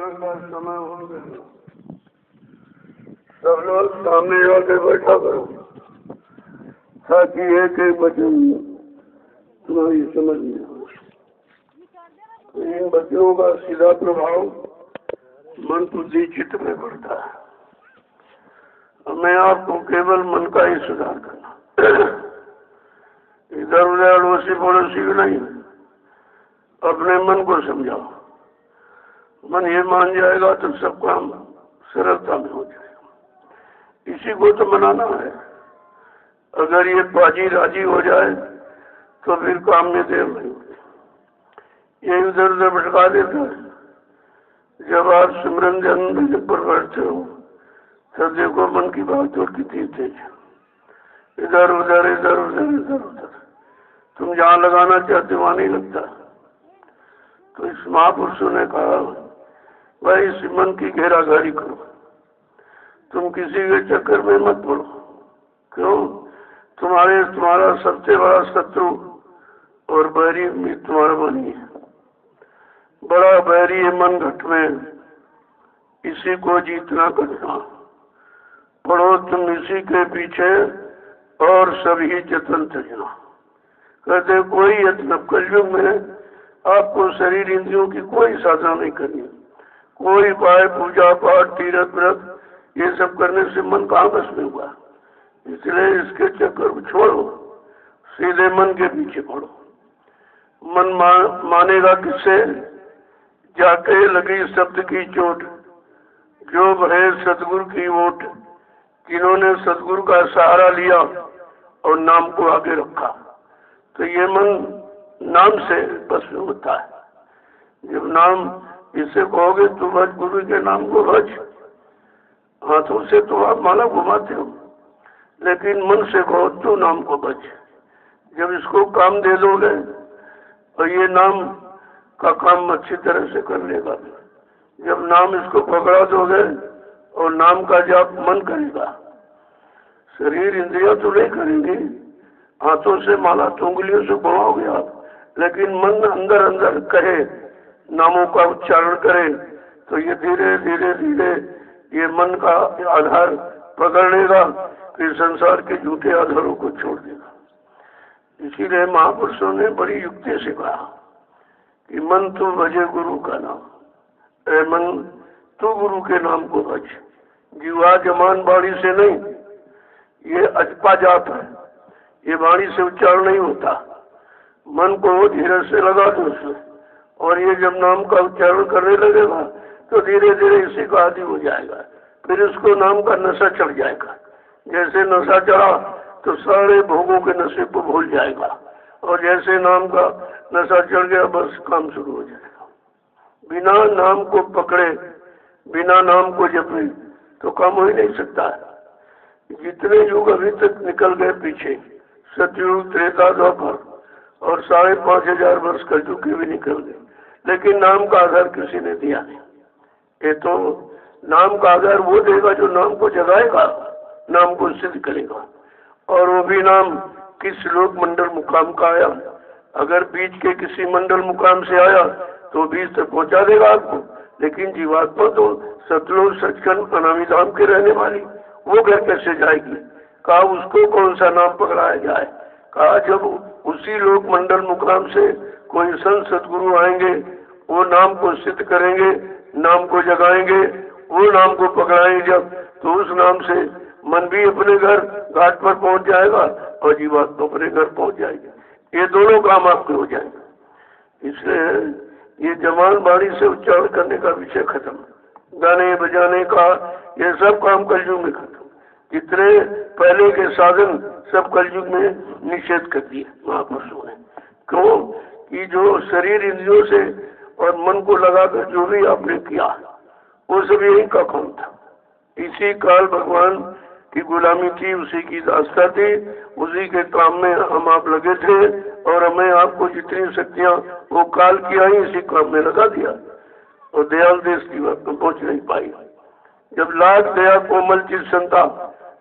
प्रवचन का समय हो गया। सब लोग सामने आके बैठा करो ताकि एक एक वचन तुम्हारी समझ में हो। इन वचनों का सीधा प्रभाव मन बुद्धि चित्त में पड़ता है। हमें आपको केवल मन का ही सुधार करना, इधर उधर अड़ोसी पड़ोसी भी नहीं। अपने मन को समझाओ, मन ये मान जाएगा तो सब काम सरलता में हो जाएगा। इसी को तो मनाना है। अगर ये बाजी राजी हो जाए तो फिर काम में देर नहीं होती। ये इधर उधर भटका देता है। जब आप सिमरन ध्यान पर बैठते हो तो देखो मन की बात और कितनी तेज है। इधर उधर इधर उधर इधर उधर, तुम जहाँ लगाना चाहते वहां नहीं लगता। तो इस महापुरुषों ने कहा भाई इस मन की घेराघारी करो, तुम किसी के चक्कर में मत पड़ो। क्यों? तुम्हारा सबसे बड़ा शत्रु और बैरी तुम्हारा मन ही है। बड़ा बैरी है मन घट में, इसी को जीतना करना। पढ़ो तुम इसी के पीछे और सभी जतन तजना। कहते कोई यत्न कलयुग में आपको शरीर इंद्रियों की कोई साधना नहीं करनी। कोई उपाय पूजा पाठ तीर्थ व्रत ये सब करने से मन कहाँ बस में हुआ। इसलिए इसके चक्कर को छोड़ो, सीधे मन के पीछे पड़ो। मन मानेगा किससे? जाके लगी शब्द की चोट, जो भय सतगुरु की ओट। जिन्होंने सतगुरु का सहारा लिया और नाम को आगे रखा, तो ये मन नाम से बस में होता है। जब नाम जिससे कहोगे तू भज गुरु के नाम को भज, हाथों से तो आप माला घुमाते हो, लेकिन मन से कहो तू नाम को भज। जब इसको काम दे दोगे और ये नाम का काम अच्छी तरह से कर लेगा। जब नाम इसको पकड़ा दोगे और नाम का जाप मन करेगा, शरीर इंद्रियां तो नहीं करेंगी, हाथों से माला तो उंगलियों से घुमाओगे आप, लेकिन मन अंदर अंदर कहे, नामों का उच्चारण करे, तो ये धीरे धीरे धीरे ये मन का आधार पकड़ लेगा, फिर संसार के झूठे आधारों को छोड़ देगा। इसीलिए महापुरुषों ने बड़ी युक्ति से कहा कि मन तू भजे गुरु का नाम। ए मन तू गुरु के नाम को भज। जीवा जमान वाणी से नहीं, ये अजपा जात है, ये वाणी से उच्चारण नहीं होता। मन को धीरे से लगा दो उसमें, और ये जब नाम का उच्चारण करने लगेगा तो धीरे धीरे इसी का आदि हो जाएगा। फिर उसको नाम का नशा चढ़ जाएगा। जैसे नशा चढ़ा तो सारे भोगों के नशे को भूल जाएगा, और जैसे नाम का नशा चढ़ गया बस काम शुरू हो जाएगा। बिना नाम को पकड़े, बिना नाम को जपे तो काम हो ही नहीं सकता है। जितने युग अभी तक निकल गए पीछे, सतयुग त्रेता द्वापर और 5,500 वर्ष कलयुग के भी निकल गए, लेकिन नाम का आधार किसी ने दिया नहीं। ये तो नाम का आधार वो देगा जो नाम को जगाएगा, नाम को सिद्ध करेगा। और वो भी नाम किस लोक मंडल मुकाम का आया। अगर बीच के किसी मंडल मुकाम से आया तो बीच तक पहुंचा देगा आपको, लेकिन जीवात्मा तो सतलोक सचखंड अनामी धाम के रहने वाली, वो घर कैसे जाएगी? कहा उसको कौन सा नाम पकड़ाया जाए? कहा जब उसी लोक मंडल मुकाम से कोई संत सदगुरु आएंगे, वो नाम को सिद्ध करेंगे, नाम को जगाएंगे, वो नाम को पकड़ाएंगे जब, तो उस नाम से मन भी अपने घर घाट पर पहुंच जाएगा और जीवात्मा अपने घर पहुंच जाएगी। ये दोनों काम आपके हो जाएंगे। इसलिए ये जमान बाणी से उच्चारण करने का विषय खत्म, गाने बजाने का ये सब काम कलयुग में खत्म। जितने पहले के साधन सब कलयुग में निषेध कर दिए महापुरुषों ने। क्यों? कि जो शरीर इंद्रियों से और मन को लगाकर जो भी आपने किया वो सब यही का काम था। इसी काल भगवान की गुलामी थी, उसी की दास्ता थी, उसी के काम में हम आप लगे थे, और हमें आपको जितनी शक्तियां वो काल की आई इसी काम में लगा दिया, और दयाल देश की बात में पहुंच नहीं पाई। जब लाख दया कोमल चित संता,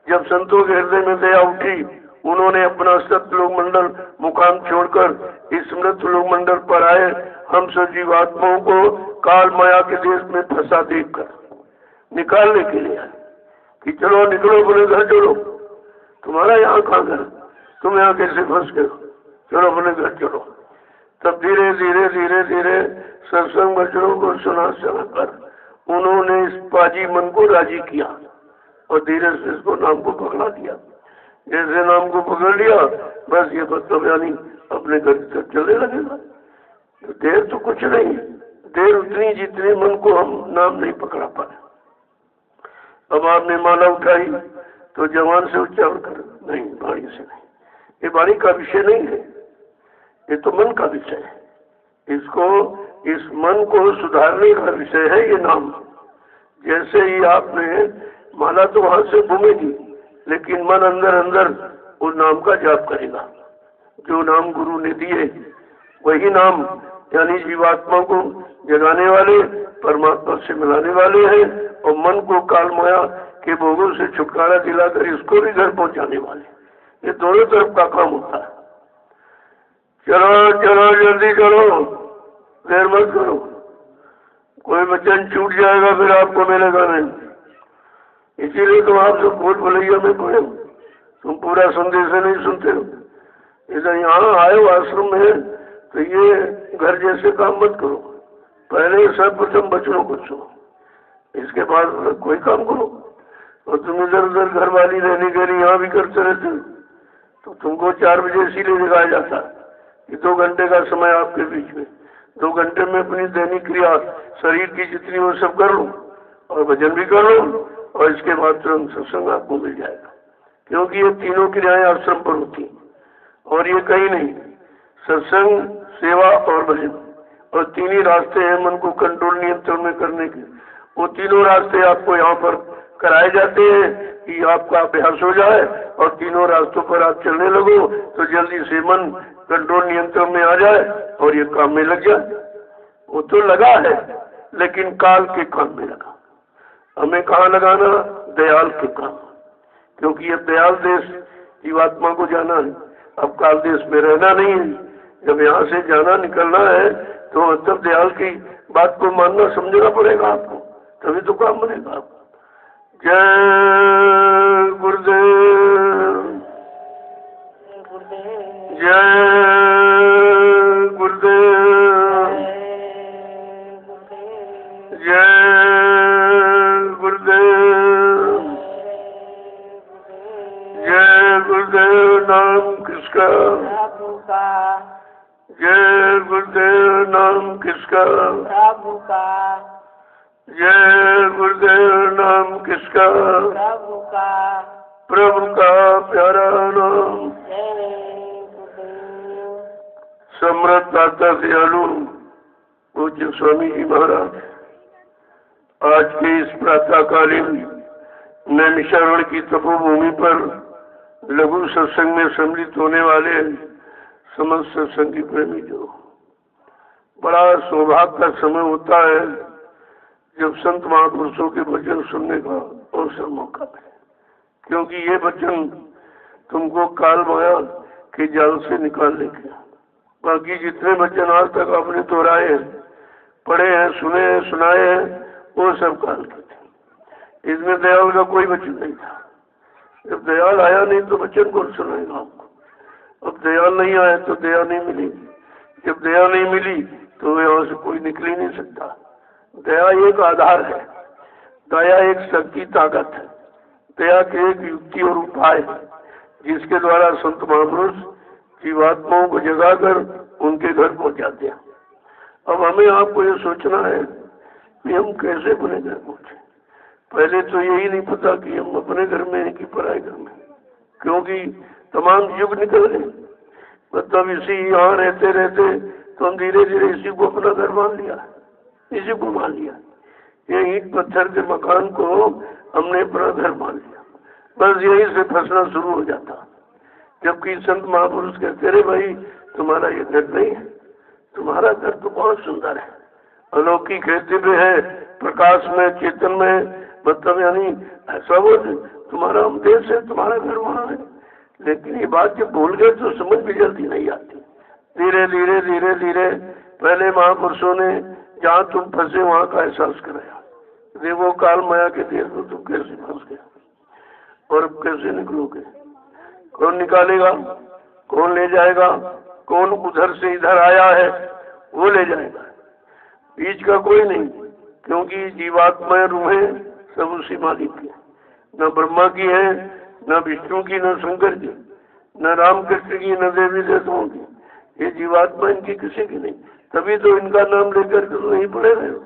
जब संतों के हृदय में दया उठी, उन्होंने अपना सतलोक मंडल मुकाम छोड़कर इस मृत लोक मंडल पर आए हम सजीवात्माओं को काल माया के देश में फंसा देखकर निकालने के लिए कि चलो निकलो, अपने घर चलो, तुम्हारा यहाँ कहाँ घर, तुम यहाँ कैसे फंस गए, चलो अपने घर चलो। तब धीरे धीरे धीरे धीरे सत्संग वचनों को सुना कर उन्होंने इस पाजी मन को राजी किया और धीरे से इसको नाम को पकड़ा दिया। जैसे नाम को पकड़ लिया बस ये बदतव्यानी अपने घर तक चलने लगेगा। तो देर तो कुछ नहीं, देर उतनी जितनी मन को हम नाम नहीं पकड़ा पाए। अब आपने माला उठाई तो जवान से उच्चारण कर, नहीं वाणी से नहीं, ये वाणी का विषय नहीं है, ये तो मन का विषय है। इसको इस मन को सुधारने का विषय है ये नाम। जैसे ही आपने माला तो वहां से घूमेगी लेकिन मन अंदर अंदर उस नाम का जाप करेगा। जो नाम गुरु ने दिए वही नाम यानी जीवात्मा को जगाने वाले, परमात्मा से मिलाने वाले हैं और मन को काल माया के भोगों से छुटकारा दिलाकर इसको भी घर पहुंचाने वाले। ये दोनों तरफ का काम होता है। चलो चलो जल्दी करो, देर मत करो, कोई वचन छूट जाएगा फिर आपको मिलेगा नहीं। इसीलिए तो आप सब भूल भुलैया में पड़े हो, तुम पूरा संदेश नहीं सुनते हो। इधर यहाँ आए हो आश्रम में तो ये घर जैसे काम मत करो, पहले सर्वप्रथम बच्चों को सुनो, इसके बाद कोई काम करो। और तुम इधर उधर घर वाली रहने के लिए यहाँ भी करते रहते हो तो तुमको 4 बजे इसीलिए दिखाया जाता कि 2 घंटे का समय आपके बीच में, 2 घंटे में अपनी दैनिक क्रिया शरीर की जितनी वो सब कर लो और भजन भी कर लो और इसके बाद तुरंत सत्संग आपको मिल जाएगा। क्योंकि ये तीनों क्रियाएं आश्रम पर होती और ये कहीं नहीं, सत्संग, सेवा और भजन, और 3 ही रास्ते हैं मन को कंट्रोल नियंत्रण में करने के। वो तीनों रास्ते आपको यहाँ पर कराए जाते हैं कि आपका अभ्यास हो जाए और तीनों रास्तों पर आप चलने लगो तो जल्दी से मन कंट्रोल नियंत्रण में आ जाए और ये काम में लग जाए। वो तो लगा है लेकिन काल के काम में लगा। हमें कहाँ लगाना? दयाल के काम, क्योंकि ये दयाल देश जीवात्मा को जाना है, अब काल देश में रहना नहीं है। जब यहाँ से जाना निकलना है तो तब दयाल की बात को मानना समझना पड़ेगा आपको, तभी तो काम बनेगा आपको। जय गुरुदेव, जय गुरुदेव, जय गुरुदेव, जय गुरुदेव। नाम किसका? जय गुरुदेव। नाम किसका? प्रभु का। जय गुरुदेव। नाम किसका? प्रभु का। प्रभु का प्यारा नाम। सम्राट दाता दयालु पूज्य स्वामी जी महाराज, आज के इस प्रातःकालीन नैमिषारण्य की तपोभूमि पर लघु सत्संग में सम्मिलित होने वाले समस्त सत्संगी प्रेमी, जो बड़ा सौभाग्य का समय होता है जब संत महापुरुषों के वचन सुनने का अवसर मौका मिले, क्योंकि ये वचन तुमको काल माया के जाल से निकाल लेंगे। बाकी जितने वचन आज तक आपने दोहराए हैं, पढ़े हैं, सुने हैं, सुनाए हैं, वो सब काल के थे। इसमें दयाल का कोई वचन नहीं था। जब दयाल आया नहीं तो वचन कौन सुनाएगा आपको? अब दयाल नहीं आया तो दया नहीं मिलेगी, जब दया नहीं मिली तो यहाँ से कोई निकल ही नहीं सकता। दया एक आधार है, दया एक शक्ति ताकत है, दया के एक युक्ति और उपाय है जिसके द्वारा संत महापुरुष जीवात्माओं को जगाकर उनके घर पहुंचाते हैं। अब हमें आपको ये सोचना है कि हम कैसे अपने घर पहुंचे। पहले तो यही नहीं पता कि हम अपने घर में हैं कि पराए घर में, क्योंकि तमाम युग निकल गए। मतलब इसी यहाँ रहते रहते तो हम धीरे धीरे इसी को अपना घर मान लिया, इसी को मान लिया। ये ईंट पत्थर के मकान को हमने अपना घर मान लिया, बस यही से फंसना शुरू हो जाता। जबकि संत महापुरुष कहते रहे भाई तुम्हारा ये घर नहीं है, तुम्हारा घर तो बहुत सुंदर है, अलौकिक है, दिव्य है, प्रकाश में, चेतन में, मतलब यानी ऐसा वो तुम्हारा देश है, तुम्हारा घर वहाँ है। लेकिन ये बात जब भूल गए तो समझ भी जल्दी नहीं आती। धीरे धीरे धीरे धीरे पहले महापुरुषों ने जहाँ तुम फंसे वहाँ का एहसास कराया। देखो काल माया के देश में तुम कैसे फंस गए और अब कैसे निकलोगे? कौन निकालेगा? कौन ले जाएगा? कौन उधर से इधर आया है वो ले जाएगा? बीच का कोई नहीं, क्योंकि जीवात्मा रूहें सब उसी मालिक की, न ब्रह्मा की है, न विष्णु की, न शंकर की, न रामकृष्ण की, न देवी देवताओं की। ये जीवात्मा इनकी किसी की नहीं। तभी तो इनका नाम लेकर के वही पड़े रहे हो,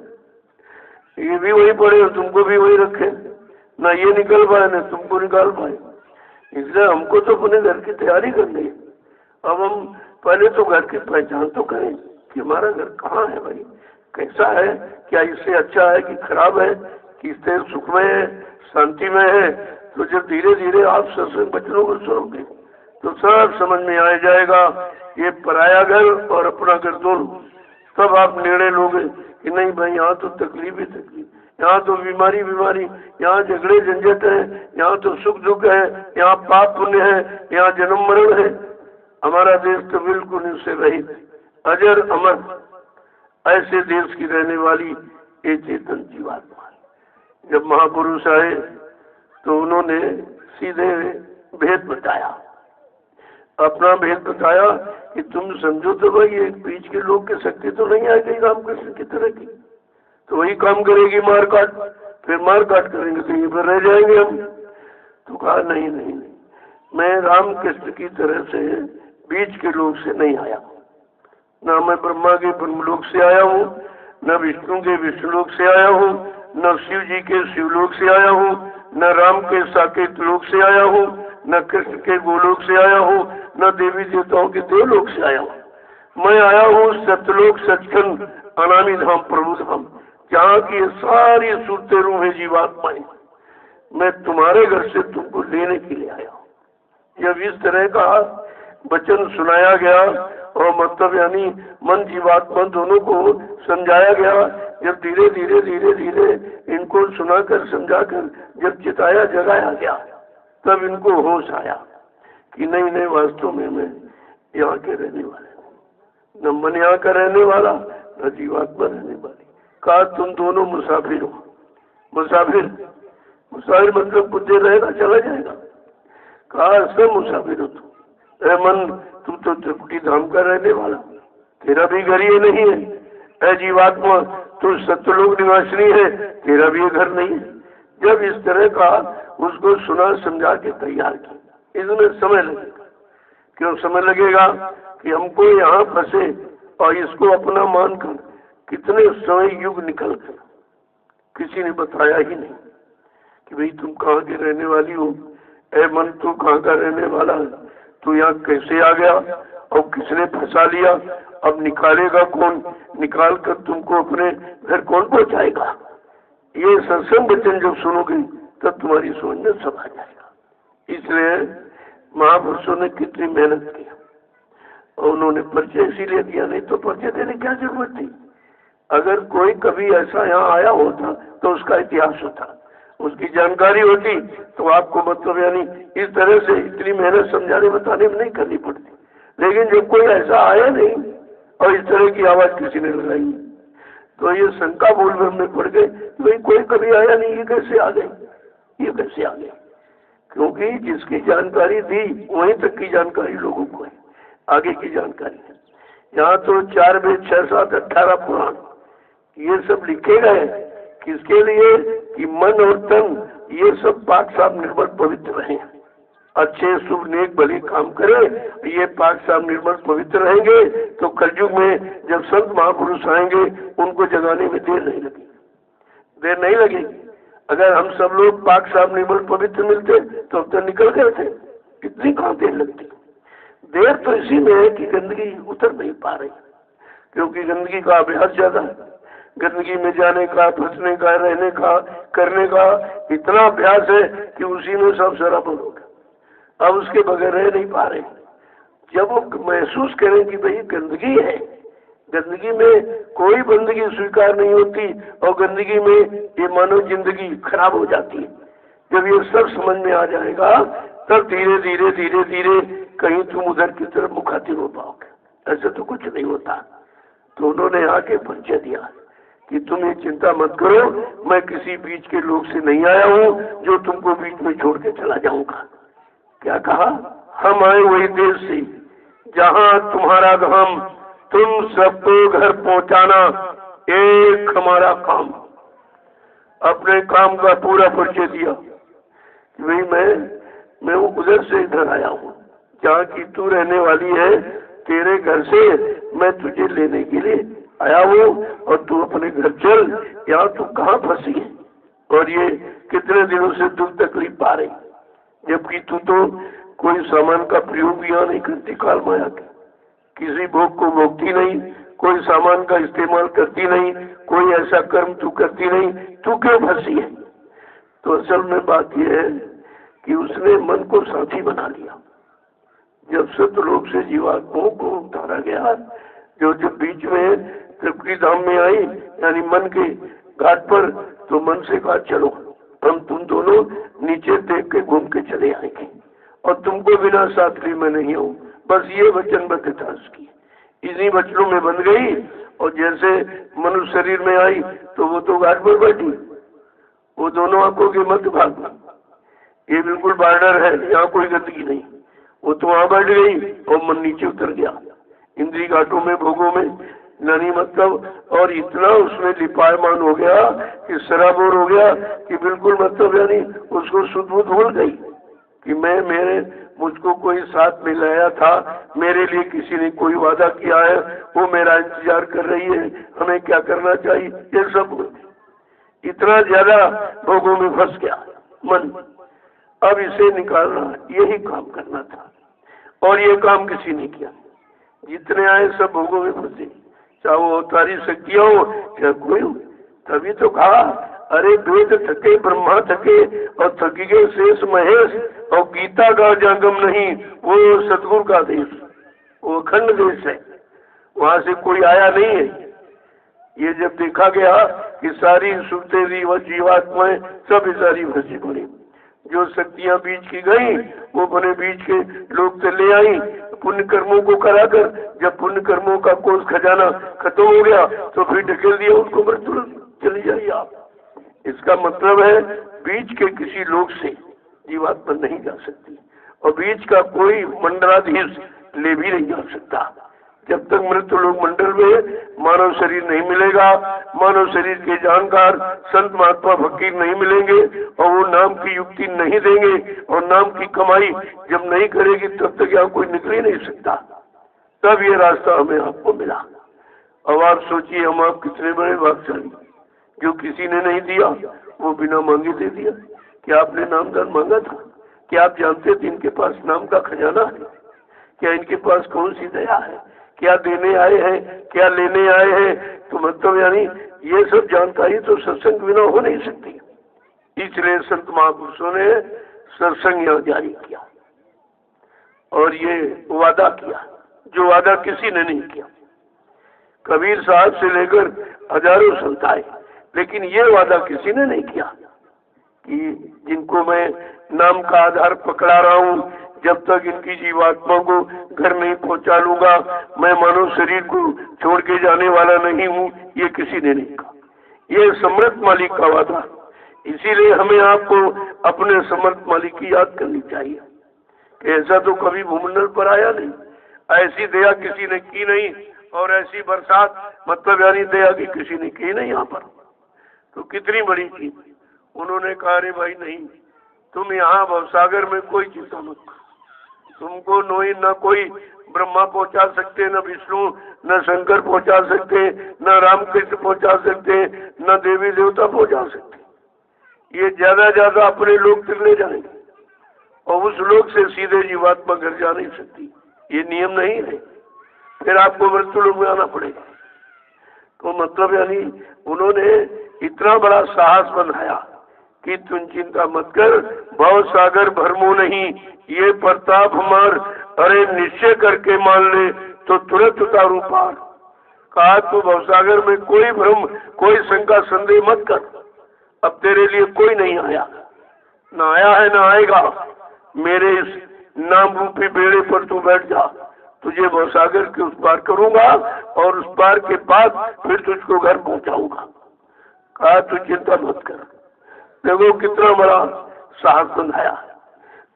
ये भी वही पड़े हो, तुमको भी वही रखे। ना ये निकल पाए न तुमको निकाल पाए। इसलिए हमको तो अपने घर की तैयारी करनी है। अब हम पहले तो घर की पहचान तो करें कि हमारा घर कहाँ है भाई, कैसा है, क्या इससे अच्छा है कि खराब है, कि इससे सुख में है, शांति में है। तो जब धीरे धीरे आप सत्संग वचनों को सुनोगे तो सब समझ में आ जाएगा, ये पराया घर और अपना घर दोनों। तब आप निर्णय लोगे कि नहीं भाई यहाँ तो तकलीफ ही तकलीफ, यहाँ तो बीमारी बीमारी, यहाँ झगड़े झंझट है, यहाँ तो सुख दुख है, यहाँ पाप पुण्य है, यहाँ जन्म मरण है। हमारा देश तो बिल्कुल इनसे रहित, अजर अमर, ऐसे देश की रहने वाली ये चेतन जीवात्मा। जब महापुरुष आए तो उन्होंने सीधे भेद बताया, अपना भेद बताया कि तुम समझो तो भाई एक बीच के लोग की शक्ति तो नहीं आ गई रामकृष्ण की तरह की, तो वही काम करेगी मार काट, फिर मार काट करेंगे तो यहीं पर रह जाएंगे हम। तो कहा नहीं नहीं नहीं, मैं रामकृष्ण की तरह से बीच के लोग से नहीं आया, न मैं ब्रह्मा के ब्रह्मलोक से आया हूँ, न विष्णु के विष्णुलोक से आया हूँ, न शिव जी के शिवलोक से आया हूँ, न राम के साकेत लोक से आया हूँ, न कृष्ण के गोलोक से आया हूँ, न देवी देवताओं के देवलोक से आया हूँ। मैं आया हूँ सतलोक सचखंड अनामी धाम प्रभु धाम, जहाँ की सारी सूरतें रूहें जीवात्माएं। मैं तुम्हारे घर से तुमको लेने के लिए आया हूँ। जब इस तरह का वचन सुनाया गया और मतलब यानी मन जीवात्मा दोनों को समझाया गया, जब धीरे धीरे धीरे धीरे इनको सुनाकर समझाकर जब चिताया जगाया गया, तब इनको होश आया कि नहीं नहीं वास्तव में मैं यहाँ के रहने वाले, न मन यहाँ का रहने वाला, न जीवात्मा रहने वाली। कहा तुम दोनों मुसाफिर हो। मुसाफिर, मुसाफिर मतलब कुछ देर रहेगा चला जाएगा। कहा सब मुसाफिर हो तुम। ऐ मन तू तो त्रिपुटी धाम का रहने वाला, तेरा भी घर ये नहीं है। ऐ जीवात्मा तू सत्यलोक निवासिनी है, तेरा भी ये घर नहीं है। जब इस तरह का उसको सुना समझा के तैयार किया। इसमें समय लगेगा। क्यों समय लगेगा? कि हमको यहाँ फंसे और इसको अपना मानकर कितने समय युग निकल गए, किसी ने बताया ही नहीं कि भाई तुम कहाँ की रहने वाली हो। ऐ मन तू कहाँ का रहने वाला है, तू यहाँ कैसे आ गया और किसने फंसा लिया, अब निकालेगा कौन, निकाल कर तुमको अपने घर कौन पहुँचाएगा। ये सत्संग वचन जब सुनोगे तब तुम्हारी समझ में सब आ जाएगा। इसलिए महापुरुषों ने कितनी मेहनत की और उन्होंने परिचय इसीलिए दिया, नहीं तो परिचय देने की क्या जरूरत थी। अगर कोई कभी ऐसा यहाँ आया होता तो उसका इतिहास होता, उसकी जानकारी होती तो आपको मतलब यानी इस तरह से इतनी मेहनत समझाने बताने में नहीं करनी पड़ती। लेकिन जब कोई ऐसा आया नहीं और इस तरह की आवाज किसी ने लगाई तो ये शंका बोल में हमने पड़ गए, भाई कोई कभी आया नहीं, ये कैसे आ गए, ये कैसे आ गए। क्योंकि जिसकी जानकारी दी वहीं तक की जानकारी लोगों को है, आगे की जानकारी है। यहाँ तो 4 वेद 6 7 18 पुराण ये सब लिखे गए, किसके लिए कि मन और तन ये सब पाक साफ निर्मल पवित्र रहे, अच्छे शुभ नेक भले काम करें, ये पाक साफ निर्मल पवित्र रहेंगे तो कलयुग में जब संत महापुरुष आएंगे उनको जगाने में देर नहीं लगेगी, देर नहीं लगेगी। अगर हम सब लोग पाक साफ निर्मल पवित्र मिलते तो अब तक निकल गए थे, इतनी कहाँ देर लगती। देर तो इसी में है कि गंदगी उतर नहीं पा रही, क्योंकि गंदगी का अभ्यास ज्यादा है। गंदगी में जाने का, फंसने का, रहने का, करने का इतना अभ्यास है कि उसी में सब सरापन होगा। अब उसके बगैर रह नहीं पा रहे। जब वो महसूस करें कि भाई गंदगी है, गंदगी में कोई बंदगी स्वीकार नहीं होती और गंदगी में ये मानव जिंदगी खराब हो जाती है। जब ये सब समझ में आ जाएगा तब धीरे धीरे धीरे धीरे कहीं तुम उधर की तरफ मुखातिब हो पाओगे। ऐसा तो कुछ नहीं होता। तो उन्होंने आके परिचय दिया तुम ये चिंता मत करो, मैं किसी बीच के लोग से नहीं आया हूँ जो तुमको बीच में छोड़ के चला जाऊंगा। क्या कहा? हम आए वही देश से जहाँ तुम्हारा धाम, तुम सबको घर पहुंचाना एक हमारा काम। अपने काम का पूरा परिचय दिया कि भाई मैं उधर से इधर आया हूँ, जहाँ की तू रहने वाली है, तेरे घर से मैं तुझे लेने के लिए आया हूँ और तू अपने घर चल। यहाँ तू कहाँ फंसी है और ये कितने दिनों से दुख तकलीफ पा रही, जबकि तू तो कोई सामान का प्रयोग भी यहाँ नहीं करती, काल माया के किसी भोग को भोगती नहीं, कोई सामान का इस्तेमाल करती नहीं, कोई ऐसा कर्म तू करती नहीं, तू क्यों फंसी है? तो असल में बात यह है कि उसने मन को साथी बना लिया। जब सतलोक से जीवात्माओं को उतारा गया, जो जब बीच में त्रिपुटी धाम में आई यानी मन के घाट पर, तो मन से कहा चलो हम तुम दोनों नीचे देख के घूम के चले आएंगे और तुमको बिना साथ ली मैं नहीं हूँ। बस ये वचनबद्धता उसकी इन्हीं वचनों में बन गई। और जैसे मनुष्य शरीर में आई तो वो तो घाट पर बैठी, वो दोनों आंखों के मध्य भाग में, ये बिल्कुल बॉर्डर है, यहाँ कोई गंदगी नहीं। वो तो वहां बैठ गई और मन नीचे उतर गया इंद्री घाटों में, भोगों में, यानी मतलब, और इतना उसमें लिपायमान हो गया कि सराबोर हो गया कि बिल्कुल मतलब यानी उसको शुद्ध बुद्ध भूल गई कि मुझको कोई साथ में लाया था, मेरे लिए किसी ने कोई वादा किया है, वो मेरा इंतजार कर रही है, हमें क्या करना चाहिए, ये सब इतना ज्यादा भोगों में फंस गया मन। अब इसे निकालना यही काम करना था और ये काम किसी ने किया। जितने आए सब भोगों में फंसे, चाहे वो अवतारी शक्तियां हो चाहे कोई हो। तभी तो कहा अरे वेद थके ब्रह्मा थके और थकी गए शेष महेश, और गीता का जागम नहीं, वो सतगुरु का देश, वो अखंड देश है, वहां से कोई आया नहीं है। ये जब देखा गया कि सारी सुखदेवी व जीवात्माएं सब सारी फंसी पड़ी, जो शक्तियां बीच की गई वो अपने बीच के लोग से ले आई पुण्य कर्मों को कराकर। जब पुण्य कर्मों का कोष खजाना खत्म हो गया तो फिर ढकेल दिया उनको, मृत्यु चली जाइए आप। इसका मतलब है बीच के किसी लोग से जीवात्मा नहीं जा सकती और बीच का कोई मंडलाधीश ले भी नहीं जा सकता। जब तक मृत्यु लोक मंडल में मानव शरीर नहीं मिलेगा, मानव शरीर के जानकार संत महात्मा फकीर नहीं मिलेंगे और वो नाम की युक्ति नहीं देंगे और नाम की कमाई जब नहीं करेगी तब तक यहाँ कोई निकल ही नहीं सकता। तब ये रास्ता हमें आपको मिला। अब आप सोचिए हम आप कितने बड़े भाग्यशाली, जो किसी ने नहीं दिया वो बिना मांगे दे दिया। क्या आपने नामदान मांगा था? क्या आप जानते थे इनके पास नाम का खजाना है? क्या इनके पास कौन सी दया है? क्या देने आए हैं, क्या लेने आए हैं? तो मतलब यानी ये सब जानकारी तो सत्संग बिना हो नहीं सकती। इसलिए संत महापुरुषों ने सत्संग यहाँ जारी किया और ये वादा किया जो वादा किसी ने नहीं किया। कबीर साहब से लेकर हजारों संत आए, लेकिन ये वादा किसी ने नहीं किया कि जिनको मैं नाम का आधार पकड़ा रहा हूँ, जब तक इनकी जीवात्मा को घर नहीं पहुंचा लूंगा मैं मानव शरीर को छोड़ के जाने वाला नहीं हूँ, ये किसी ने नहीं कहा। ये समर्थ मालिक का वादा। इसीलिए हमें आपको अपने समर्थ मालिक की याद करनी चाहिए कि ऐसा तो कभी भूमंडल पर आया नहीं, ऐसी दया किसी ने की नहीं और ऐसी बरसात मतलब यानी दया की किसी ने की नहीं यहाँ पर। तो कितनी बड़ी चीज। उन्होंने कहा अरे भाई नहीं, तुम यहाँ भवसागर में कोई चिंता मत करो, तुमको न कोई ब्रह्मा पहुंचा सकते, न विष्णु, न शंकर पहुंचा सकते, न रामकृष्ण पहुंचा सकते, न देवी देवता पहुंचा सकते। ये ज्यादा अपने लोग तक ले जाएंगे और उस लोग से सीधे जीवात्मा घर जा नहीं सकती। ये नियम नहीं है, फिर आपको मृत्यु लोग में आना पड़ेगा। तो मतलब यानी उन्होंने इतना बड़ा साहस बनाया कि तुम चिंता मत कर, भव सागर भरमो नहीं, ये प्रताप हमार, अरे निश्चय करके मान ले तो तुरंत उतारू पार। कहा तू भवसागर में कोई भ्रम कोई शंका संदेह मत कर, अब तेरे लिए कोई नहीं आया, न आया है न आएगा। मेरे इस नाम रूपी बेड़े पर तू बैठ जा, तुझे भवसागर के उस पार करूंगा और उस पार के बाद फिर तुझको घर पहुंचाऊंगा। कहा तू चिंता मत कर। देखो कितना बड़ा साहस बंधाया,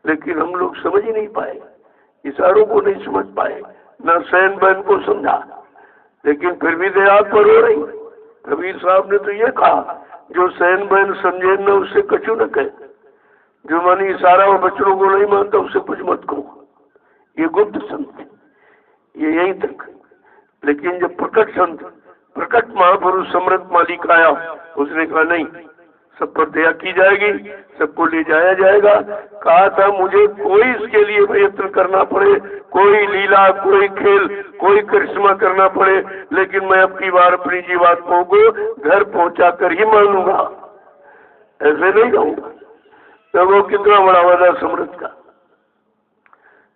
लेकिन हम लोग समझ ही नहीं पाए, इशारों को नहीं समझ पाए, न सैन बहन को समझा, लेकिन फिर भी दया पर हो रही। कबीर साहब ने तो ये कहा, जो सैन बहन समझे न उससे कछु न कहे, जो मन इशारा और बच्चों को नहीं मानता उससे कुछ मत कहो। ये गुप्त संत, ये यहीं तक। लेकिन जब प्रकट संत, प्रकट महापुरुष समृद्ध मालिक आया, उसने कहा नहीं, सब पर दया की जाएगी, सबको ले जाया जाएगा। कहा था मुझे कोई इसके लिए प्रयत्न करना पड़े, कोई लीला, कोई खेल, कोई करिश्मा करना पड़े, लेकिन मैं अब की बार अपनी जीवात्माओं को घर पहुंचा कर ही मानूंगा, ऐसे नहीं रहूंगा। तो वो कितना बड़ा वादा समृद्ध का।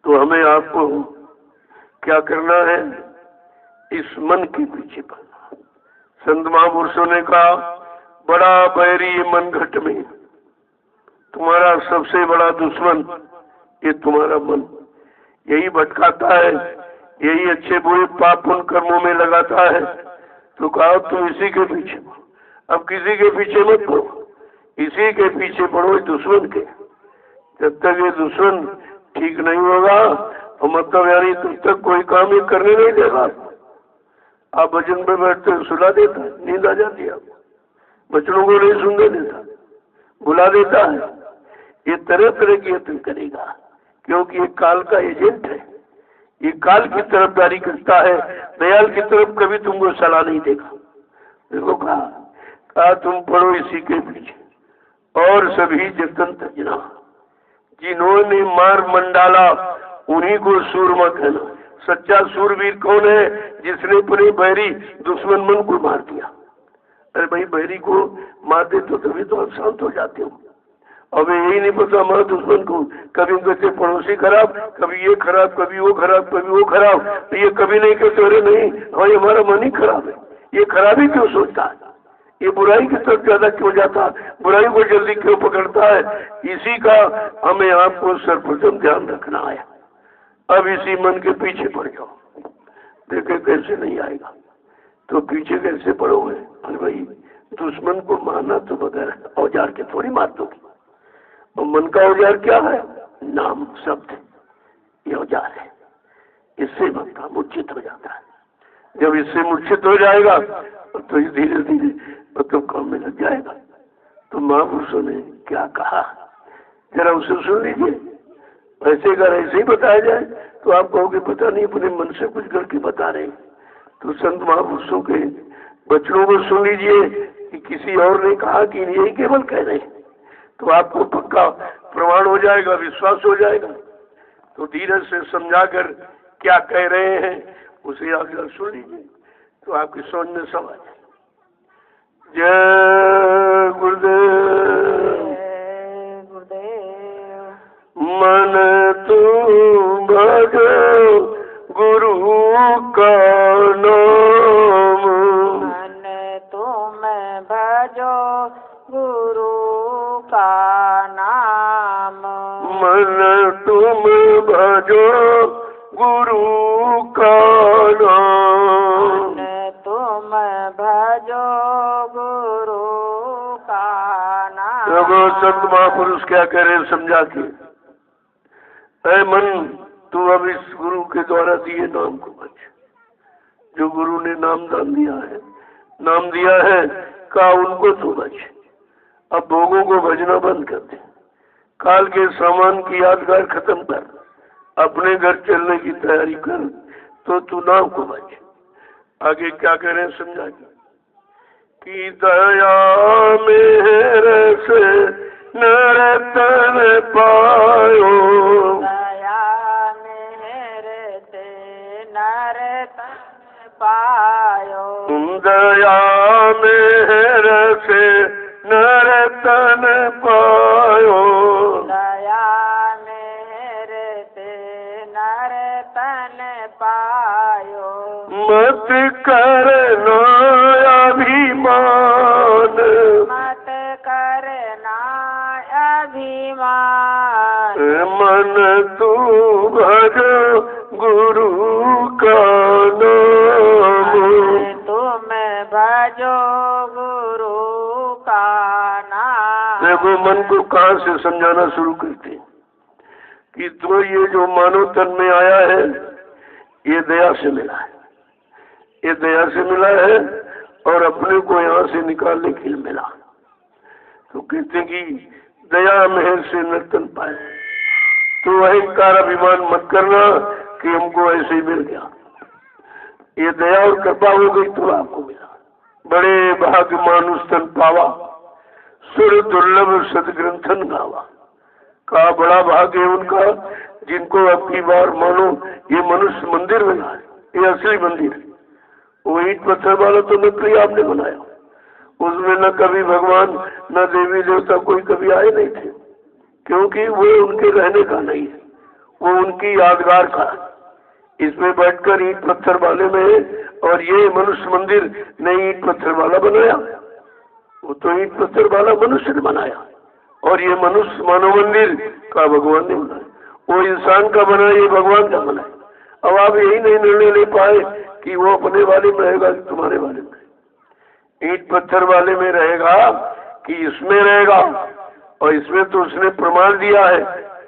तो हमें आपको क्या करना है, इस मन के पीछे पड़ना। संत महापुरुषों ने कहा, बड़ा बैरी मन घट में, तुम्हारा सबसे बड़ा दुश्मन ये तुम्हारा मन, यही भटकाता है, यही अच्छे बुरे पाप उन कर्मों में लगाता है। तो कहा तुम इसी के पीछे पड़ो, अब किसी के पीछे मत पड़ो, इसी के पीछे पड़ो, दुश्मन के। जब तक ये दुश्मन ठीक नहीं होगा, और मतलब यानी तब तक कोई काम ये करने नहीं देगा। आप भजन पे बैठते सुला देता, नींद आ जाती है आपको, बच्चों को नहीं सुनने देता, बुला देता है, ये तरह तरह की यत्न करेगा, क्योंकि ये काल का एजेंट है, ये काल की तरफदारी करता है, दयाल की तरफ कभी तुमको सलाह नहीं देगा। देखो कहा तुम पढ़ो इसी के पीछे, और सभी जतन तजना, जिन्होंने मार मंडाला उन्हीं को सूरमा कहना। सच्चा सूरवीर कौन है, जिसने अपने बैरी दुश्मन मन को मार दिया। अरे भाई, बैरी को मार दे तो तभी तो आप शांत हो जाते हो। अब यही नहीं पता हमारे दुश्मन को, कभी कहते पड़ोसी खराब, कभी ये खराब, कभी वो खराब, कभी वो खराब, तो ये कभी नहीं कहते अरे नहीं भाई हमारा मन ही खराब है, ये खराबी क्यों सोचता है, ये बुराई की तरफ ज्यादा क्यों जाता है, बुराई को जल्दी क्यों पकड़ता है। इसी का हमें आपको सर्वप्रथम ध्यान रखना है। अब इसी मन के पीछे पड़ जाओ, देखे कैसे नहीं आएगा। तो पीछे कैसे पड़ोगे, अरे भाई दुश्मन को मारना तो बगैर औजार के थोड़ी मार दोगे। और मन का औजार क्या है, नाम शब्द, ये औजार है, इससे मन का मूर्छित हो जाता है। जब इससे मूर्छित हो जाएगा तो धीरे धीरे मतलब काम में लग जाएगा। तो महापुरुषों ने क्या कहा, जरा उसे सुन लीजिए। ऐसे अगर ऐसे ही बताया जाए तो आप कहोगे पता नहीं अपने मन से कुछ करके बता रहे। तो संत महापुरुषों के वचनों को सुन लीजिए कि किसी और ने कहा कि यही केवल कह रहे, तो आपको पक्का प्रमाण हो जाएगा, विश्वास हो जाएगा। तो धीरे से समझाकर क्या कह रहे हैं उसे आगे सुन लीजिए, तो आपकी समझ में सब आ जाए। जय गुरुदेव। मन तू भजो गुरु का नाम, मन तुम भजो गुरु का नाम, मन तुम भजो गुरु का नाम, मन तुम भजो गुरु का नाम। देखो संत महापुरुष क्या कह रहे हैं समझा के, ऐ मन तू अब इस गुरु के द्वारा दिए नाम को बच। जो गुरु ने नाम दान दिया है, नाम दिया है, का उनको तू बच। अब भोगों को भजना बंद कर दे, काल के सामान की यादगार खत्म कर, अपने घर चलने की तैयारी कर, तो तू नाम को बच। आगे क्या कह रहे हैं समझा कि दया मेरे से नरतन पायो, दया मेरे से नरतन पायो, दया मेरे से नरतन पायो, दया मेरे से नरतन पायो, मत करना अभिमान, मत करना अभिमान, मन तू भजो गुरु का नाम, तुम भजो गुरु का नाम। देखो मन को कहाँ से समझाना शुरू करते हैं कि तो ये जो मानव तन में आया है ये दया से मिला है, ये दया से मिला है और अपने को यहाँ से निकालने के लिए मिला। तो कहते हैं कि दया मेहर से नर्तन पाए। तो अहंकार अभिमान मत करना कि हमको ऐसे ही मिल गया, ये दया और कृपा हो गई तो आपको मिला। बड़े भाग्य मानुष तन पावा, सुर दुर्लभ सदग्रंथन गावा। का बड़ा भाग्य है उनका जिनको अब की बार मानो ये मनुष्य मंदिर बना है, ये असली मंदिर है। वो ईंट पत्थर वाला तो नकली आपने बनाया, उसमें न कभी भगवान न देवी देवता कोई कभी आए नहीं थे, क्योंकि वो उनके रहने का नहीं है, वो उनकी यादगार का है। इसमें बैठकर ईंट पत्थर वाले में और ये मनुष्य मंदिर नहीं ईंट पत्थर वाला बनाया, वो तो ईंट पत्थर वाला मनुष्य ने बनाया और ये मनुष्य मानव मंदिर का भगवान ने बनाया। वो इंसान का बना, ये भगवान का बना। अब आप यही नहीं निर्णय ले पाए कि वो अपने वाले में रहेगा कि तुम्हारे वाले में, ईंट पत्थर वाले में रहेगा कि इसमें रहेगा। और इसमें तो उसने प्रमाण दिया है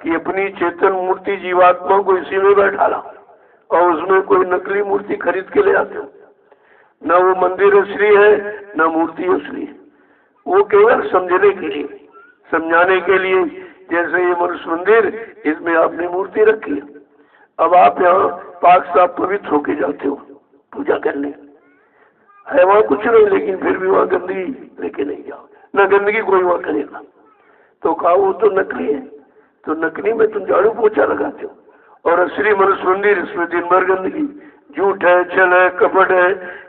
कि अपनी चेतन मूर्ति जीवात्मा को इसी में बैठा ला और उसमें कोई नकली मूर्ति खरीद के ले आते हो। न वो मंदिर असली है न मूर्ति असली है, वो केवल समझने के लिए, समझाने के लिए। जैसे ये मनुष्य मंदिर, इसमें आपने मूर्ति रखी है। अब आप यहाँ पाक साफ पवित्र होके जाते हो पूजा करने, है वहाँ कुछ नहीं, लेकिन फिर भी वहाँ गंदगी लेके नहीं जाओ, न गंदगी कोई वहाँ करेगा। तो कहा वो तो नकली है, तो नकली में तुम झाड़ू पोछा लगाते हो और असली मनुष्य मंदिर इसमें दिन भर गंदगी, झूठ है, छल है, कपट है,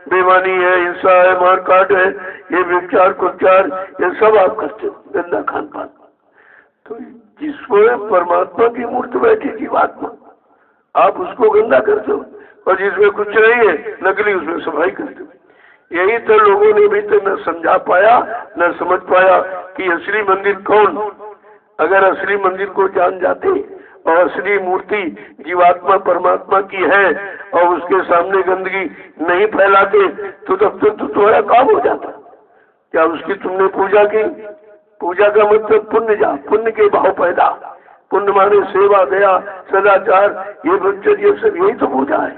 बेईमानी है, हिंसा है, मारकाट है, ये व्यभिचार कुचार, ये सब आप करते हो, गंदा खान पान। तो जिसमें परमात्मा की मूर्ति बैठी जीवात्मा, आप उसको गंदा करते हो, और जिसमें कुछ नहीं है नकली उसमें सफाई करते हो। यही तो लोगों ने भी तो न समझा पाया न समझ पाया कि असली मंदिर कौन। अगर असली मंदिर को जान जाते और असली मूर्ति जीवात्मा परमात्मा की है और उसके सामने गंदगी नहीं फैलाते तो तब तक तो तुम्हारा काम हो जाता। क्या उसकी तुमने पूजा की? पूजा का मतलब पुण्य, जा पुण्य के भाव पैदा, पुण्य माने सेवा, दया, सदाचार, ये बच्चे, ये सब यही तो पूजा है।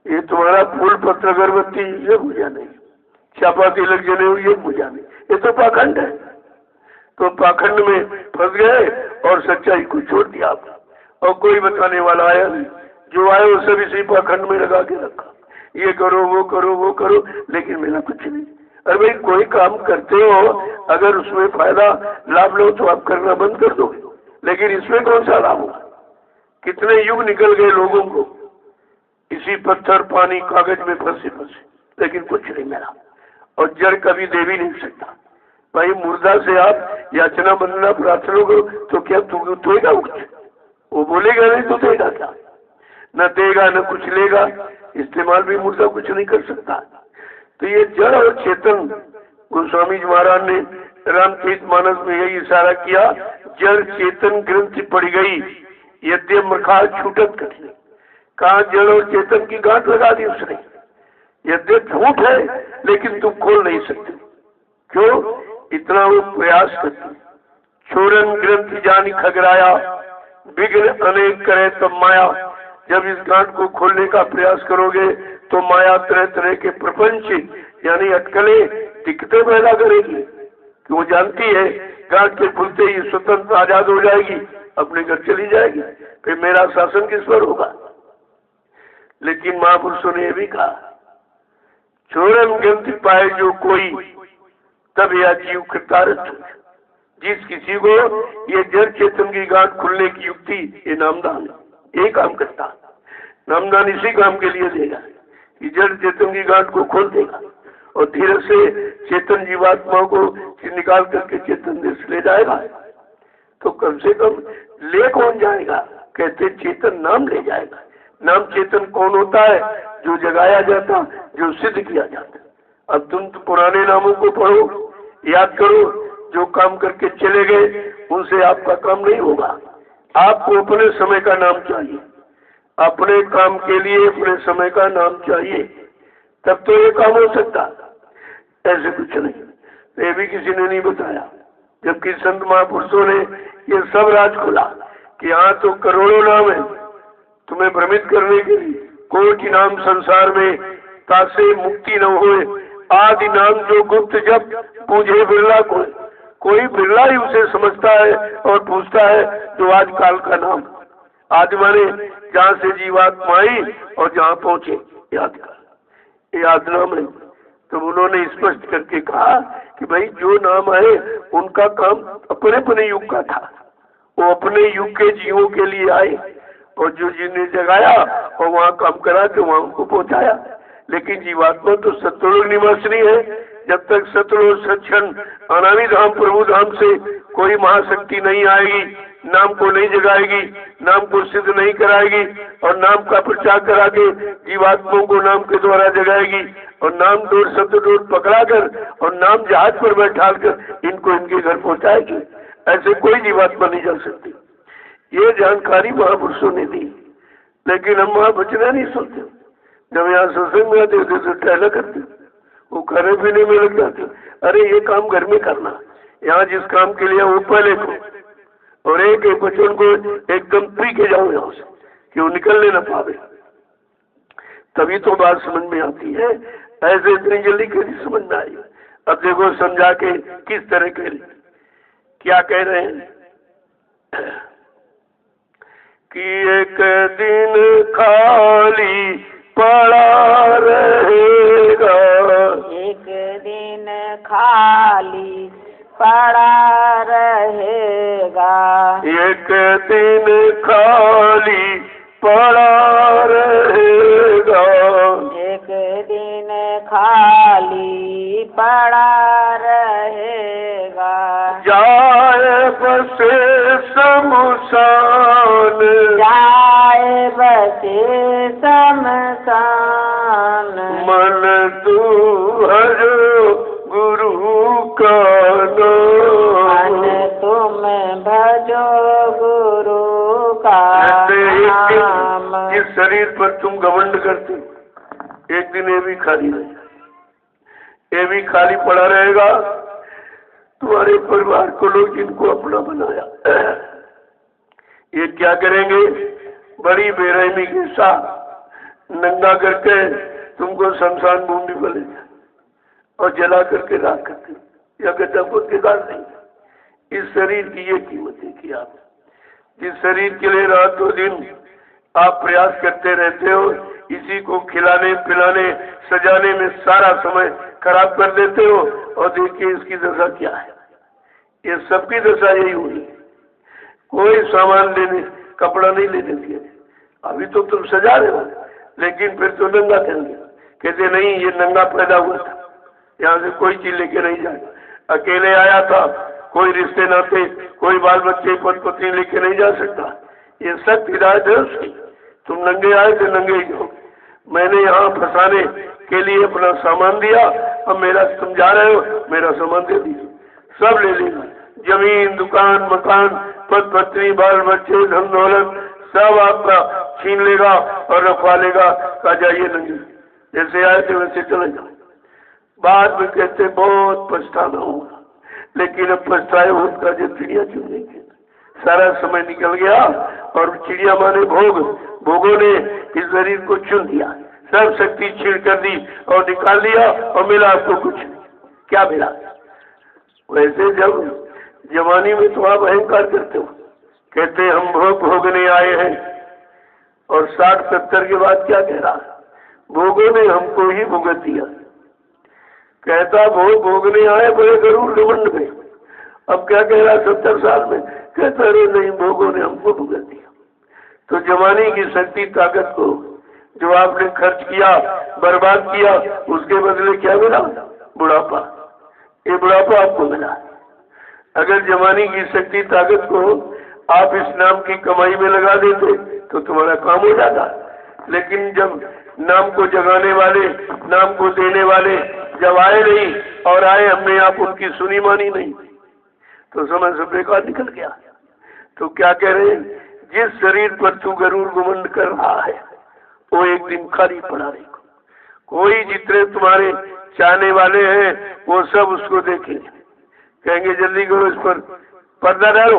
ये तुम्हारा फूल पत्र अगरबत्ती ये पूजा नहीं, छापा तिलक जनेऊ ये पूजा नहीं, ये तो पाखंड है। तो पाखंड में फंस गए और सच्चाई को छोड़ दिया आपने, और कोई बताने वाला आया नहीं। जो आए वो सब इसी पाखंड में लगा के रखा, ये करो वो करो वो करो, लेकिन मेरा कुछ नहीं। अरे भाई कोई काम करते हो अगर उसमें फायदा लाभ लो तो आप करना बंद कर दोगे, लेकिन इसमें कौन सा लाभ होगा? कितने युग निकल गए लोगों को इसी पत्थर पानी कागज में फंसे फंसे, लेकिन कुछ नहीं मिला। और जड़ कभी दे भी नहीं सकता। भाई मुर्दा से आप याचना वंदना प्रार्थना करो तो क्या देगा कुछ? वो बोलेगा नहीं तो देगा क्या? न देगा न कुछ लेगा, इस्तेमाल भी मुर्दा कुछ नहीं कर सकता। तो ये जड़ और चेतन, गोस्वामी जी महाराज ने रामचरितमानस में यही इशारा किया, जड़ चेतन ग्रंथि पड़ गई यद्य मखा छूटत कठिन। कहा जड़ और चेतन की गांठ लगा दी उसने। यद्य झूठ है लेकिन तुम खोल नहीं सकते। क्यों? इतना वो प्रयास करते। छोरन ग्रंथ जानी खगराया, विघ्न अनेक करे तब माया। जब इस गांठ को खोलने का प्रयास करोगे तो माया तरह तरह के प्रपंच यानी अटकले दिक्कतें पैदा करेगी, कि वो जानती है गांठ के खुलते ही स्वतंत्र आजाद हो जाएगी, अपने घर चली जाएगी, फिर मेरा शासन किस पर होगा। लेकिन महापुरुषों ने यह भी कहा, छोरन ग्रंथि पाए जो कोई तब यह जीव कृतार्थ। जिस किसी को ये जड़ चेतन की गांठ खुलने की युक्ति, ये नामदान ये काम करता। नामदान इसी काम के लिए देगा कि जड़ चेतन की गांठ को खोल देगा और धीरे से चेतन जीवात्मा को निकाल करके चेतन देश ले जाएगा। तो कम से कम ले कौन जाएगा? कहते चेतन नाम ले जाएगा। नाम चेतन कौन होता है? जो जगाया जाता, जो सिद्ध किया जाता। अब तुम तो पुराने नामों को पढ़ो, याद करो, जो काम करके चले गए उनसे आपका काम नहीं होगा। आपको अपने समय का नाम चाहिए, अपने काम के लिए अपने समय का नाम चाहिए, तब तो ये काम हो सकता, ऐसे कुछ नहीं। ये भी किसी ने नहीं बताया, जबकि संत महापुरुषों ने ये सब राज खोला कि यहाँ तो करोड़ों नाम है तुम्हें भ्रमित करने के लिए। कोटि नाम संसार में तासे मुक्ति न होए, आदि नाम जो गुप्त जब पूछे बिरला कोई बिरला ही उसे समझता है और पूछता है जो आज काल का नाम। आदि माने जहाँ से जीवात्मा आई और जहाँ पहुंचे याद कर, याद नाम है। तो उन्होंने स्पष्ट करके कहा कि भाई जो नाम आए उनका काम अपने अपने युग का था, वो अपने युग के जीवों के लिए आए और जो जिन्हें जगाया और वहाँ काम करा के वहाँ उनको पहुँचाया। लेकिन जीवात्मा तो सत्वलोक निवासिनी है, जब तक सत्वलोक सत्क्षण अनामी धाम प्रभु धाम से कोई महाशक्ति नहीं आएगी, नाम को नहीं जगाएगी, नाम को सिद्ध नहीं कराएगी और नाम का प्रचार करा के जीवात्माओं को नाम के द्वारा जगाएगी और नाम डोर शब्द डोर पकड़ा कर और नाम जहाज पर बैठा कर इनको इनके घर पहुंचाएगी। ऐसे कोई जीवात्मा नहीं जा सकती। ये जानकारी महापुरुषों ने दी, लेकिन हम वहाँ बचना नहीं सुनते। जब यहाँ सत्संग में आते थे तो टहला करते, वो खाने पीने में लग जाते। अरे ये काम घर में करना, यहाँ जिस काम के लिए वो पहले को और एक एक बच्चों को एकदम पी के जाओ यहाँ से कि वो निकलने न पावे, तभी तो बात समझ में आती है। ऐसे इतनी जल्दी कैसे समझ में आई? अब देखो समझा के किस तरह के क्या कह रहे हैं कि एक दिन खाली पड़ा रहेगा, एक दिन खाली पड़ा रहेगा, एक दिन खाली पड़ा रहेगा, एक दिन खाली पड़ा रहेगा, जाए बसे शमशान, जाए बसे शमशान, मन तू हर गुरु का नाम, मन तुम भजो गुरु का नाम। जिस शरीर पर तुम घमंड करते एक दिन ये भी खाली रहेगा, ये भी खाली पड़ा रहेगा। तुम्हारे परिवार को लोग जिनको अपना बनाया ये क्या करेंगे? बड़ी बेरहमी के साथ नंगा करके तुमको शमशान भूमि पर ले जाए और जला करके राख करते या गड्ढा खोद के गाड़ देंगे। इस शरीर की ये कीमत है कि आप जिस शरीर के लिए रातों दिन आप प्रयास करते रहते हो, इसी को खिलाने पिलाने सजाने में सारा समय खराब कर देते हो और देखिए इसकी दशा क्या है। ये सबकी दशा यही हुई। कोई सामान लेने कपड़ा नहीं लेने दिए, अभी तो तुम सजा रहे हो, लेकिन फिर तो नंगा करेंगे। कहते नहीं ये नंगा पैदा हुआ था, यहाँ से कोई चीज लेके नहीं जाए। अकेले आया था, कोई रिश्ते नाते कोई बाल बच्चे पति पत्नी लेके नहीं जा सकता। ये सब हिदायत है उसकी। तुम नंगे आए थे नंगे ही जाओ। मैंने यहाँ फंसाने के लिए अपना सामान दिया, अब मेरा तुम जा रहे हो मेरा सामान दे दीजिए, सब ले लेगा। जमीन दुकान मकान पति पत्नी बाल बच्चे धन दौलत सब आपका छीन लेगा और रखवा लेगा। कहा जाइए नंगे, जैसे आए थे वैसे चले जाओ। बाद में कहते बहुत पछताना होगा, लेकिन अब पछताए उनका जब चिड़िया चुन लेंगे। सारा समय निकल गया और चिड़िया माने भोगों ने इस शरीर को चुन दिया, सब शक्ति छीन कर दी और निकाल लिया और मिला आपको कुछ क्या मिला। वैसे जब जवानी में तो आप अहंकार करते हो, कहते हम भोग भोगने आए हैं, और 60-70 के बाद क्या कह रहा? भोगों ने हमको ही भुगत दिया। कहता भोग भोगने आए बड़े गरूर घमंड में, अब क्या कह रहा 70 साल में? कहता अरे नहीं भोगों ने हमको भुगत दिया। तो जवानी की शक्ति ताकत को जो आपने खर्च किया बर्बाद किया, उसके बदले क्या मिला? बुढ़ापा। ये बुढ़ापा आपको मिला। अगर जवानी की शक्ति ताकत को आप इस नाम की कमाई में लगा देते तो तुम्हारा काम हो जाता। लेकिन जब नाम को जगाने वाले नाम को देने वाले जब आए नहीं और आए हमने आप उनकी सुनी मानी नहीं, तो समय से बेकार निकल गया। तो क्या कह रहे हैं? जिस शरीर पर तू गरूर घमंड कर रहा है वो एक दिन खाली पड़ा रहेगा। कोई जितने तुम्हारे चाहने वाले हैं वो सब उसको देखेंगे, कहेंगे जल्दी करो इस पर पर्दा डालो,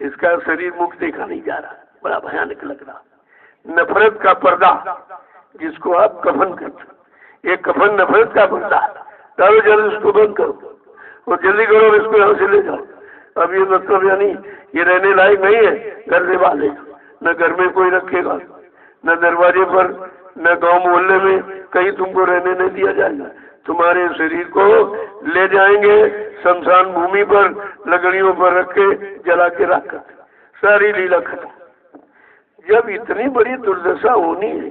इसका शरीर मुख देखा नहीं जा रहा, बड़ा भयानक लग रहा। नफरत का पर्दा जिसको आप कफन करते, ये कफन नफरत का पर्दा, डालो जल्दी उसको बंद करो और जल्दी करो इसको यहाँ से ले जाओ। अब ये मतलब यानी ये रहने लायक नहीं है, घर से बाहर ले जाओ, न घर में कोई रखेगा, न दरवाजे पर, न गांव मोहल्ले में कहीं तुमको रहने नहीं दिया जाएगा। तुम्हारे शरीर को ले जाएंगे शमशान भूमि पर, लकड़ियों पर रख के जला के रखा, सारी लीला खत्म। जब इतनी बड़ी दुर्दशा होनी है,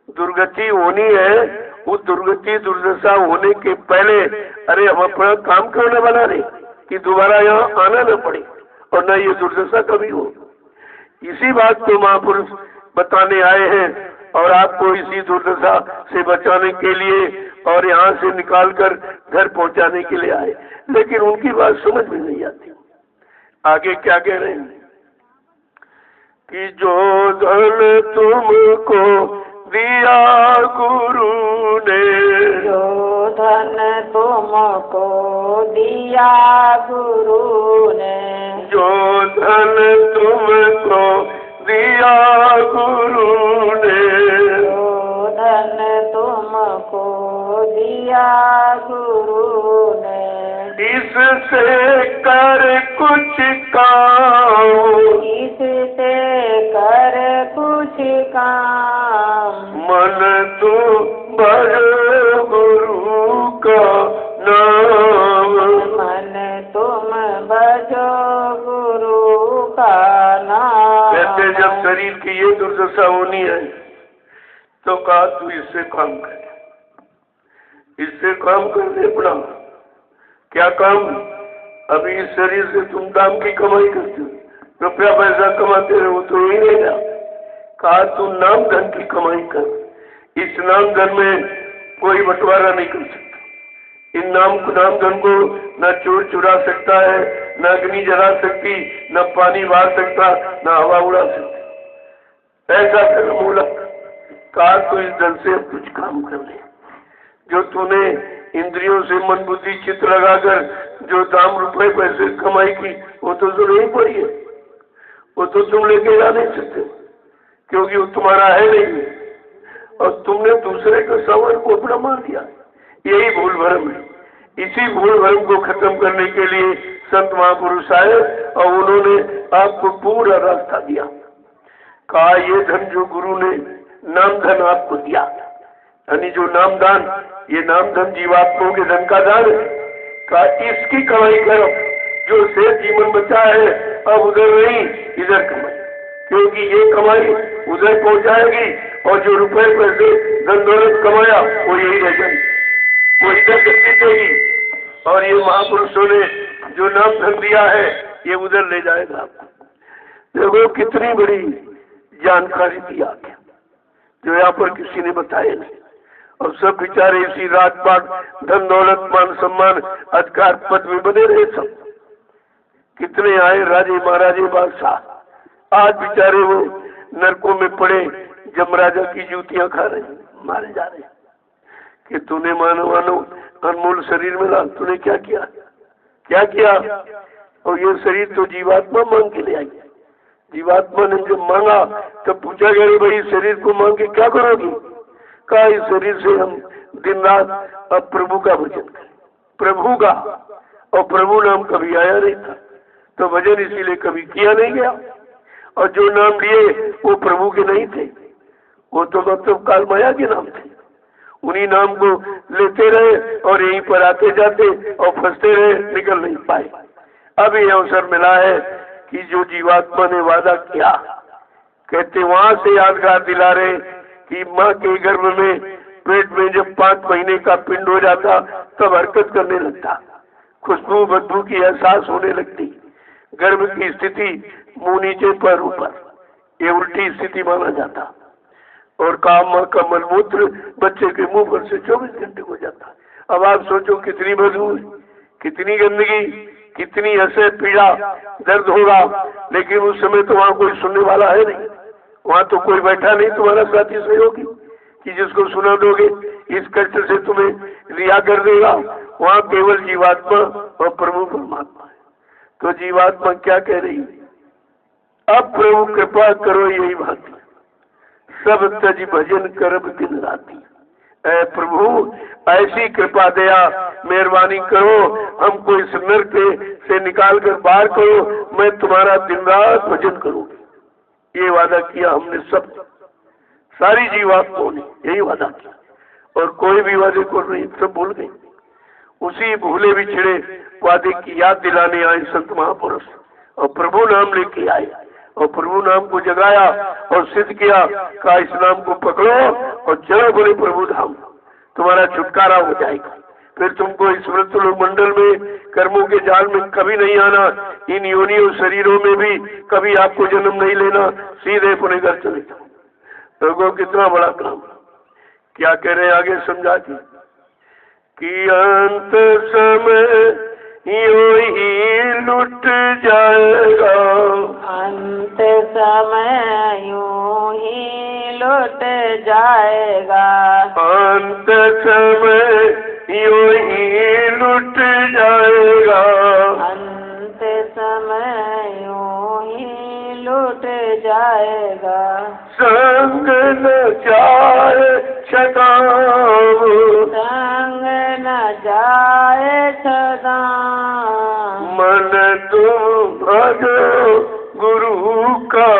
दुर्गति होनी है, वो दुर्गति दुर्दशा होने के पहले अरे हम अपना काम क्यों न बना रहे कि दोबारा यहाँ आना न पड़े और न ये दुर्दशा कभी हो। इसी बात को महापुरुष बताने आए हैं और आपको इसी दुर्दशा से बचाने के लिए और यहाँ से निकालकर घर पहुँचाने के लिए आए, लेकिन उनकी बात समझ में नहीं आती। आगे क्या कह रहे हैं कि जो धन तुमको दिया गुरु ने, जो धन तुमको दिया गुरु ने, जो धन तुमको दिया गुरु ने, जो धन तुमको दिया गुरु ने, इससे कर कुछ काम, इससे कर कुछ काम, मन तो भजो गुरु का नाम, मन तुम भजो गुरु का नाम। कहते जब शरीर की ये दुर्दशा होनी है तो कहा तू इससे काम कर, इससे काम करने पड़ा। क्या काम? अभी इस शरीर से तुम दाम की कमाई करते हो, रुपया पैसा कमाते रहो तो यही रहेगा। कहा तू नाम धन की कमाई कर, इस नाम धन में कोई बंटवारा नहीं कर सकता। इन नाम धन को न चोर चुरा सकता है, न अग्नि जला सकती, न पानी बहा सकता, न हवा उड़ा सकती। ऐसा कर मूलक। कहा तो इस धन से अब कुछ काम कर ले। जो तूने इंद्रियों से मन बुद्धि चित्त लगाकर जो दाम रुपए पैसे कमाई की वो तो नहीं पड़ी है, वो तो तुम लेके जा नहीं सकते क्योंकि वो तुम्हारा है नहीं, और तुमने दूसरे के सामान को अपना मान दिया। यही भूल भरम है। इसी भूल भरम को खत्म करने के लिए संत महापुरुष आए और उन्होंने आपको पूरा रास्ता दिया। कहा ये धन जो गुरु ने नाम धन आपको दिया, यानी जो नाम दान, ये नाम धन जीवात्माओं के धन का दान है। कहा इसकी कमाई करो, जो शेष जीवन बचा है अब उधर नहीं इधर कमाई, क्योंकि ये कमाई उधर पहुंचाएगी और जो रुपए पैसे धन दौलत कमाया वो यही रह जाएगी, वो इधर गति देगी। और ये महापुरुषों ने जो नाम धन दिया है ये उधर ले जाएगा आपको। देखो कितनी बड़ी जानकारी दी आगे, जो यहाँ पर किसी ने बताया नहीं। और सब बेचारे इसी रात पात धन दौलत मान सम्मान अधिकार पद में बने रहे। सब कितने आए राजे महाराजे बादशाह, आज बेचारे वो नरकों में पड़े जमराजा की जूतियां खा रहे, मारे जा रहे कि तूने मानो अनमोल शरीर में ला, तूने क्या किया, क्या किया। और ये शरीर तो जीवात्मा मांग के ले आई। जीवात्मा ने जब मांगा तब पूछा गया भाई शरीर को मांग के क्या करोगी। कहा इस शरीर से हम दिन रात अब प्रभु का भजन करें, प्रभु का। और प्रभु नाम कभी आया नहीं था तो भजन इसीलिए कभी किया नहीं गया। और जो नाम लिए वो प्रभु के नहीं थे, वो तो मतलब काल माया के नाम थे। उन्हीं नाम को लेते रहे और यहीं पर आते जाते और फंसते रहे, निकल नहीं पाए। अब ये अवसर मिला है कि जो जीवात्मा ने वादा किया, कहते वहां से यादगार दिला रहे कि माँ के गर्भ में पेट में जब 5 महीने का पिंड हो जाता तब हरकत करने लगता, खुशबू बदबू की एहसास होने लगती, गर्भ की स्थिति मुंह नीचे पर ऊपर, ये उल्टी स्थिति माना जाता। और काम का मलमूत्र बच्चे के मुंह पर से 24 घंटे हो जाता। अब आप सोचो कितनी बदबू, कितनी गंदगी, कितनी ऐसे पीड़ा दर्द होगा। लेकिन उस समय तो वहाँ कोई सुनने वाला है नहीं, वहाँ तो कोई बैठा नहीं तुम्हारा साथी सहयोगी कि जिसको सुना दोगे इस कष्ट से तुम्हें रिहा कर देगा। वहाँ केवल जीवात्मा और प्रभु परमात्मा है। तो जीवात्मा क्या कह रही, अब प्रभु कृपा करो यही बात, सब तज भजन करब दिन राती। ऐ प्रभु ऐसी कृपा दया मेहरबानी करो, हमको इस नरक से निकाल कर बाहर करो, मैं तुम्हारा दिन रात भजन करूंगी। ये वादा किया हमने, सब सारी जीवात्माओं ने यही वादा किया, और कोई भी वादे को नहीं, सब भूल गए। उसी भूले बिछड़े वादे की याद दिलाने आए संत महापुरुष, और प्रभु नाम लेके आए, और प्रभु नाम को जगाया और सिद्ध किया, कहा इस नाम को पकड़ो और चलो बोले प्रभु धाम, तुम्हारा छुटकारा हो जाएगा। फिर तुमको इस मृत्यु मंडल में कर्मों के जाल में कभी नहीं आना, इन योनियों शरीरों में भी कभी आपको जन्म नहीं लेना, सीधे अपने घर चले जाओ। लोगों कितना बड़ा काम, क्या कह रहे हैं आगे समझा कि अंत समय यूं ही लुट जाएगा, अंत समय यूं ही लुट जाएगा, अंत समय यूं ही लुट जाएगा, अंत समय यूं ही लुट जाएगा। संग न जाए छदाम, संग न जाए छदा, मन तुम भजो गुरु का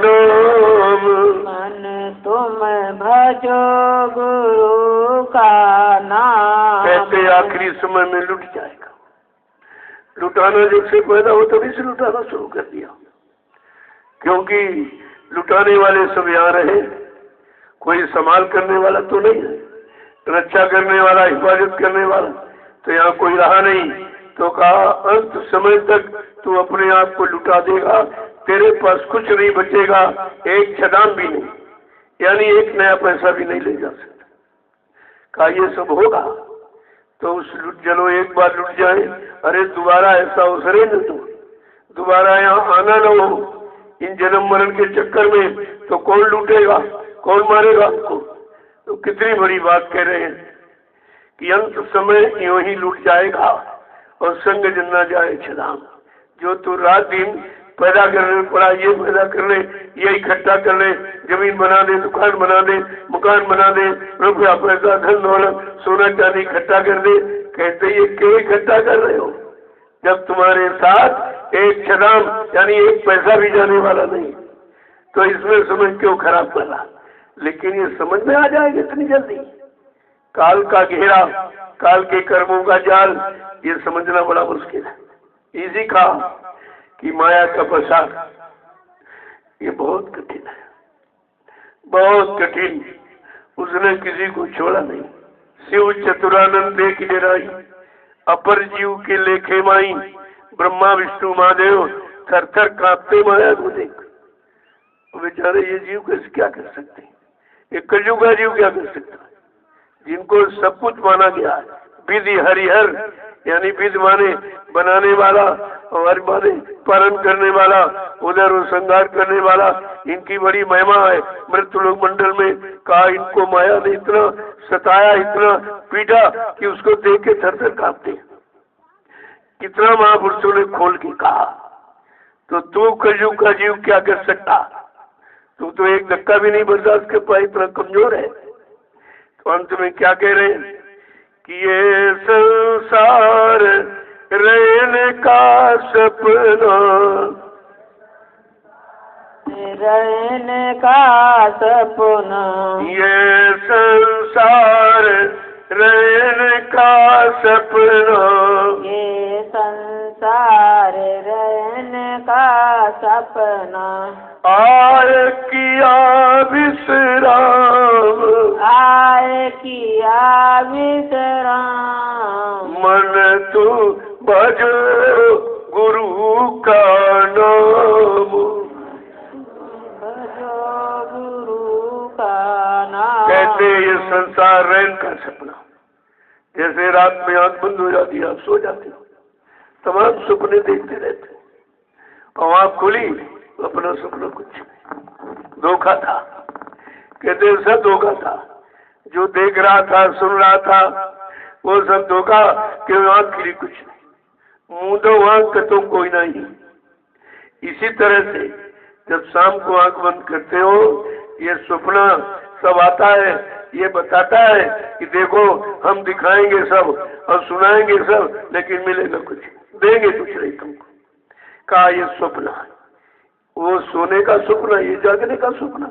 नाम, मन तुम भजो गुरु का नाम। कहते आखिरी समय में लुट जाएगा। लुटाना जब से पैदा हो तभी से लुटाना शुरू कर दिया, क्योंकि लुटाने वाले सब यहाँ रहे, कोई संभाल करने वाला तो नहीं है, रक्षा करने वाला, हिफाजत करने वाला तो यहाँ कोई रहा नहीं। तो कहा अंत समय तक तू अपने आप को लुटा देगा, तेरे पास कुछ नहीं बचेगा, एक छदाम भी नहीं, यानी एक नया पैसा भी नहीं ले जा सकता। कहा ये सब होगा तो उस चलो एक बार लुट जाए, अरे दोबारा ऐसा अवसर न तो दोबारा यहाँ आना न हो इन जन्म मरण के चक्कर में, तो कौन लूटेगा, कौन मारेगा हमको। तो कितनी बड़ी बात कह रहे हैं कि अंत समय यूं ही लूट जाएगा और संग जन्ना जाए छदाम। जो तू रात दिन पैदा करने पड़ा, ये पैदा कर ले, ये इकट्ठा कर ले, जमीन बना दे, दुकान बना दे, मकान बना दे, रुपया पैसा धन दौलत सोना चांदी इकट्ठा कर दे, कहते ये क्यों इकट्ठा कर रहे हो जब तुम्हारे साथ एक छदाम यानी एक पैसा भी जाने वाला नहीं। तो इसमें समझ क्यों खराब कर रहा। लेकिन ये समझ में आ जाएगा इतनी जल्दी, काल का घेरा, काल के कर्मों का जाल, ये समझना बड़ा मुश्किल है। इसी का कि माया का प्रसार ये बहुत कठिन है, बहुत कठिन। उसने किसी को छोड़ा नहीं। शिव चतुरानंद देख डराई, अपर जीव के लेखे माई, ब्रह्मा विष्णु महादेव थर थर कांपते माया को देख। बेचारे ये जीव कैसे क्या कर सकते हैं, ये कलयुग का जीव क्या कर सकता है, जिनको सब कुछ माना गया है। विधि हरिहर यानी विध माने बनाने वाला और हरि माने पालन करने वाला, उधर वो संहार करने वाला, इनकी बड़ी महिमा है। मृत्यु लोक मंडल में कहा इनको माया ने इतना सताया, इतना पीटा कि उसको देख के थर थर कांपते। कितना महापुरुषों ने खोल के कहा। तो तू कलयुग का जीव क्या कर सकता, तू तो एक धक्का भी नहीं बर्दाश्त कर पाए, इतना कमजोर है। तो अंत में क्या कह रहे हैं कि ये संसार रहने का सपना, रहने का सपना, ये संसार रहने का सपना, ये संसार रहने का सपना, आए किया विश्राम, आए किया विश्राम, मन तू भजो गुरु का नाम, भजो गुरु का नाम। कहते ये संसार रहन का सपना, जैसे रात में आंख बंद हो जाती है, आप सो जाते हो, तमाम सपने देखते रहते हो, और आंख खुली अपना सपना कुछ धोखा था। कहते सब धोखा था, जो देख रहा था, सुन रहा था, वो सब धोखा कि आंख खुली कुछ नहीं, मुंह तो आंख तो कोई नहीं। इसी तरह से जब शाम को आंख बंद करते हो, ये सपना सब आता है, ये बताता है कि देखो हम दिखाएंगे सब और सुनाएंगे सब, लेकिन मिलेगा कुछ, देंगे कुछ नहीं तुमको। कहा ये सपना है, वो सोने का सपना, ये जागने का सपना।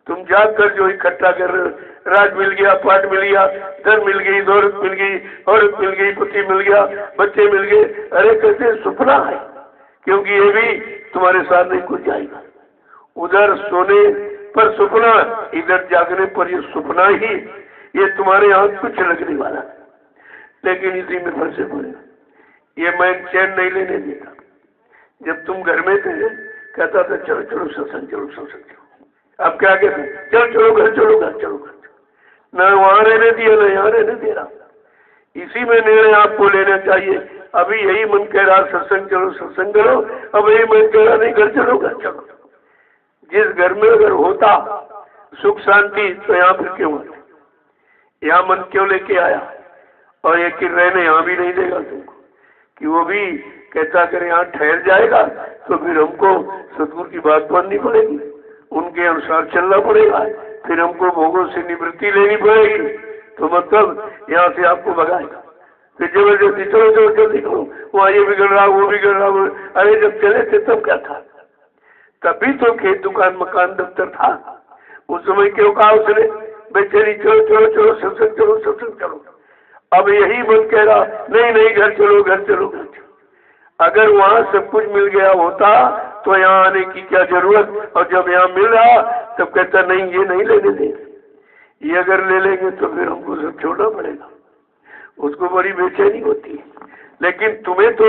तुम जाग कर जो इकट्ठा कर रहे हो, राज मिल गया, पाठ मिल गया, धन मिल गई, दौलत मिल गई, औरत मिल गई, पति मिल गया, बच्चे मिल गए, अरे कैसे सपना है, क्योंकि ये भी तुम्हारे साथ नहीं कुछ जाएगा। उधर सोने पर सपना, इधर जागने पर ये सपना ही, ये तुम्हारे यहाँ कुछ लगने वाला है, लेकिन इसी में फंसे पड़े। ये मैं चैन नहीं लेने देता। जब तुम घर में थे कहता था चलो चलो सत्संग चलो, सत्संग चलो। अब क्या कहते, चलो चलो घर, चलो घर, चलो घर। न वहां रहने दिया, न यहाँ रहने दे रहा। इसी में निर्णय आपको लेना चाहिए। अभी यही मन कह रहा सत्संग चलो, सत्संग करो, अब यही मन कह रहा नहीं घर चलो, घर चलो। जिस घर में अगर होता सुख शांति तो यहाँ फिर क्यों आते? यहाँ मन क्यों लेके आया? और ये कि रहने यहाँ भी नहीं देगा तुमको, कि वो भी कहता अगर यहाँ ठहर जाएगा तो फिर हमको सतगुरु की बात माननी पड़ेगी, उनके अनुसार चलना पड़ेगा, फिर हमको भोगों से निवृत्ति लेनी पड़ेगी। तो मतलब यहाँ से आपको भगाएगा, फिर जबरदस्ती चलो चलो जल्दी करो, वहाँ ये बिगड़ रहा, वो बिगड़ रहा। अरे जब चले थे तब क्या था? तभी तो खेत दुकान मकान दफ्तर था। उस समय क्यों कहा उसने बेचारी चलो चलो चलो सत्संग चलो, सत्संग चलो। अब यही मन कह रहा नहीं नहीं घर चलो, घर चलो, घर चलो। अगर वहाँ सब कुछ मिल गया होता तो यहाँ आने की क्या जरूरत? और जब यहाँ मिल रहा तब कहता नहीं ये नहीं लेने दे, ये अगर ले लेंगे तो फिर हमको सब छोड़ना पड़ेगा। उसको बड़ी बेचैनी होती है। लेकिन तुम्हें तो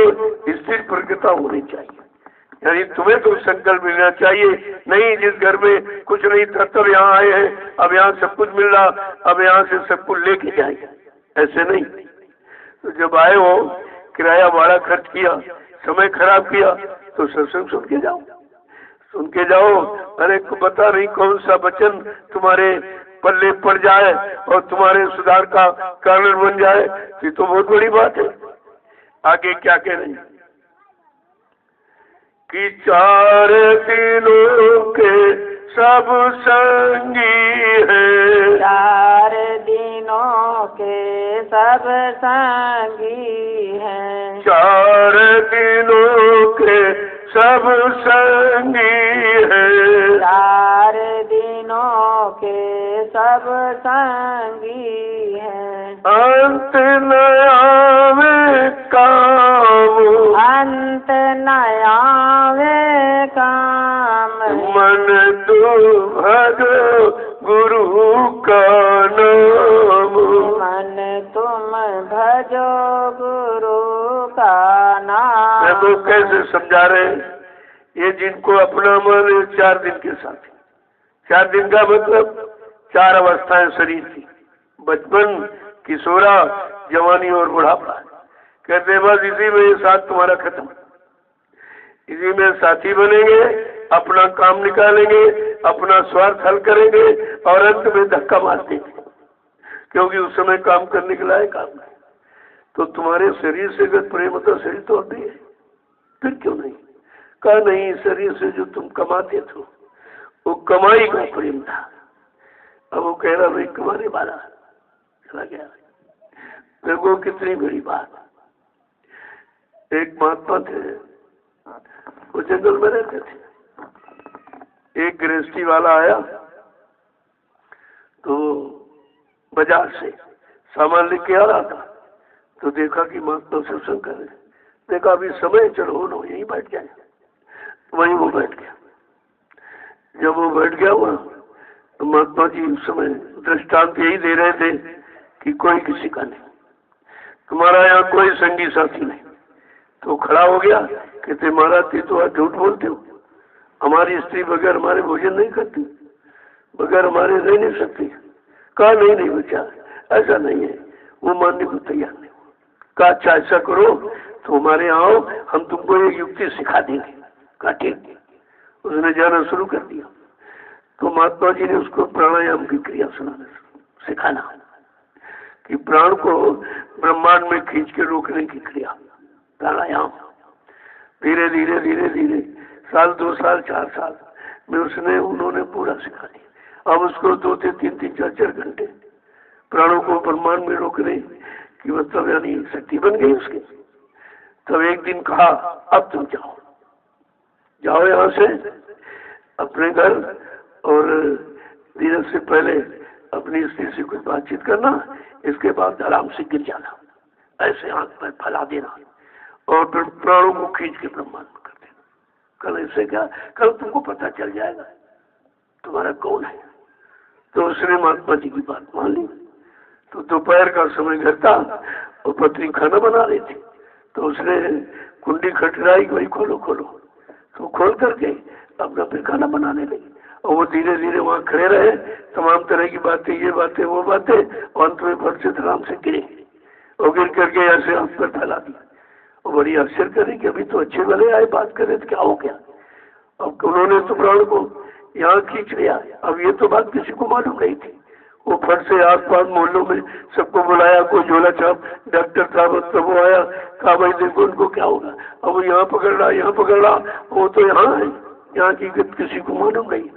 स्थिर प्रज्ञता होनी चाहिए, यानी तुम्हें तो संकल्प मिलना चाहिए, नहीं जिस घर में कुछ नहीं था तब यहाँ आए हैं, अब यहाँ सब कुछ मिल रहा, अब यहाँ से सब कुछ लेके जाएगा, ऐसे नहीं। तो जब आए हो, किराया भाड़ा खर्च किया, समय खराब किया, तो सत्संग सुन के जाओ, सुन के जाओ। अरे पता नहीं कौन सा वचन तुम्हारे पल्ले पड़ जाए और तुम्हारे सुधार का कारण बन जाए, ये तो बहुत बड़ी बात है। आगे क्या कह रहे हैं कि 4 दिनों के सब संगी हैं, 4 दिनों के सब संगी हैं, 4 दिनों के सब संगी हैं, 4 दिनों के सब संगी हैं। अंत न आवे काम, अंत न आवे काम, मन तो भजो गुरु का नाम, मन तुम भजो गुरु का नाम। देखो कैसे समझा रहे हैं ये, जिनको अपना मन 4 दिन के साथ। 4 दिन का मतलब 4 अवस्थाएं शरीर की, बचपन, किशोरा, जवानी और बुढ़ापा। कहते बस इसी में ये साथ तुम्हारा खत्म, इसी में साथी बनेंगे, अपना काम निकालेंगे, अपना स्वार्थ हल करेंगे और अंत में धक्का मार देंगे, क्योंकि उस समय काम करने के लायक काम नहीं। तो तुम्हारे शरीर से अगर प्रेम होता, शरीर तो भी है, फिर क्यों नहीं? कहा नहीं, शरीर से जो तुम कमाते थे वो कमाई का प्रेम था। अब वो कह रहा भाई कमाने वाला चला गया। देखो कितनी बड़ी बात। एक महात्मा थे, वो जंगल में रहते थे। एक गृहस्थी वाला आया तो बाजार से सामान लेके आ रहा था, तो देखा कि महात्मा सत्संग कर रहे। देखा अभी समय, चलो लो यहीं बैठ जाए। वहीं वो बैठ गया। जब वो बैठ गया हुआ तो महात्मा जी उस समय दृष्टांत यही दे रहे थे कि कोई किसी का नहीं, तुम्हारा यहाँ कोई संगी साथी नहीं। तो खड़ा हो गया, कहते महाराज तो आज झूठ बोलते हो, हमारी स्त्री बगैर हमारे भोजन नहीं करती, बगैर हमारे रह नहीं सकती। कहा नहीं नहीं बच्चा, ऐसा नहीं है। वो मानने को तैयार नहीं। कहा अच्छा ऐसा करो, तो हमारे यहाँ आओ, हम तुमको एक युक्ति सिखा देंगे। कहा ठीक। उसने जाना शुरू कर दिया। तो महात्मा जी ने उसको प्राणायाम की क्रिया सिखाना कि प्राण को ब्रह्मांड में खींच के रोकने की क्रिया प्राणायाम धीरे धीरे धीरे धीरे साल 2 साल 4 साल में उन्होंने पूरा सिखा दिया। अब उसको 2 से 3 4 घंटे प्राणों को ब्रह्मांड में रोकने की मतलब यानी शक्ति बन गई उसकी। तब एक दिन कहा अब तुम जाओ यहाँ से अपने घर और दिन से पहले अपनी स्त्री से कुछ बातचीत करना, इसके बाद आराम से गिर जाना, ऐसे आंख पर फैला देना और फिर प्राणों को खींच के ब्रह्मांड में कर देना। कल ऐसे क्या, कल तुमको पता चल जाएगा तुम्हारा कौन है। तो उसने महात्मा जी की बात मान ली। तो दोपहर का समय घर था और पत्नी खाना बना रही थी, तो उसने कुंडी खटखटाई, भाई खोलो खोलो। तो खोल करके अपना फिर खाना बनाने लगी और वो धीरे धीरे वहाँ खड़े रहे, तमाम तरह की बातें, ये बातें वो बातें, और अंत में फट से धड़ाम से गिरे और गिर करके ऐसे हाथ पर फैला दी। और बड़ी आश्चर्य करी कि अभी तो अच्छे भले आए, बात करे तो क्या हो गया। अब उन्होंने तो प्राण को यहाँ खींच लिया। अब ये तो बात किसी को मालूम नहीं थी। वो फट से आस पास मोहल्लों में सबको बुलाया, कोई झोला छाप डॉक्टर साहब तब वो आया, कहा भाई देखो उनको क्या होगा। अब यहाँ पकड़ रहा, यहाँ पकड़ रहा, वो तो यहाँ है, यहाँ की किसी को मालूम नहीं।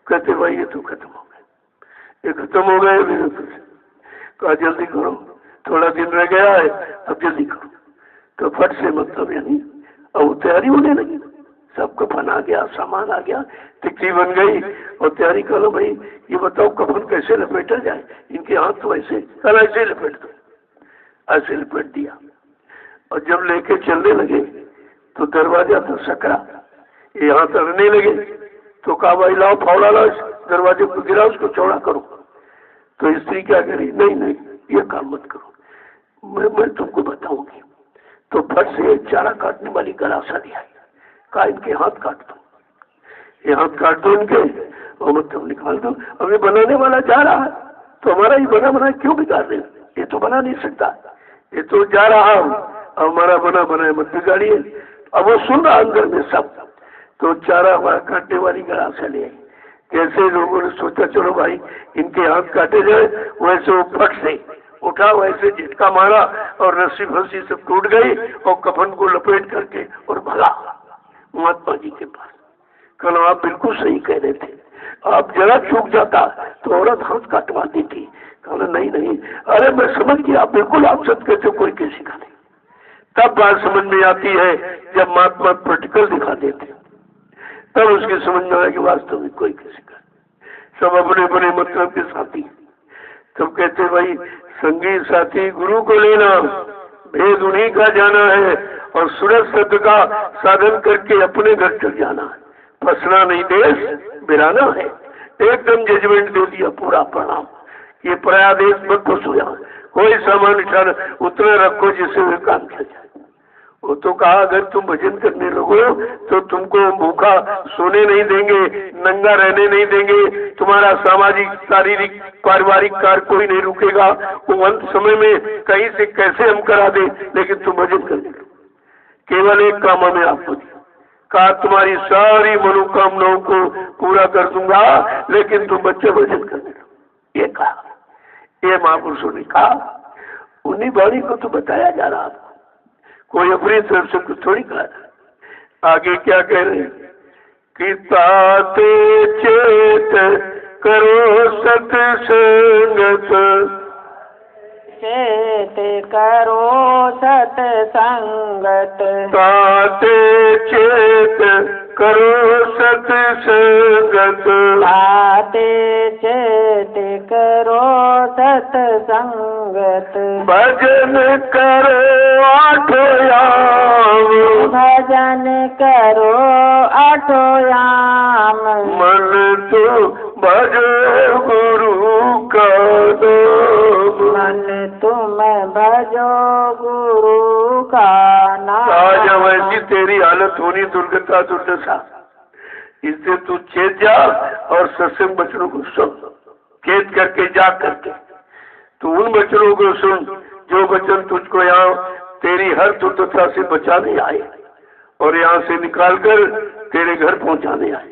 कहते भाई ये तो खत्म हो गए, ये खत्म हो गए। कहा जल्दी करो, थोड़ा दिन रह गया है, अब जल्दी करो। तो फट से मतलब यानी अब तैयारी होने लगी, सब कफन आ गया, सामान आ गया, टिकटी बन गई और तैयारी करो। भाई ये बताओ कफन कैसे लपेटा जाए, इनके हाथ तो ऐसे, कल ऐसे लपेट दो, ऐसे लपेट दिया। और जब लेके चलने लगे तो दरवाजा तो सकरा, यहाँ तरने लगे। तो कहा भाई लाओ फावड़ा लाओ, दरवाजे को गिरा, उसको चौड़ा करो। तो स्त्री क्या करी, नहीं नहीं ये काम मत करो, मैं तुमको बताऊंगी। तो फट से एक चारा काटने वाली गलासा दिया, कहा इनके हाथ काट दो, ये हाथ काट दो इनके और मतलब निकाल दो। अब ये बनाने वाला जा रहा है तो हमारा ही बना क्यों बिगाड़ रहे, ये तो बना नहीं सकता, ये तो जा रहा हूँ, अब हमारा बना मत बिगाड़िए। अब वो सुन रहा अंदर में सब। तो चारा काटने वाली गलासा ले आई। जैसे लोगों ने सोचा चलो भाई इनके हाथ काटे जाए, वैसे वो फट से उठा, वैसे झटका मारा और रस्सी फंसी सब टूट गई और कफन को लपेट करके और भगा महात्मा जी के पास। कहना आप बिल्कुल सही कह रहे थे, आप जरा चूक जाता तो औरत हाथ काटवाती थी। कहना नहीं नहीं, अरे मैं समझ गया, बिल्कुल आप सच कहते, कोई किसी का नहीं। तब बात समझ में आती है जब महात्मा प्रैक्टिकल दिखा देते, तब उसकी समझ में आया कि वास्तव में कोई किसी का, सब अपने अपने मतलब के साथी। तब कहते भाई संगी साथी गुरु को लेना, भेद उन्हीं का जाना है और सूरज शब्द का साधन करके अपने घर चल जाना है। फंसना नहीं देश बिराना है, एकदम जजमेंट दे दिया पूरा प्रणाम। ये पराया देश मत फंसो, यहाँ कोई सामान उठाना उतना रखो जिससे वे काम चल जाए। वो तो कहा अगर तुम भजन करने लगो तो तुमको भूखा सोने नहीं देंगे, नंगा रहने नहीं देंगे, तुम्हारा सामाजिक शारीरिक पारिवारिक कार्य कोई नहीं रुकेगा। वो अंत समय में कहीं से कैसे हम करा दे, लेकिन तुम भजन करने लगो। केवल एक काम हमें आपको दिया, कहा तुम्हारी सारी मनोकामनाओं को पूरा कर दूंगा, लेकिन तुम बच्चे भजन करने लगो। ये कहा, ये महापुरुषों ने कहा। उन्हीं वाणी को तो बताया जा रहा था, कोई अपनी तरफ से कुछ थोड़ी कहा। आगे क्या कह रहे हैं कि ताते चेत करो सत्संगत, चेत करो सत्संगत, ताते चेत करो सत्संगत, ताते चेत करो सत्संगत, भजन करो आठो याम, भजन करो आठो याम, मन तो भजो गुरु का नाम, मन तुम भजो गुरु का नाम। आज वैसी तेरी हालत होनी दुर्गता दुर्दशा, इससे तू चेत जा और सत्संग वचनों को सुन। चेत करके जा करके तू उन वचनों को सुन जो वचन तुझको यहाँ तेरी हर दुर्दशा से बचाने आए और यहाँ से निकाल कर तेरे घर पहुँचाने आए।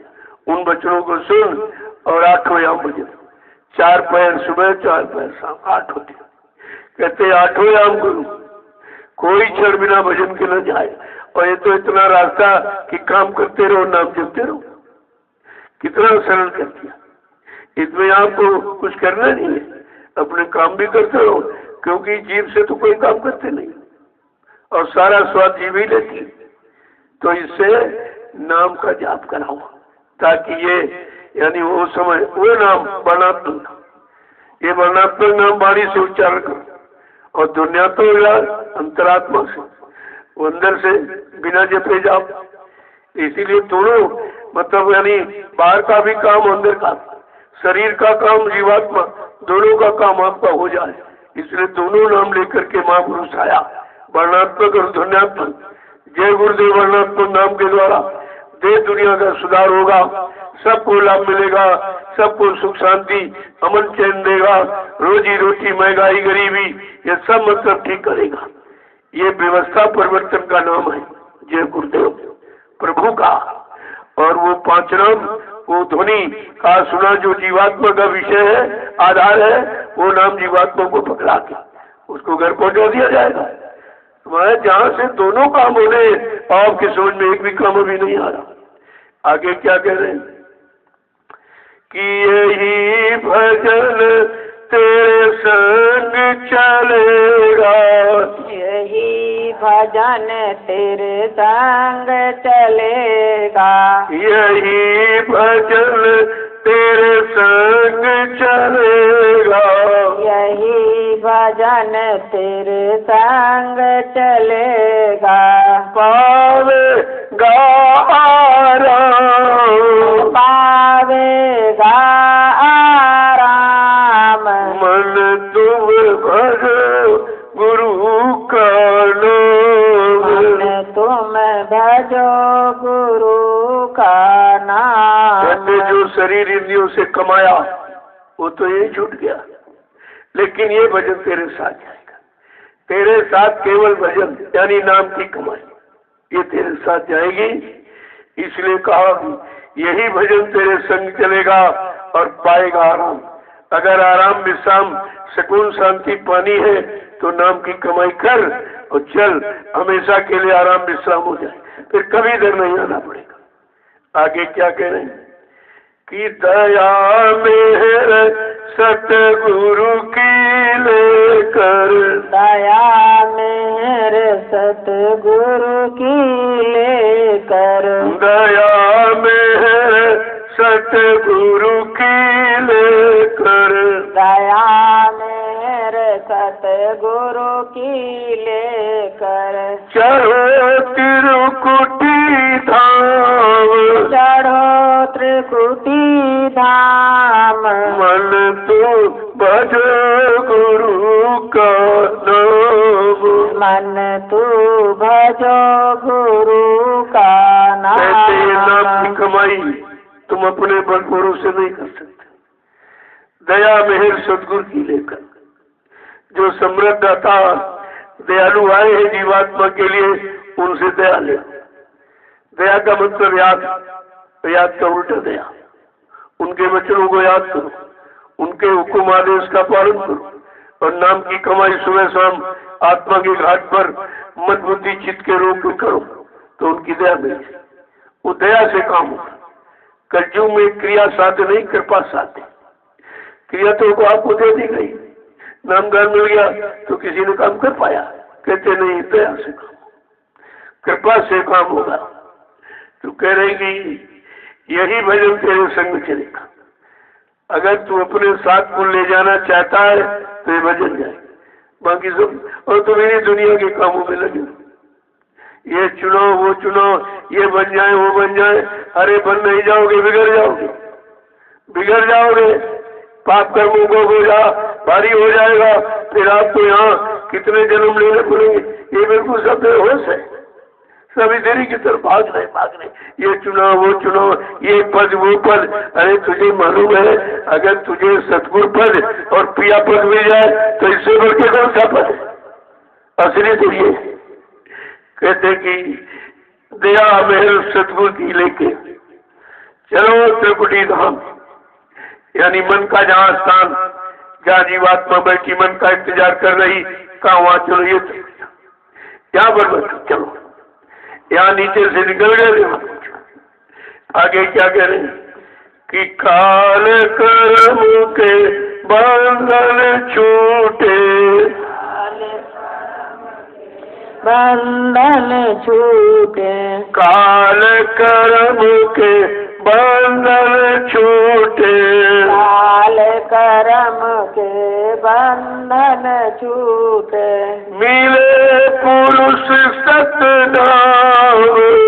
उन वचनों को सुन और आठों याम भजन, 4 पैर सुबह 4 पैर शाम, 8 होते। कहते 8 याम गुरु, कोई क्षण बिना भजन के न जाए। और ये तो इतना रास्ता कि काम करते रहो, नाम जपते रहो, कितना सरल कर दिया। इसमें आपको कुछ करना नहीं है, अपने काम भी करते रहो, क्योंकि जीव से तो कोई काम करते नहीं और सारा स्वाद जीव ही लेती। तो इससे नाम का जाप कराओ, ताकि ये यानी वो समय वो नाम वर्णात्मक, ये वर्णात्मक नाम वाणी से उच्चारण करो, और दुनिया तो यार अंतरात्मा से, वो अंदर से बिना जपे जाओ। इसीलिए दोनों मतलब यानी बाहर का भी काम, अंदर का, शरीर का काम, जीवात्मा दोनों का काम आपका हो जाए। इसलिए दोनों नाम लेकर के महापुरुष आया, वर्णात्मक और ध्वन्यात्मक। जय गुरुदेव वर्णात्मक नाम के द्वारा देश दुनिया का सुधार होगा, सबको लाभ मिलेगा, सबको सुख शांति अमन चैन देगा, रोजी रोटी महंगाई गरीबी ये सब मतलब ठीक करेगा। ये व्यवस्था परिवर्तन का नाम है जय गुरुदेव प्रभु का। और वो 5 नाम, वो ध्वनि का सुना जो जीवात्मा का विषय है, आधार है, वो नाम जीवात्मा को पकड़ा के उसको घर पहुंचा दिया जाएगा। मैं जहाँ से दोनों काम हो रहे, आपकी सोच में एक भी काम अभी नहीं आ रहा। आगे क्या कह रहे हैं कि यही भजन तेरे संग चलेगा, यही भजन तेरे संग चलेगा, यही भजन तेरे संग चलेगा, यही भजन तेरे संग चलेगा, पावेगा आराम, पावेगा आराम, मन तुम भजो गुरु का नाम, मन तुम भजो गुरु का नाम। कहते जो शरीर इंद्रियों से कमाया वो तो यही छूट गया, लेकिन ये भजन तेरे साथ जाएगा। तेरे साथ केवल भजन यानी नाम की कमाई, ये तेरे साथ जाएगी। इसलिए कहा यही भजन तेरे संग चलेगा और पाएगा आराम। अगर आराम विश्राम सुकून शांति पानी है तो नाम की कमाई कर और चल, हमेशा के लिए आराम विश्राम हो जाए, फिर कभी इधर नहीं आना पड़ेगा। आगे क्या कह रहे हैं कि दया मेहर सतगुरु की लेकर, दया मेरे सतगुरु की लेकर, दया मेहर सतगुरु की लेकर, दया मेरे सतगुरु की लेकर, चढ़ो त्रिकुटी धाम, चढ़ो त्रिकुटी धाम, मन तो भजो गुरु का नाम, मन तू भजो गुरु का कहते हैं नाम की नाम। कमाई तुम अपने बल भरोसे नहीं कर सकते। दया मेहर सदगुरु की लेकर, जो समृद्ध दाता दयालु आए हैं जीवात्मा के लिए, उनसे दया ले। दया का मतलब याद, याद का उल्टा दया। उनके वचनों को याद करो, उनके हुक्म आदेश का पालन करो, और नाम की कमाई सुबह शाम आत्मा के घाट पर मन बुद्धि चित्त के रूप में करो, तो उनकी दया मिले। वो दया से काम होगा। कलयुग में क्रिया साध्य नहीं, कृपा साध्य। क्रिया तो आपको दे दी गई, नाम गान मिल गया तो किसी ने काम कर पाया, कहते नहीं, दया से काम, कृपा से काम होगा। तो कह रहे कि यही भजन तेरे संग चलेगा। अगर तू अपने साथ को ले जाना चाहता है तो ये भजन जाए, बाकी सब और तुम इन्हीं दुनिया के कामों में लगे, ये चुनो वो चुनो, ये बन जाए वो बन जाए। अरे बन नहीं जाओगे, बिगड़ जाओगे, बिगड़ जाओगे, पाप कर्मों को बोझा भारी हो जाएगा, फिर आपको यहाँ कितने जन्म लेने पड़ेंगे। ये बिल्कुल सब बेहोश है, सब इधर ही की तरफ भाग रहे, ये चुनो वो चुनो, ये पद वो पद। अरे तुझे मालूम है अगर तुझे सतगुरु पद और प्रिया पद मिल जाए तो इससे बढ़ के कौन सा पद है? असली तो ये कहते कि दया मेहर सतगुरु की लेके चलो त्रिकुटी धाम। यानी मन का जहाँ स्थान, जहाँ जीवात्मा बैठी मन का इंतजार कर रही, कहा वहां चलो, ये यहाँ पर मत चलो, यहाँ नीचे से निकल गए। आगे क्या कह रहे हैं कि काल कर्म के बंधन छूटे, बंधन छूटे, काल कर्म के बंधन छूटे, काल कर्म के बंधन छूटे, मिले पुरुष सतनाम,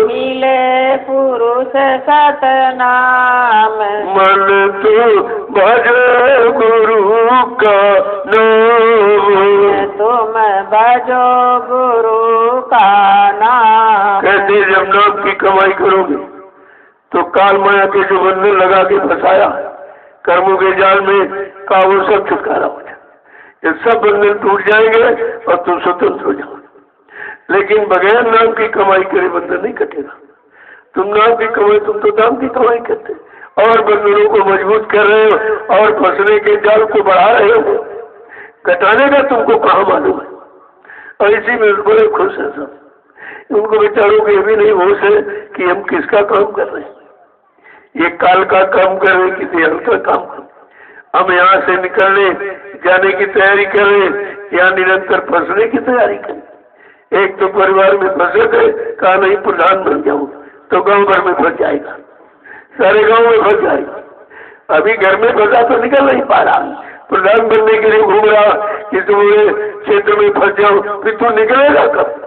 मिले पुरुष सतनाम, मन तो भज गुरु का नाम, तुम भजो गुरु का नाम। कहते जब नाम की कमाई करोगे तो काल माया के जो बंधन लगा के फंसाया कर्मों के जाल में, का वो सब छुटकारा हो जाए, ये सब बंधन टूट जाएंगे और तुम स्वतंत्र हो जाओगे। लेकिन बगैर नाम की कमाई करे बंधन नहीं कटेगा। तुम नाम की कमाई, तुम तो नाम की कमाई करते और बंधनों को मजबूत कर रहे हो और फंसने के जाल को बढ़ा रहे हो, कटाने का तुमको कहाँ मालूम है। और इसी में बड़े खुश है सब, उनको बेचारों को ये भी नहीं होश है कि हम किसका काम कर रहे हैं, ये काल का काम कर रहे, किसी हल्का काम कर, हम यहाँ से निकलने जाने की तैयारी कर रहे, यहाँ निरंतर फंसने की तैयारी करें। एक तो परिवार में फंसे थे, कहा नहीं प्रधान बन जाऊँ तो गांव भर में फंस जाएगा, सारे गांव में फंस जाएगा। अभी घर में फंसा तो निकल नहीं पा रहा, प्रधान बनने के लिए घूम रहा कि तुम्हारे क्षेत्र में फंस जाओ, फिर तू निकलेगा कब?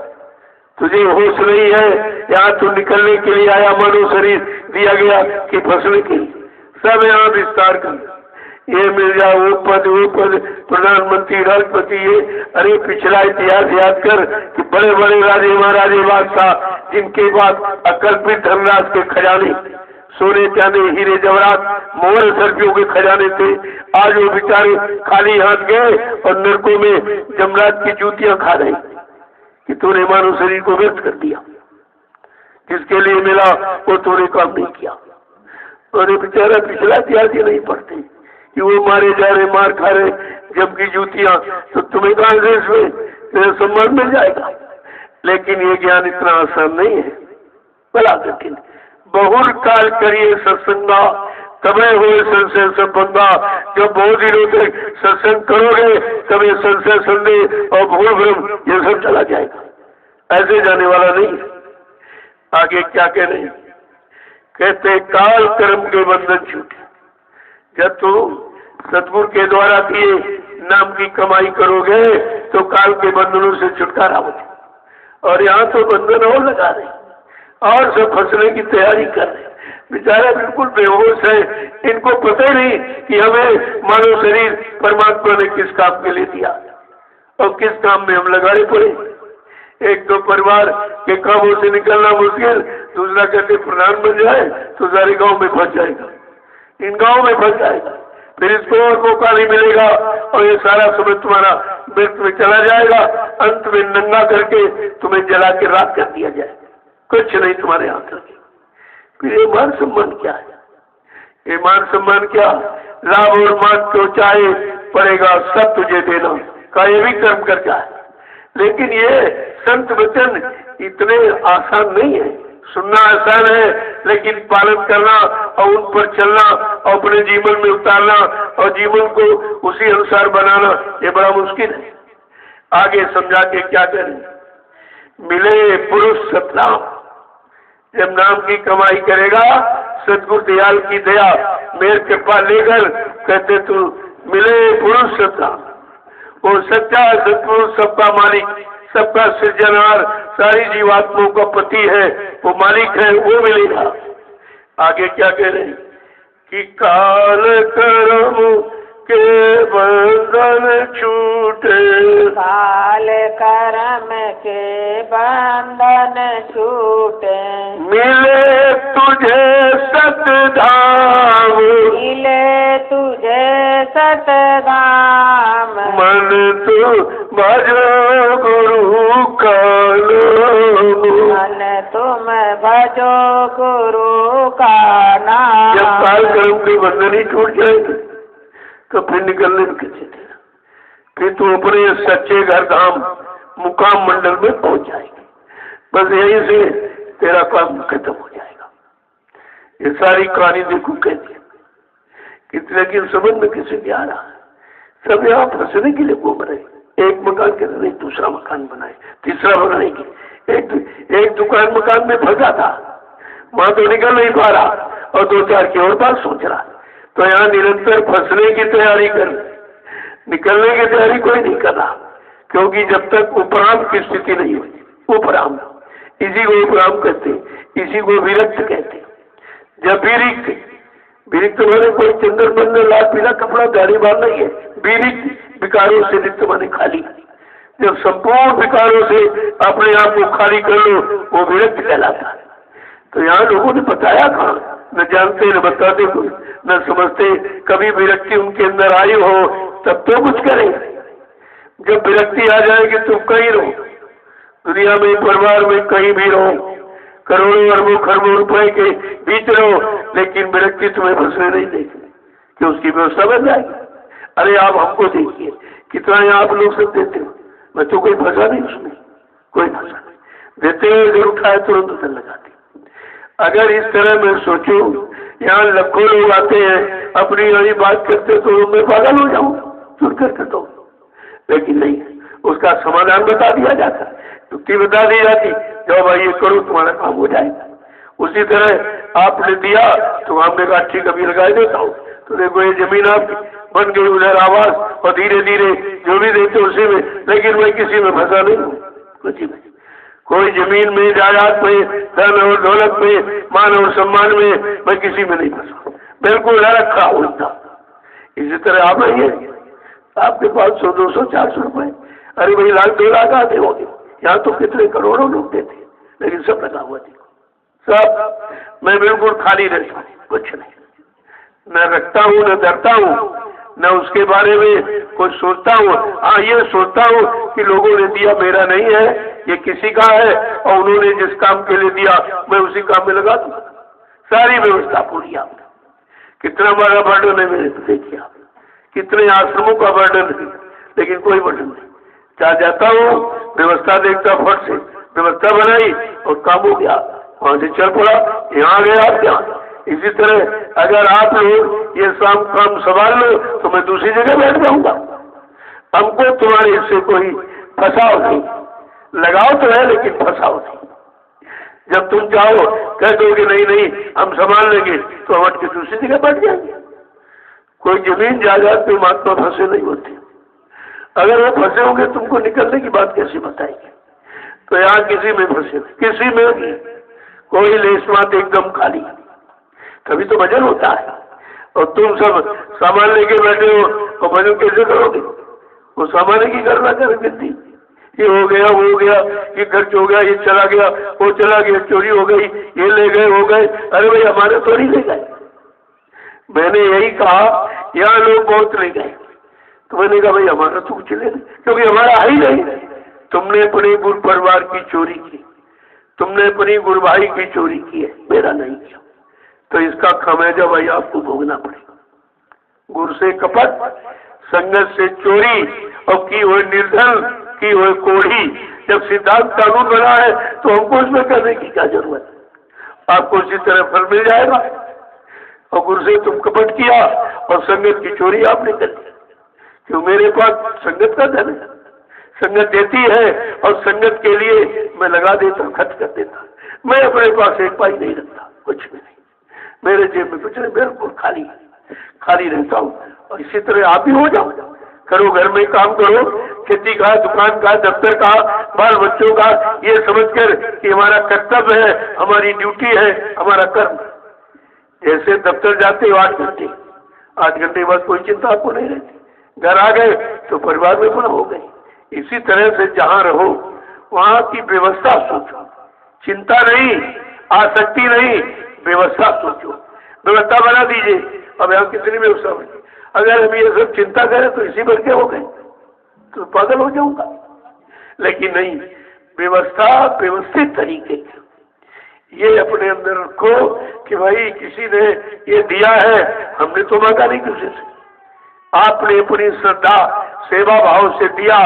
तुझे होश नहीं है, यहाँ तू निकलने के लिए आया, मानो शरीर दिया गया कि फंसने के लिए। सब यहाँ विस्तार कर, ये मिल जाए वो पद, प्रधानमंत्री, राष्ट्रपति, ये अरे पिछला इतिहास याद कर कि बड़े बड़े राजे महाराजे बादशाह जिनके बाद अकल्पित धनराज के खजाने, सोने चांदी हीरे जवाहरात मोहर सर्पियों के खजाने थे, आज वो बेचारे खाली हाथ गए और नरकों में जमराज की जूतियां खा रहे कि तूने मानव शरीर को व्यक्त कर दिया, जिसके लिए मिला वो तूने काम नहीं किया। और ये बेचारा पिछला इतिहास ही नहीं पढ़ते कि वो मारे जा रहे, मार खा रहे, जबकि जूतियां, तो तुम्हें कहां से इसमें तेरा सम्मान मिल जाएगा। लेकिन ये ज्ञान इतना आसान नहीं है, बड़ा कठिन। बहुर काल करिए सत्संगा तबे हुए संशय संबंधा। जब बहुत दिनों तक सत्संग करोगे तब ये संशय संदेह और भूल भ्रम ये सब चला जाएगा, ऐसे जाने वाला नहीं है। आगे क्या कह रहे हैं, कहते काल कर्म के बंधन छूटे। जब तुम सतगुरु के द्वारा दिए नाम की कमाई करोगे तो काल के बंधनों से छुटकारा हो जाए। और यहाँ तो बंधन और लगा रहे और सब फंसने की तैयारी कर रहे, बेचारा बिल्कुल बेहोश है, इनको पता ही नहीं कि हमें मानव शरीर परमात्मा ने किस काम के लिए दिया और किस काम में हम लगाए पड़े। एक तो परिवार के कामों से निकलना मुश्किल, दूसरा कहते प्रधान बन जाए तो सारे गांव में फंस जाएगा, इन गांव में फंस जाएगा, फिर इसको और मौका नहीं मिलेगा और ये सारा समय तुम्हारा व्यर्थ में चला जाएगा। अंत में नंगा करके तुम्हें जला के राख कर दिया जाए, कुछ नहीं तुम्हारे हाथ रखे। फिर ये मान सम्मान क्या है, ये मान सम्मान क्या, लाभ और मान तो चाहे पड़ेगा सब तुझे देना का ये भी कर्म कर जाए। लेकिन ये संत वचन इतने आसान नहीं है, सुनना आसान है लेकिन पालन करना और उन पर चलना और अपने जीवन में उतारना और जीवन को उसी अनुसार बनाना ये बड़ा मुश्किल है। आगे समझा के क्या करें, मिले पुरुष सतनाम। जब नाम की कमाई करेगा सतगुरु दयाल की दया मेरे कृपा लेकर, कहते तू मिले पुरुष सतनाम। वो सच्चा सतपुरुष सबका मालिक, सबका सृजनहार, सारी जीवात्माओं का पति है, वो मालिक है, वो मिलेगा। आगे क्या कह रहे हैं कि काल कर्म के बंधन छूटे, काल कर्म के बंधन छूटे, मिले तुझे सतधाम, मिले तुझे सतधाम, मन तू भज गुरु का नाम। मन तुम भजो गुरु का नाम। जब काल कर्म के बंधन ही टूट जाएंगे तो फिर निकलने में कैसे तेरा, फिर तू अपने सच्चे घर धाम मुकाम मंडल में पहुंच जाएगी। बस यहीं से तेरा काम खत्म हो जाएगा। ये सारी कहानी देखो कहती है कि लेकिन समझ में किसी भी आ रहा है, सब यहाँ फंसने के लिए घूम रहे। एक मकान के नहीं दूसरा मकान बनाए, तीसरा बनाएंगे। एक दुकान मकान में फंसा था, वहां तो निकल नहीं पा रहा और 2-4 की और बात सोच रहा। तो यहाँ निरंतर फंसने की तैयारी कर, निकलने की तैयारी कोई नहीं कर रहा, क्योंकि जब तक उपराम की स्थिति नहीं हुई। उपराम, इसी को उपराम कहते, इसी को विरक्त कहते। जब विरक्त मैंने कोई चंदन बंदन लाल पीला कपड़ा दाढ़ी बाल नहीं है। विरक्त विकारों से नित्य माने खाली। जब संपूर्ण विकारों से अपने आप को खाली कर लो, वो विरक्त कहलाता है। तो यहाँ लोगों ने बताया कहाँ, न जानते न बताते कोई, न समझते। कभी विरक्ति उनके अंदर आई हो तब तो कुछ करें। जब विरक्ति आ जाएगी तुम कहीं रहो, दुनिया में परिवार में कहीं भी रहो, करोड़ों अरबों खरबों रुपए के बीच रहो, लेकिन विरक्ति तुम्हें फंसने नहीं देगी कि उसकी व्यवस्था बन जाएगी। अरे आप हमको देखिए कितना यहाँ आप लोग सब देते हो, मैं तो कोई फंसा नहीं उसमें, कोई फंसा नहीं देते हो। जब उठाए तुरंत उधर लगाते। अगर इस तरह मैं सोचूं, यहाँ लाखों लोग आते हैं अपनी वाली बात करते तो मैं पागल हो जाऊं सुन करके तो। लेकिन नहीं, उसका समाधान बता दिया जाता, युक्ति बता दी जाती, जाओ भाई ये करो तुम्हारा काम हो जाएगा। उसी तरह आपने दिया तो हमने कहा ठीक अभी लगा देता हूँ, तो देखो ये जमीन आपकी बन गई, उधर आवास, और धीरे धीरे जो भी देते उसी में। लेकिन मैं किसी में फंसा नहीं हूँ, कुछ में कोई जमीन में, जायदाद में, धन और दौलत में, मान और सम्मान में मैं किसी में नहीं फंसा, बिल्कुल न रखा उल्टा। इसी तरह आप आइए, आपके पास 100, 200, 400 रुपए, अरे भाई 1,00,000, 2 लाख आते होंगे। यहाँ तो कितने करोड़ों लोग देते, लेकिन सब लगा हुआ देखो सब। मैं बिल्कुल खाली रहता हूँ, कुछ नहीं, न रखता हूँ न डरता हूँ, न उसके बारे में कुछ सोचता हूँ। हाँ ये सोचता हूँ कि लोगों ने दिया मेरा नहीं है, ये किसी का है, और उन्होंने जिस काम के लिए दिया मैं उसी काम में लगा दूँ। सारी व्यवस्था पूरी आपने। कितना बड़ा बर्डन है मेरे, देखिए आप कितने आश्रमों का बर्डन है, लेकिन कोई बर्डन नहीं। क्या जाता हूँ, व्यवस्था देखता, फट से व्यवस्था बनाई और काम हो गया, वहां से चल पड़ा, यहाँ गया आप यहाँ। इसी तरह अगर आप लोग ये शाम काम संभाल लो तो मैं दूसरी जगह बैठ जाऊंगा। हमको तुम्हारे इससे कोई फंसाव नहीं, लगाओ तो है लेकिन फंसाव नहीं। जब तुम चाहो कह दोगे नहीं नहीं हम संभाल लेंगे, तो हम हट के दूसरी जगह बैठ जाएंगे। कोई जमीन जायदाद पे महात्मा फंसे नहीं होते। अगर वो फंसे होंगे तुमको निकलने की बात कैसे बताएंगे? तो यहाँ किसी में फंसे, किसी में भी कोई लेस मात एकदम खाली। कभी तो भजन होता है और तुम सब सामान लेके बैठे हो, और भजन कैसे करोगे? वो सामान की करना करेंगे, ये हो गया वो हो गया, ये खर्च हो गया, ये चला गया वो चला गया, चोरी हो गई, ये ले गए हो गए। अरे भाई हमारे थोड़ी ले गए। मैंने यही कहा यहाँ लोग बहुत ले गए, तो मैंने कहा भाई हमारा तो कुछ ले, क्योंकि हमारा ही नहीं। तुमने अपने गुरु परिवार की चोरी की, तुमने अपनी गुरु भाई की चोरी की है, मेरा नहीं किया, तो इसका खामियाजा भाई आपको भोगना पड़ेगा। गुरु से कपट, संगत से चोरी, और की हुई निर्धन, की हुई कोढ़ी। जब सिद्धांत कानून बना है तो हमको इसमें करने की क्या जरूरत है? आपको इसी तरह फल मिल जाएगा। और गुरु से तुम कपट किया और संगत की चोरी आपने कर दी, क्यों? मेरे पास संगत का धन है, संगत देती है और संगत के लिए मैं लगा देता, खर्च कर देता। मैं अपने पास एक पाई नहीं रखता, कुछ भी नहीं, मेरे जेब में कुछ नहीं, बिल्कुल खाली खाली रहता हूँ। और इसी तरह आप भी हो जाओ, करो, घर में काम करो, खेती का, दुकान का, दफ्तर का, बाल बच्चों का, ये समझकर कि हमारा कर्तव्य है, हमारी ड्यूटी है, हमारा कर्म। जैसे दफ्तर जाते हो 8 घंटे, 8 घंटे बाद कोई चिंता आपको नहीं रहती, घर आ गए तो परिवार में पुनः हो गई। इसी तरह से जहाँ रहो वहाँ की व्यवस्था सोचो, चिंता नहीं, आसक्ति नहीं, व्यवस्था सोचो, व्यवस्था बना दीजिए। अब यहाँ कितनी व्यवस्था बनी? अगर हम ये सब चिंता करें तो इसी भर के हो गए तो पागल हो जाऊंगा। लेकिन नहीं, व्यवस्था व्यवस्थित तरीके की ये अपने अंदर रखो कि भाई किसी ने ये दिया है, हमने तो मांगा नहीं किसी से, आपने अपनी श्रद्धा सेवा भाव से दिया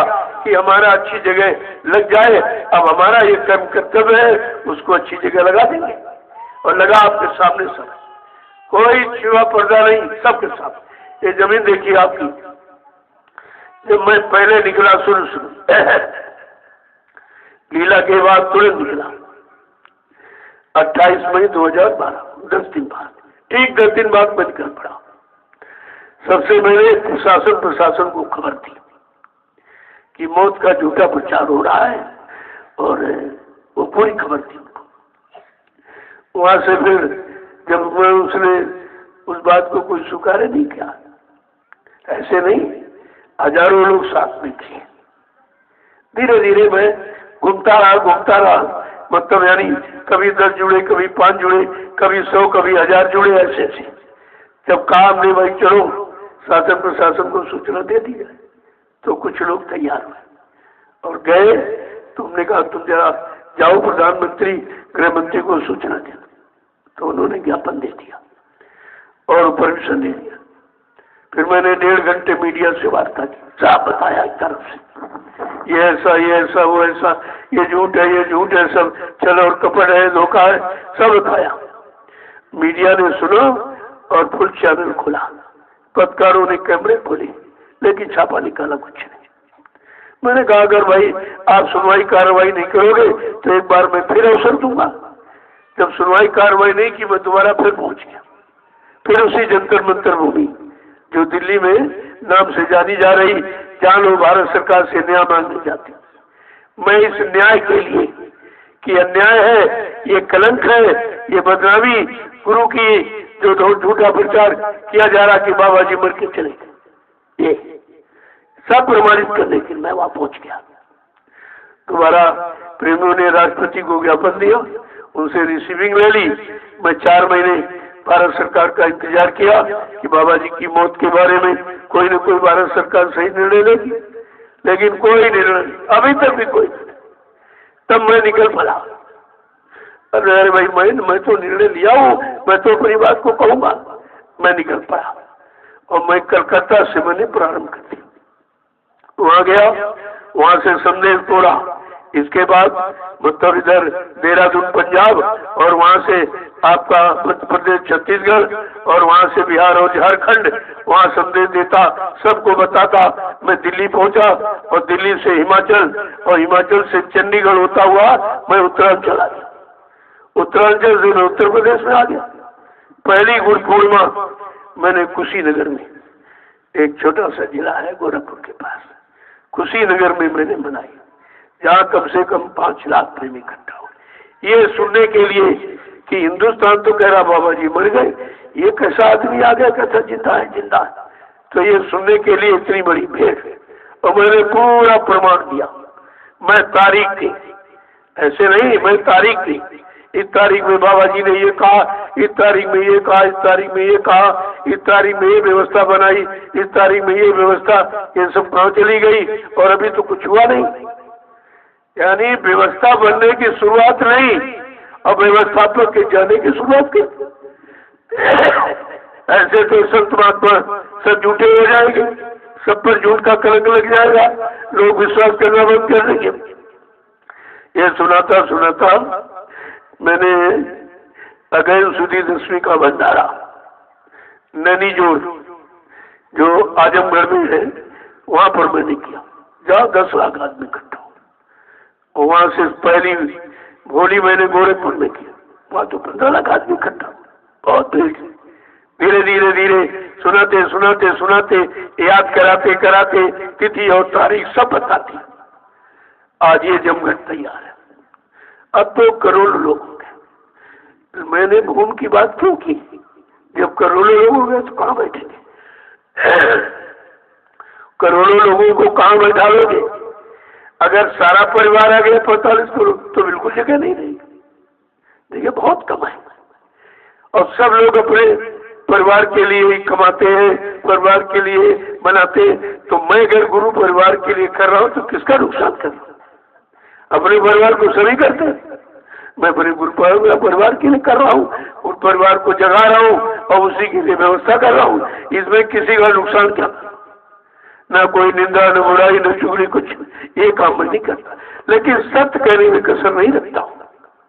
कि हमारा अच्छी जगह लग जाए। अब हमारा ये कर्म कर्तव्य है, उसको अच्छी जगह लगा देंगे। और लगा आपके सामने सब, कोई छिपा पर्दा नहीं, सबके साथ। ये जमीन देखिए आपकी। जब मैं पहले निकला शुरू लीला के बाद तुरंत निकला 28 मई 2012, 10 दिन बाद, ठीक 10 दिन बाद मैं निकल पड़ा। सबसे पहले प्रशासन को खबर थी कि मौत का झूठा प्रचार हो रहा है, और वो पूरी खबर थी उनको। वहां से फिर जब उसने उस बात को कोई स्वीकार नहीं किया, ऐसे नहीं, हजारों लोग साथ में थे। धीरे धीरे मैं घूमता रहा, मतलब यानी कभी 10 जुड़े, कभी 5 जुड़े, कभी 100, कभी 1000 जुड़े, ऐसे ऐसे। जब कहा हमने भाई चलो शासन प्रशासन को सूचना दे दी जाए, तो कुछ लोग तैयार हुए और गए। तुमने कहा तुम जरा जाओ प्रधानमंत्री गृह मंत्री को सूचना दे, तो उन्होंने ज्ञापन दे दिया और परमिशन दे दिया। फिर मैंने 1.5 घंटे मीडिया से वार्ता की, साफ बताया एक तरफ से ये ऐसा वो ऐसा, ये झूठ है, सब छल और कपट है, धोखा है, सब बताया। मीडिया ने सुना और फुल चैनल खुला, पत्रकारों ने कैमरे खोले, लेकिन छापा निकाला कुछ नहीं। मैंने कहा अगर भाई आप सुनवाई कार्रवाई नहीं करोगे तो एक बार मैं फिर अवसर दूंगा। जब सुनवाई कार्रवाई नहीं की, मैं दोबारा फिर पहुंच गया। फिर उसी जंतर मंतर भूमि जो दिल्ली में नाम से जानी जा रही, जहां लोग भारत सरकार से न्याय मांगने जाते, मैं इस न्याय के लिए कि अन्याय है, ये कलंक है, ये बदनामी, गुरु की जो झूठा प्रचार किया जा रहा कि बाबा जी मर के चले गए, ये सब प्रमाणित करने के लिए मैं वहां पहुंच गया। दोबारा प्रेमियों ने राष्ट्रपति को ज्ञापन दिया, उनसे रिसीविंग ले ली। मैं 4 महीने भारत सरकार का इंतजार किया कि बाबा जी की मौत के बारे में कोई न कोई भारत सरकार सही निर्णय लेगी, लेकिन कोई निर्णय, अभी तक भी कोई। तब मैं निकल पड़ा, अरे भाई मैं तो निर्णय लिया हूँ, मैं तो अपनी बात को कहूंगा। मैं निकल पड़ा और मैं कलकत्ता से मैंने प्रारंभ कर दिया। वहां गया, वहां से संदेश तोड़ा, इसके बाद मतलब इधर देहरादून पंजाब, और वहां से आपका मध्य प्रदेश छत्तीसगढ़, और वहां से बिहार और झारखंड, वहां संदेश देता, सबको बताता। मैं दिल्ली पहुंचा और दिल्ली से हिमाचल, और हिमाचल से चंडीगढ़ होता हुआ मैं उत्तरांचल आ गया। उत्तरांचल से मैं उत्तर प्रदेश में आ गया। पहली गुरु पूर्णिमा मैंने कुशीनगर में, एक छोटा सा जिला है गोरखपुर के पास, कुशीनगर में मैंने मनाई, जहाँ कम से कम 5 लाख प्रेमी इकट्ठा हो। ये सुनने के लिए कि हिंदुस्तान तो कह रहा बाबा जी मर गए, ये कैसा आदमी आ गया कहता जिंदा है जिंदा है। तो ये सुनने के लिए इतनी बड़ी भीड़, और मैंने पूरा प्रमाण दिया। मैं तारीख दी, ऐसे नहीं, मैं तारीख दी। इस तारीख में बाबा जी ने ये कहा, इस तारीख में ये कहा, इस तारीख में ये कहा, इस तारीख में ये व्यवस्था बनाई, इस तारीख में ये व्यवस्था, ये सब कहाँ चली गई, और अभी तो कुछ हुआ नहीं। यानी व्यवस्था बनने की शुरुआत नहीं, अब व्यवस्थापक के जाने की शुरुआत की। ऐसे तो संत महात्मा सब झूठे हो जाएंगे, सब पर झूठ का कलंक लग जाएगा, लोग विश्वास करना बंद कर देंगे। ये सुनाता मैंने अगले सुधी दशमी का भंडारा नैनीजोर जो आजमगढ़ में है, वहां पर मैंने किया, जहाँ 10 लाख आदमी इकट्ठा हो। वहां से पहली होली मैंने गोरखपुर में किया, वहां तो 15 लाख आदमी इकट्ठा, बहुत भीड़। धीरे धीरे सुनाते याद कराते तिथि और तारीख सब बताती। आज ये जमघट तैयार है, अब तो करोड़ों लोग हो गए। मैंने भूमि की बात क्यों की? जब करोड़ों लोग हो गए तो कहाँ बैठेंगे? करोड़ों लोगों को कहाँ बैठाओगे? अगर सारा परिवार आ गया 45 करोड़ तो बिल्कुल जगह नहीं रहेगी। देखिए बहुत कम है, और सब लोग अपने परिवार के लिए कमाते हैं, परिवार के लिए बनाते हैं। तो मैं अगर गुरु परिवार के लिए कर रहा हूँ तो किसका नुकसान कर रहा हूँ? अपने परिवार को सभी करते हैं, मैं अपने गुरु परिवार के लिए कर रहा हूँ, उस परिवार को जगा रहा हूँ और उसी के लिए व्यवस्था कर रहा हूँ। इसमें किसी का नुकसान क्या? ना कोई निंदा, न बुराई, न चुगली, कुछ ये काम मैं नहीं करता, लेकिन सत्य कहने में कसर नहीं रखता हूँ।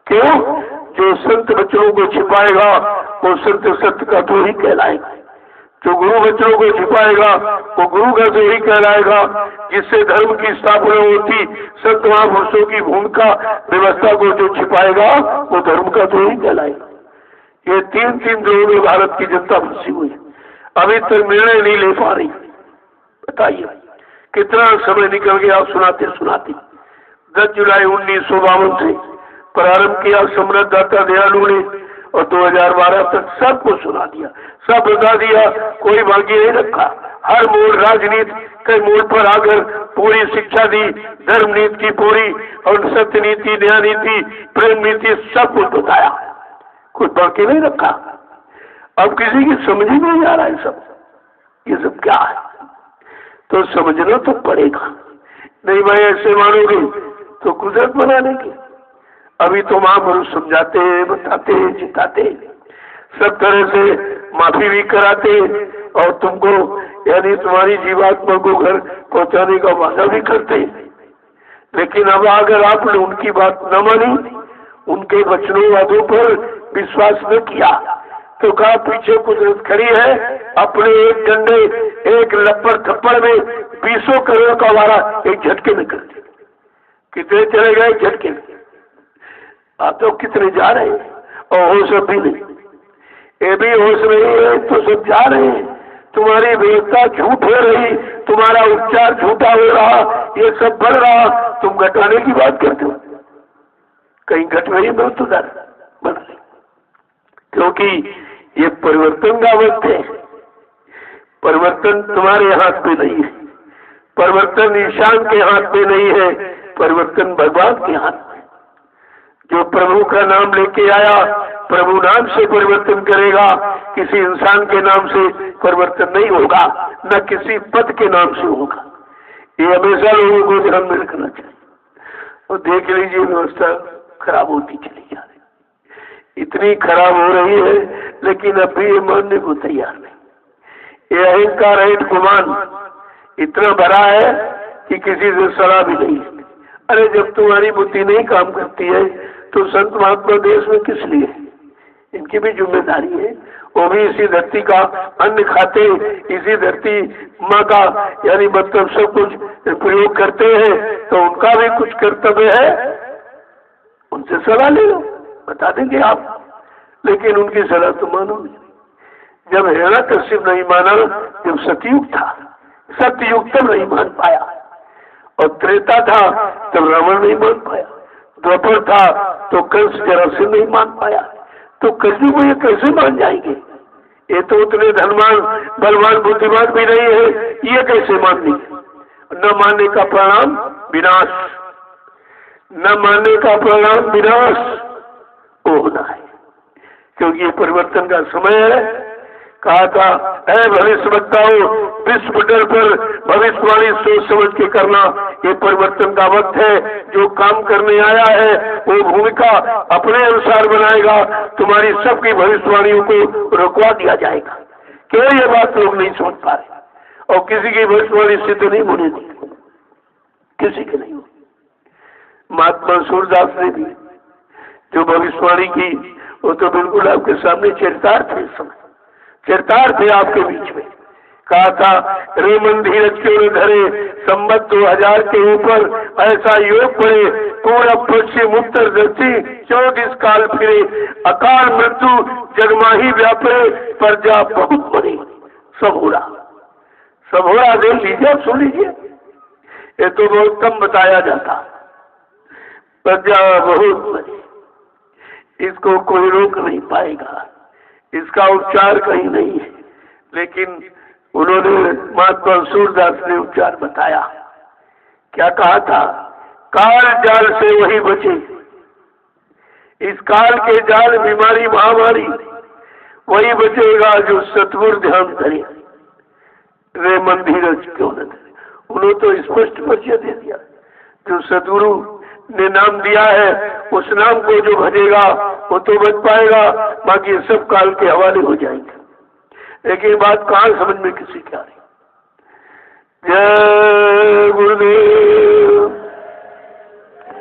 क्यों? जो संत वचनों को छिपाएगा वो संत सत्य का तो ही कहलाएगा, जो गुरु वचनों को छिपाएगा वो गुरु का तो ही कहलाएगा। जिससे धर्म की स्थापना होती, संत महापुरुषों की भूमिका व्यवस्था को जो छिपाएगा वो धर्म का तो ही कहलाएगा। ये तीन द्रोह में भारत की जनता फंसी हुई है, अभी तक निर्णय नहीं ले पा रही। बताइए कितना समय निकल गया सुनाते सुनाते। 10 जुलाई 1952 से प्रारंभ किया सम्राट दाता दयालु ने और 2012 तक सबको सुना दिया, सब बता दिया, कोई बाकी नहीं रखा। हर मोड़ राजनीति के मोड़ पर आकर पूरी शिक्षा दी, धर्म नीति की पूरी, और सत्य नीति, न्याय नीति, प्रेम नीति, सब कुछ बताया, कुछ बाकी नहीं रखा। अब किसी की समझ ही नहीं आ रहा है सब, ये सब क्या है, तो समझना तो पड़ेगा। नहीं भाई ऐसे मानोगे तो कुदरत बना लेंगे। अभी तो महापुरुष समझाते हैं, बताते हैं, जिताते हैं, सब तरह से माफी भी कराते हैं, और तुमको यानी तुम्हारी जीवात्मा को घर पहुंचाने का वादा भी करते हैं। लेकिन अब अगर आपने उनकी बात न मानी, उनके वचनों वादों पर विश्वास न किया, तो कहा पीछे कुदरत खड़ी है, अपने एक डंडे, एक लपड़ थप्पड़ में 20 करोड़ का वारा एक झटके में कर दे। कितने चले गए झटके में? आप तो कितने जा रहे हैं, और होश भी नहीं, ये भी होश नहीं है तो सब जा रहे हैं। तुम्हारी व्यवस्था झूठ हो रही, तुम्हारा उपचार झूठा हो रहा, ये सब बढ़ रहा, तुम घटाने की बात करते हो। कहीं घट रही है तो सुधार बना ले, क्योंकि ये परिवर्तन का वक्त है। परिवर्तन तुम्हारे हाथ में नहीं है, परिवर्तन ईशान के हाथ में नहीं है, परिवर्तन भगवान के हाथ में। जो प्रभु का नाम लेके आया, प्रभु नाम से परिवर्तन करेगा, किसी इंसान के नाम से परिवर्तन नहीं होगा, न किसी पद के नाम से होगा। ये हमेशा लोगों को ध्यान में रखना चाहिए। और देख लीजिए व्यवस्था खराब होती चली जा रही, इतनी खराब हो रही है, लेकिन अभी ये मानने को तैयार नहीं। ये अहंकार रहित गुमान इतना भरा है कि किसी से सलाह भी नहीं। अरे जब तुम्हारी बुद्धि नहीं काम करती है तो संत महात्मा देश में किस लिए? इनकी भी जिम्मेदारी है, वो भी इसी धरती का अन्न खाते, इसी धरती माँ का यानी मतलब सब कुछ प्रयोग करते हैं, तो उनका भी कुछ कर्तव्य है। उनसे सलाह ले लो, बता देंगे आप, लेकिन उनकी सलाह तो मानो नहीं। जब हिरण्यकश्यप नहीं माना, जब सतयुग था, सतयुग तब नहीं मान पाया, और त्रेता था तब रावण नहीं मान पाया, द्वापर था तो कंस जरासंध नहीं मान पाया, तो कलयुग में ये कैसे मान जाएंगे? ये तो उतने धनवान, बलवान, बुद्धिमान भी नहीं है, ये कैसे मान लेंगे? न मानने का परिणाम विनाश, न मानने का परिणाम विनाश वो होना है, क्योंकि ये परिवर्तन का समय है। कहा था, ऐ भविष्यवक्ताओं, विश्व पटल पर भविष्यवाणी सोच समझ के करना, ये परिवर्तन का वक्त है। जो काम करने आया है वो भूमिका अपने अनुसार बनाएगा, तुम्हारी सबकी भविष्यवाणियों को रुकवा दिया जाएगा। क्यों ये बात लोग नहीं समझ पा रहे, और किसी की भविष्यवाणी सिद्ध नहीं होने दी, किसी की नहीं। महात्मा सूरदास ने भी जो भविष्यवाणी की, वो तो बिल्कुल आपके सामने चरितार्थ थे, समय चरितार्थ थे आपके बीच में। कहा था, रे मन धीरज क्यों न धरे, संबत 2000 के ऊपर ऐसा योग पड़े, पूरा पश्चिम उत्तर दक्षिण 24 काल फिरे, अकाल मृत्यु जगमाही व्यापे, प्रजा बहुत मरी। सब हो रहा देख लीजिए, सुन लीजिए, ये तो बहुत कम बताया जाता। प्रजा बहुत मरी, इसको कोई रोक नहीं पाएगा, इसका उपचार कहीं नहीं है। लेकिन उन्होंने, महात्मा सूरदास ने उपचार बताया। क्या कहा था? काल जाल से वही बचे, इस काल के जाल, बीमारी, महामारी, वही बचेगा जो सतगुरु ध्यान करे। रे मन धीरज क्यों न धरे, उन्होंने तो स्पष्ट परिचय दे दिया। जो सतगुरु ने नाम दिया है, उस नाम को जो भजेगा वो तो बच पाएगा, बाकी सब काल के हवाले हो जाएंगे। लेकिन बात कहाँ समझ में किसी की आ रही? जय गुरुदेव,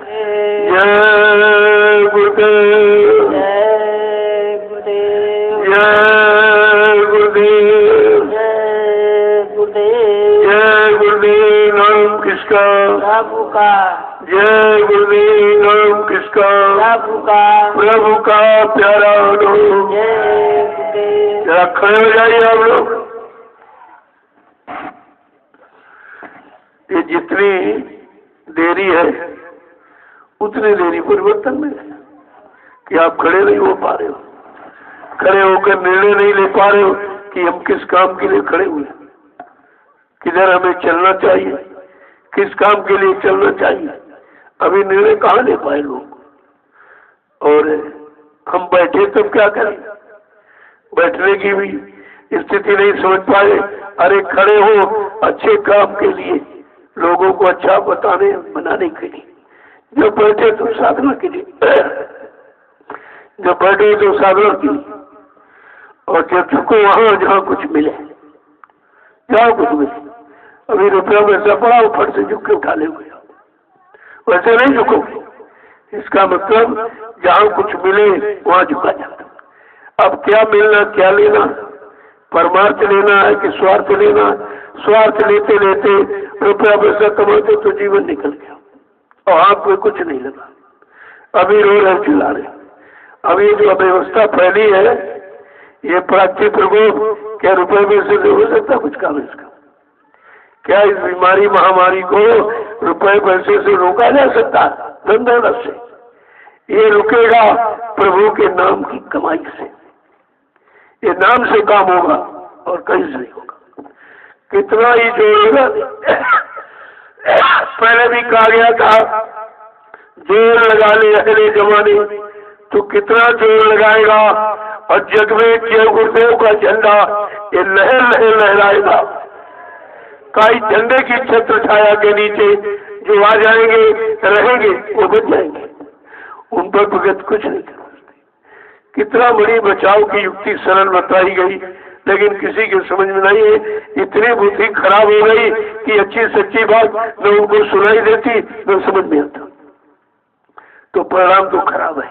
जय गुरुदेव, जय गुरुदेव, जय गुरुदेव, जय गुरुदेव, जय गुरुदेव। नाम किसका? प्रभु का। जय गुरुदेव। नाम किसका? प्रभु का। प्रभु का प्यारा नाम। जय गुरुदेव। जरा खड़े हो जाइए आप लोग। ये जितनी देरी है उतनी देरी परिवर्तन में है कि आप खड़े नहीं हो पा रहे हो, खड़े होकर निर्णय नहीं ले पा रहे हो कि हम किस काम के लिए खड़े हुए, किधर हमें चलना चाहिए, किस काम के लिए चलना चाहिए। अभी निर्णय कहाँ ले पाए लोग। और हम बैठे तब क्या करें, बैठने की भी स्थिति नहीं समझ पाए। अरे खड़े हो अच्छे काम के लिए, लोगों को अच्छा बनाने के लिए। जब बैठे तो साधना के लिए, जब बैठे तो साधना के लिए, और जब झुको वहां जहाँ कुछ मिले, जहाँ कुछ मिले। अभी रुपया वैसा पड़ा हो, फट से झुक के उठा ले हुए, वैसे नहीं झुकोगे। इसका मतलब जहाँ कुछ मिले वहां झुका जाता। अब क्या मिलना, क्या लेना, परमार्थ लेना है कि स्वार्थ लेना? स्वार्थ लेते लेते रुपया पैसा कमाते तो जीवन निकल गया और हाथ में कुछ नहीं लगा। अभी रो रहे, चिल्ला रहे। अब ये जो अव्यवस्था फैली है, ये प्राकृतिक प्रकोप, क्या रुपये पैसे से हो सकता कुछ काम इसका? क्या इस बीमारी महामारी को रुपये पैसे से रोका जा सकता? धन दौलत से? ये रुकेगा प्रभु के नाम की कमाई से। ये नाम से काम होगा और कहीं से नहीं होगा। कितना ही जोड़ेगा। पहले भी कहा गया था जोर लगा ले अगले जमाने, तो कितना जोर लगाएगा। और जग में जय गुरुदेव का झंडा ये लहर लहर लहराएगा। कई झंडे की छत्र छाया के नीचे जो आ जाएंगे रहेंगे वो बच जाएंगे, उन पर भगत कुछ नहीं कर सकते। कितना बड़ी बचाव की युक्ति सरल बताई गई, लेकिन किसी के समझ में नहीं है। इतनी बुद्धि खराब हो गई कि अच्छी सच्ची बात न उनको सुनाई देती न समझ में आता, तो परिणाम तो खराब है।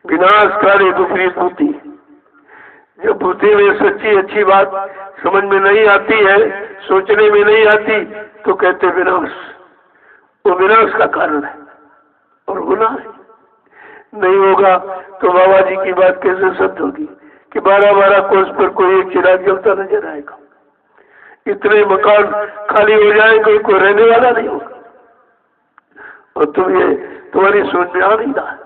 विनाशकारी विपरीत बुद्धि। जब बुद्धि में सच्ची अच्छी बात समझ में नहीं आती है, सोचने में नहीं आती, तो कहते विनाश। वो विनाश का कारण है और होना है। नहीं होगा तो बाबा जी की बात कैसे सत्य होगी कि 12-12 कोस पर कोई एक चिराग जलता नजर आएगा। इतने मकान खाली हो जाएंगे, कोई रहने वाला नहीं होगा। और तुम्हारी सोच में आ नहीं रहा।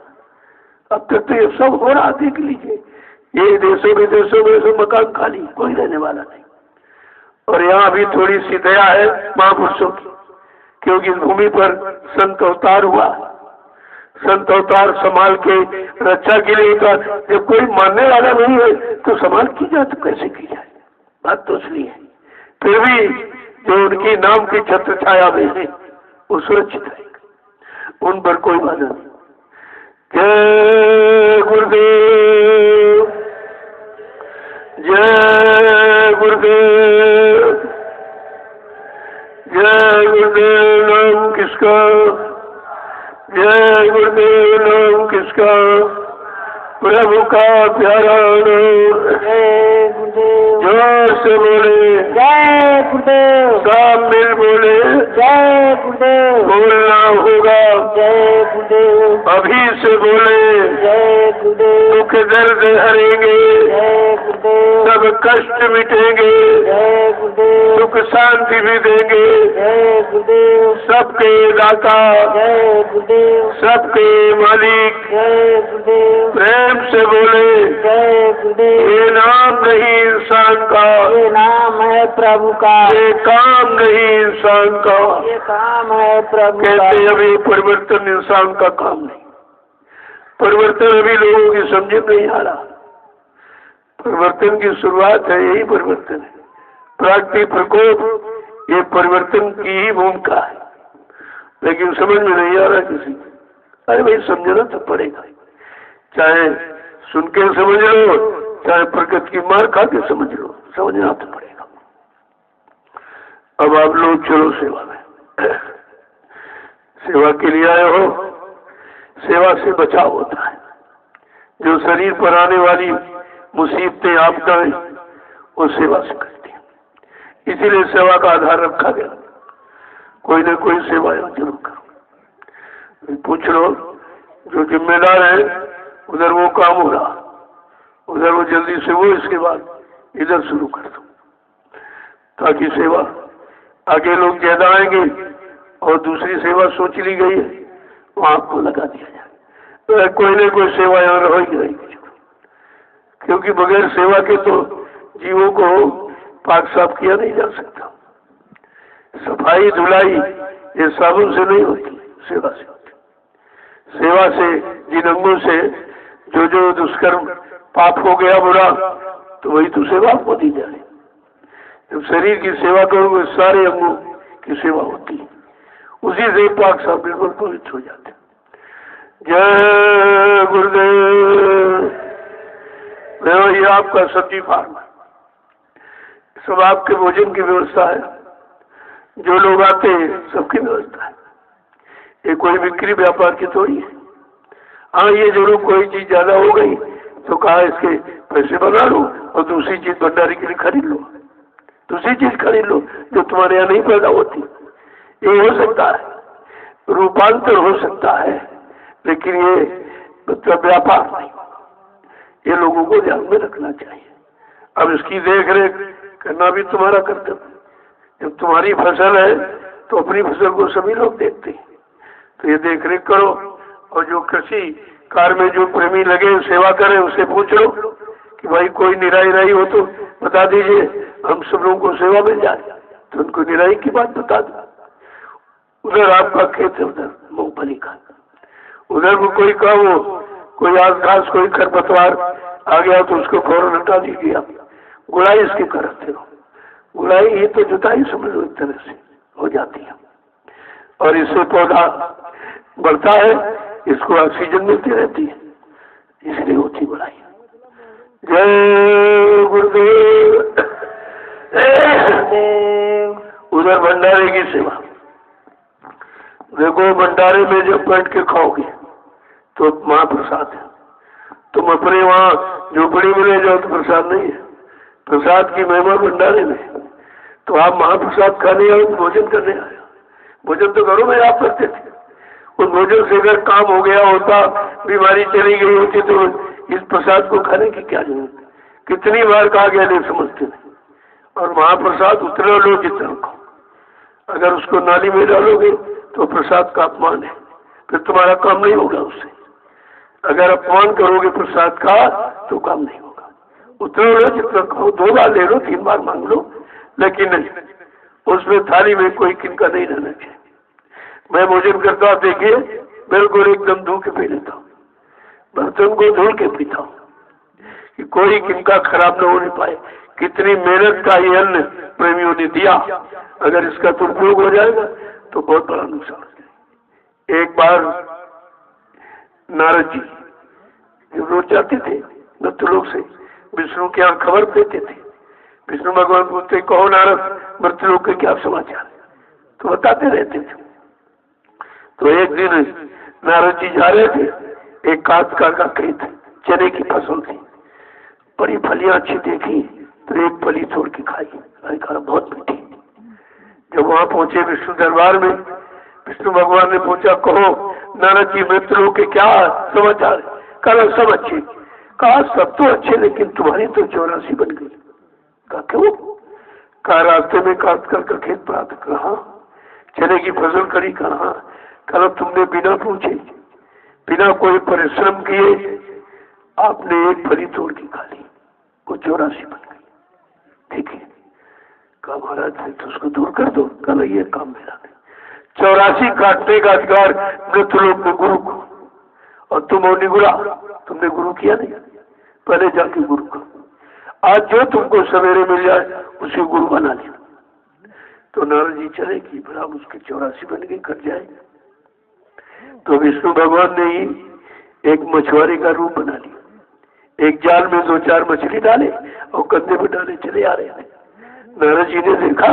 अब तक तो ये सब हो रहा, देख लीजिए। ये देशों विदेशों में सब मकान खाली, कोई रहने वाला नहीं। और यहाँ भी थोड़ी सी दया है महापुरुषों की, क्योंकि इस भूमि पर संत अवतार हुआ। संत अवतार संभाल के रक्षा के लिए का, जब कोई मानने वाला नहीं है तो संभाल की जाए तो कैसे की जाए? बात तो इसलिए है। फिर भी जो उनकी नाम की छत्र छाया में है वो सुरक्षित रहेगा, उन पर कोई बाधा नहीं। जय गुरुदेव, जय गुरुदेव, जय गुरुदेव। नाम किसका? जय गुरुदेव। नाम किसका? प्रभु का प्यारा नाम। जय गुरुदेव। जोर से बोले जय गुरुदेव। सब मिल बोले जय गुरुदेव। बोलना होगा। जय गुरुदेव। अभी से बोले जय गुरुदेव। दुख दर्द हरेंगे, जय गुरुदेव। सब कष्ट मिटेंगे, जय गुरुदेव। सुख शांति भी देंगे। जय गुरुदेव। सबके दाता, जय गुरुदेव। सबके मालिक। जय गुरुदेव। प्रेम से बोले जय गुरुदेव। ये नाम नहीं इंसान का, ये नाम है प्रभु का। ये काम नहीं इंसान का। ये काम है प्रभु का। कहते अभी परिवर्तन इंसान का काम नहीं। परिवर्तन अभी लोगों की समझ में नहीं आ रहा। परिवर्तन की शुरुआत है, यही परिवर्तन है। प्राकृतिक प्रकोप ये परिवर्तन की ही भूमिका है, लेकिन समझ में नहीं आ रहा किसी को। अरे भाई समझना तो पड़ेगा, चाहे सुन के समझ लो, चाहे प्रकृति की मार खा के समझ लो, समझना तो पड़ेगा। अब आप लोग चलो सेवा में। सेवा के लिए आए हो, सेवा से बचाव होता है। जो शरीर पर आने वाली मुसीबतें आपदाएं वो सेवा से करती है, इसीलिए सेवा का आधार रखा गया। कोई न कोई सेवा जरूर करो। पूछ लो जो जिम्मेदार है उधर वो काम हो रहा, उधर वो जल्दी से वो, इसके बाद इधर शुरू कर दो, ताकि सेवा आगे लोग ज्यादा आएंगे और दूसरी सेवा सोच ली गई है वहां आपको लगा दिया जाए। तो कोई न कोई सेवा यहाँ रहेगी, क्योंकि बगैर सेवा के तो जीवों को पाक साफ किया नहीं जा सकता। सफाई धुलाई ये साबुन से नहीं होती, सेवा से होती। सेवा से जिन अंगों से जो जो दुष्कर्म पाप हो गया बुरा, तो वही तो सेवा आपको दी जाए। जब शरीर की सेवा करोगे सारे अंगों की सेवा होती है, उसी से पाक साफ बिल्कुल पवित्र हो जाते। जय गुरुदेव। ये आपका सब्जी फार्म है, सब आपके भोजन की व्यवस्था है। जो लोग आते हैं सबकी व्यवस्था है, ये कोई बिक्री व्यापार की थोड़ी है। हाँ, ये जरूर कोई चीज ज्यादा हो गई तो कहा इसके पैसे बना लो और दूसरी चीज भंडारी के लिए खरीद लो, दूसरी चीज खरीद लो जो तुम्हारे यहाँ नहीं पैदा होती। ये हो सकता है, रूपांतर हो सकता है, लेकिन ये मतलब व्यापार नहीं होगा। ये लोगों को ध्यान में रखना चाहिए। अब इसकी देख रेख करना भी तुम्हारा कर्तव्य। जब तुम्हारी फसल है तो अपनी फसल को सभी लोग देखते हैं, तो ये देख रेख करो। और जो कृषि कार्य में जो प्रेमी लगे सेवा करें, उससे पूछ लो कि भाई कोई निराई रही हो तो बता दीजिए, हम सब लोगों को सेवा मिल जाए। तो उनको निराई की बात बता दो। उधर आपका खेत है, उधर मूंगफली का, उधर को कोई का वो कोई आसपास कोई खरपतवार आ गया तो उसको फौरन हटा दीजिए। आप गुड़ाई इसकी करते हो। गुड़ाई ये तो जुताई समझ लो, एक तरह से हो जाती है और इससे पौधा बढ़ता है, इसको ऑक्सीजन मिलती रहती है, इसलिए होती गुड़ाई। जय गुरुदेव। उधर भंडारे की सेवा देखो, भंडारे में जब बैठ के खाओगे तो महाप्रसाद है। तुम अपने वहाँ झोपड़ी में ले जाओ तो प्रसाद नहीं है, प्रसाद की महिमा भंडारे में। तो आप महाप्रसाद खाने आए, भोजन करने आए। भोजन तो घरों में आप करते थे, उस भोजन से अगर काम हो गया होता, बीमारी चली गई होती, तो इस प्रसाद को खाने की क्या जरूरत है। कितनी बार कहा गया नहीं समझते नहीं। और महाप्रसाद उतना लो जितना खाओ, अगर उसको नाली में डालोगे तो प्रसाद का अपमान है, फिर तुम्हारा काम नहीं होगा उससे। अगर अपमान करोगे प्रसाद का तो काम नहीं होगा। उतना लो जितना खाओ, 2 बार ले लो, 3 बार मांग लो, लेकिन नहीं, उसमें थाली में कोई किनका नहीं रहना चाहिए। मैं भोजन करता हूँ, देखिए बिल्कुल एकदम धो के पी लेता हूँ, बर्तन को धो के पीता हूँ कि कोई किनका खराब न होने पाए। कितनी मेहनत का ये अन्न प्रेमियों ने दिया, अगर इसका दुरुपयोग हो जाएगा तो बहुत बड़ा नुकसान हो जाएगा। एक बार नारद जी जब रोज जाते थे मृत्युलोक से विष्णु के यहाँ खबर देते थे, विष्णु भगवान पूछते, कहो नारद मृत्युलोक के क्या समाचार, तो बताते रहते थे। तो एक दिन नारद जी जा रहे थे, एक काश्तकार का खेत, चने की फसल थी, बड़ी फलियां अच्छी देखी तो एक फली तोड़ के खाई, कहा बहुत मीठी। जब वहां पहुंचे विष्णु दरबार में, विष्णु भगवान ने पूछा, कहो नारद जी मृत्युलोक के क्या समाचार, कहा सब अच्छे। कहा सब तो अच्छे, लेकिन तुम्हारी तो 84 बन गई। कहा क्यों? कहा रास्ते में काश्तकार का खेत प्राप्त कहा, चने की फसल करी, कहा कल तुमने बिना पूछे बिना कोई परिश्रम किए आपने एक फली तोड़ के खा ली, वो 84 बन गई। ठीक है, कहा महाराज तो उसको दूर कर दो। कल ये काम मेरा नहीं, 84 काटने का अधिकार मृत्युलोक में गुरु को, और तुम हो निगुरा, तुमने गुरु किया नहीं, पहले जाके गुरु को। आज जो तुमको सवेरे मिल जाए उसे गुरु बना लिया। तो नारद जी चले कि बड़ा उसके 84 बन गई, कट जाए। तो विष्णु भगवान ने ही एक मछुआरे का रूप बना लिया, एक जाल में 2-4 मछली डाले और कंधे पर डाले चले आ रहे थे। नारद जी ने देखा,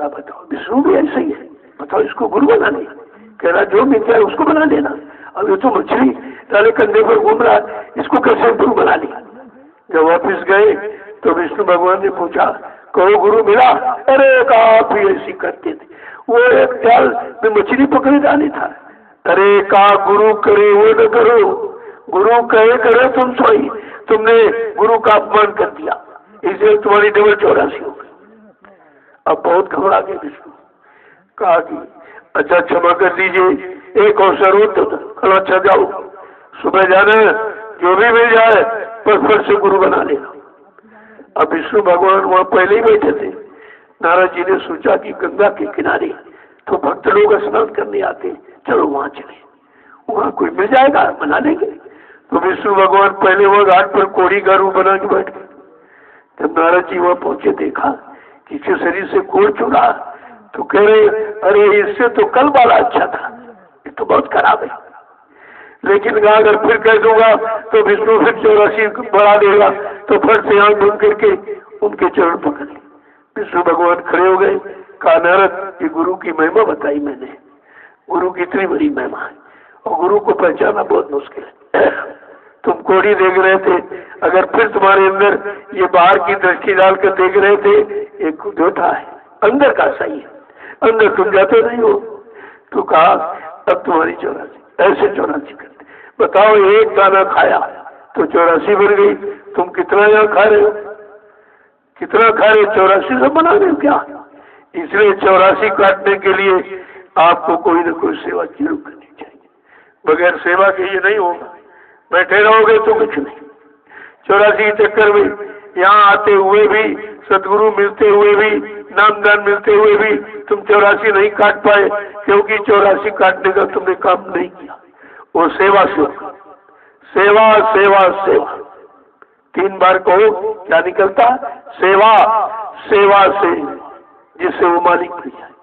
कहा बताओ विष्णु भी ऐसे ही है, बताओ इसको गुरु बना ले। कह रहा जो मिल जाए उसको बना लेना, अब ये तो मछली डाले कंधे पर घूम रहा है, इसको कैसे गुरु बना लिया। जब वापिस गए तो विष्णु भगवान ने पूछा कहो गुरु मिला? अरे कहा आप ही ऐसी करते थे, वो एक जाल में मछली पकड़े जाने था। अरे कहा गुरु करे वो न करो, गुरु कहे करे तुम सोई, तुमने गुरु का अपमान कर दिया, इसलिए तुम्हारी डबल 84 हो गई। अब बहुत घबरा गए विष्णु, कहा कि अच्छा क्षमा कर दीजिए, एक अवसर हो तो कल अच्छा जाओ, सुबह जाना जो भी मिल जाए पर फिर से गुरु बना लेना। अब विष्णु भगवान वहां पहले ही बैठे थे। नारद जी ने सोचा कि गंगा के किनारे तो भक्त लोग स्नान करने आते, चलो वहां चले, वहां कोई मिल जाएगा बना लेंगे। तो विष्णु भगवान पहले वह घाट पर कोड़ी का रूप बना के बैठ गए। जब नारद जी वहां पहुंचे देखा किसी शरीर से कोड़ चुरा, तो कह रहे अरे इससे तो कल वाला अच्छा था, ये तो बहुत खराब है। लेकिन अगर फिर कह दूंगा तो विष्णु फिर 84 बढ़ा देगा, तो फिर से आंख बंद करके उनके चरण पकड़ लिए। विष्णु भगवान खड़े हो गए, कहा नारद ये गुरु की महिमा बताई मैंने, गुरु की इतनी बड़ी महिमा है और गुरु को पहचानना बहुत मुश्किल है। तुम कोड़ी देख रहे थे, अगर फिर तुम्हारे अंदर ये बाहर की दृष्टि डालकर देख रहे थे, एक झूठा है, अंदर का सही है, अंदर तुम जाते नहीं हो। तो कहा अब तुम्हारी 84 ऐसे 84 करते, बताओ एक दाना खाया तो 84 बन गई, तुम कितना यहाँ खा रहे हो, कितना खा रहे हो, 84 सब बना रहे हो क्या। इसलिए 84 काटने के लिए आपको कोई न कोई सेवा जरूर करनी चाहिए, बगैर सेवा के ये नहीं होगा, बैठे रहोगे तो कुछ नहीं। 84 के चक्कर में यहाँ आते हुए भी, सदगुरु मिलते हुए भी, नामदान मिलते हुए भी तुम 84 नहीं काट पाए, क्योंकि 84 काटने का तुमने काम नहीं किया। वो सेवा से होगा, सेवा सेवा सेवा 3 बार कहो, क्या निकलता? सेवा सेवा से, जिससे वो मालिक मिल जाए,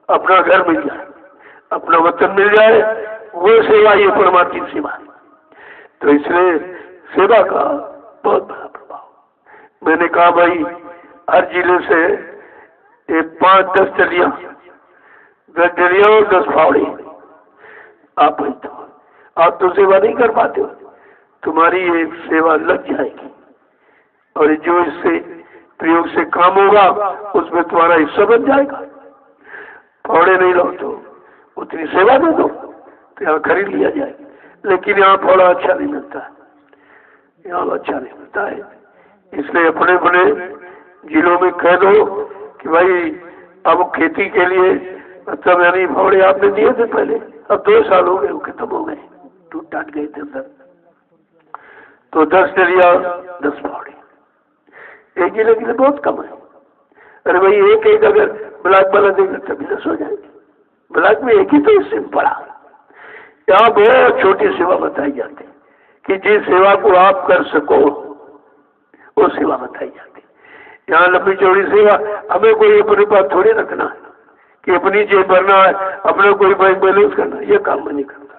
अपना घर मिल जाए, अपना वतन मिल जाए, वो सेवा ये परमार्थी सेवा है। तो इसलिए सेवा का बहुत बड़ा प्रभाव। मैंने कहा भाई हर जिले से 5-10 डलिया, 10 डलिया और 10 फावड़े आप तो सेवा नहीं कर पाते हो, तुम्हारी ये सेवा लग जाएगी और जो इससे प्रयोग से काम होगा उसमें तुम्हारा हिस्सा बन जाएगा। फावड़े नहीं लो तो उतनी सेवा दे दो तो यहाँ खरीद लिया जाए, लेकिन यहाँ फावड़ा अच्छा नहीं मिलता है, यहाँ अच्छा नहीं मिलता है। इसलिए अपने अपने जिलों में कह दो कि भाई अब खेती के लिए मतलब यानी फावड़े आपने दिए थे पहले, अब 2 साल हो गए वो खत्म हो गए, टूट टाट गए थे अंदर, तो 10 डलिया 10 फावड़े एक जिले के लिए बहुत कम है। अरे भाई एक एक अगर ब्लॉक वाला देगा तभी 10 हो जाएंगे, ब्लॉक में एक ही तो इससे पड़ा। यहाँ बहुत छोटी सेवा बताई जाती कि जिस सेवा को आप कर सको वो सेवा बताई जाती। यहाँ लंबी चौड़ी सेवा, हमें कोई अपने पास थोड़ी रखना है कि अपनी जेब भरना है, अपने कोई बैंक बैलेंस करना, ये काम मैं नहीं करता,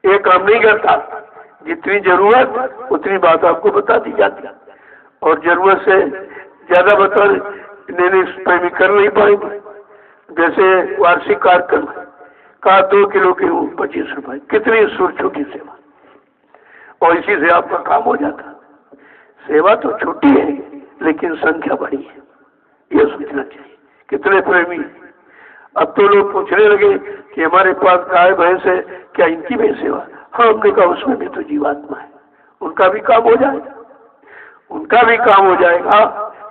ये काम नहीं करता। जितनी जरूरत उतनी बात आपको बता दी जाती है, और जरूरत से ज्यादा बताने पर भी कर नहीं पाएंगे। जैसे वार्षिक कार्यक्रम का 2 किलो के 25 रुपए, कितनी छोटी सेवा, और इसी से आपका काम हो जाता। सेवा तो छोटी है लेकिन संख्या बड़ी है, ये सोचना चाहिए। कितने प्रेमी, अब तो लोग पूछने लगे कि हमारे पास गाय भैंस है, क्या इनकी भी सेवा? हाँ, हमने कहा उसमें भी तो जीवात्मा है, उनका भी काम हो जाएगा, उनका भी काम हो जाएगा,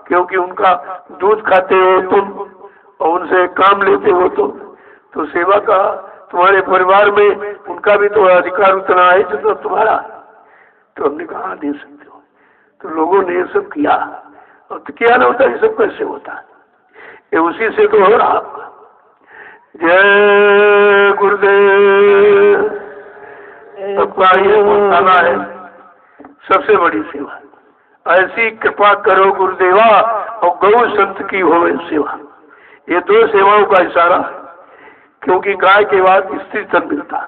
क्योंकि उनका दूध खाते हो तुम और उनसे काम लेते हो तो सेवा का तुम्हारे परिवार में उनका भी तो अधिकार उतना है जितना तुम्हारा। तो हमने कहा दे सकते हो, तो लोगों ने ये सब किया, और तो किया ना होता, ये सब कैसे होता? ये उसी से तो हो रहा आपका। जय गुरुदेव। सबका ये बताना है सबसे बड़ी सेवा, ऐसी कृपा करो गुरुदेवा और गौ संत की हो सेवा। ये 2 सेवाओं का इशारा है, क्योंकि गाय के बाद स्त्री तन मिलता।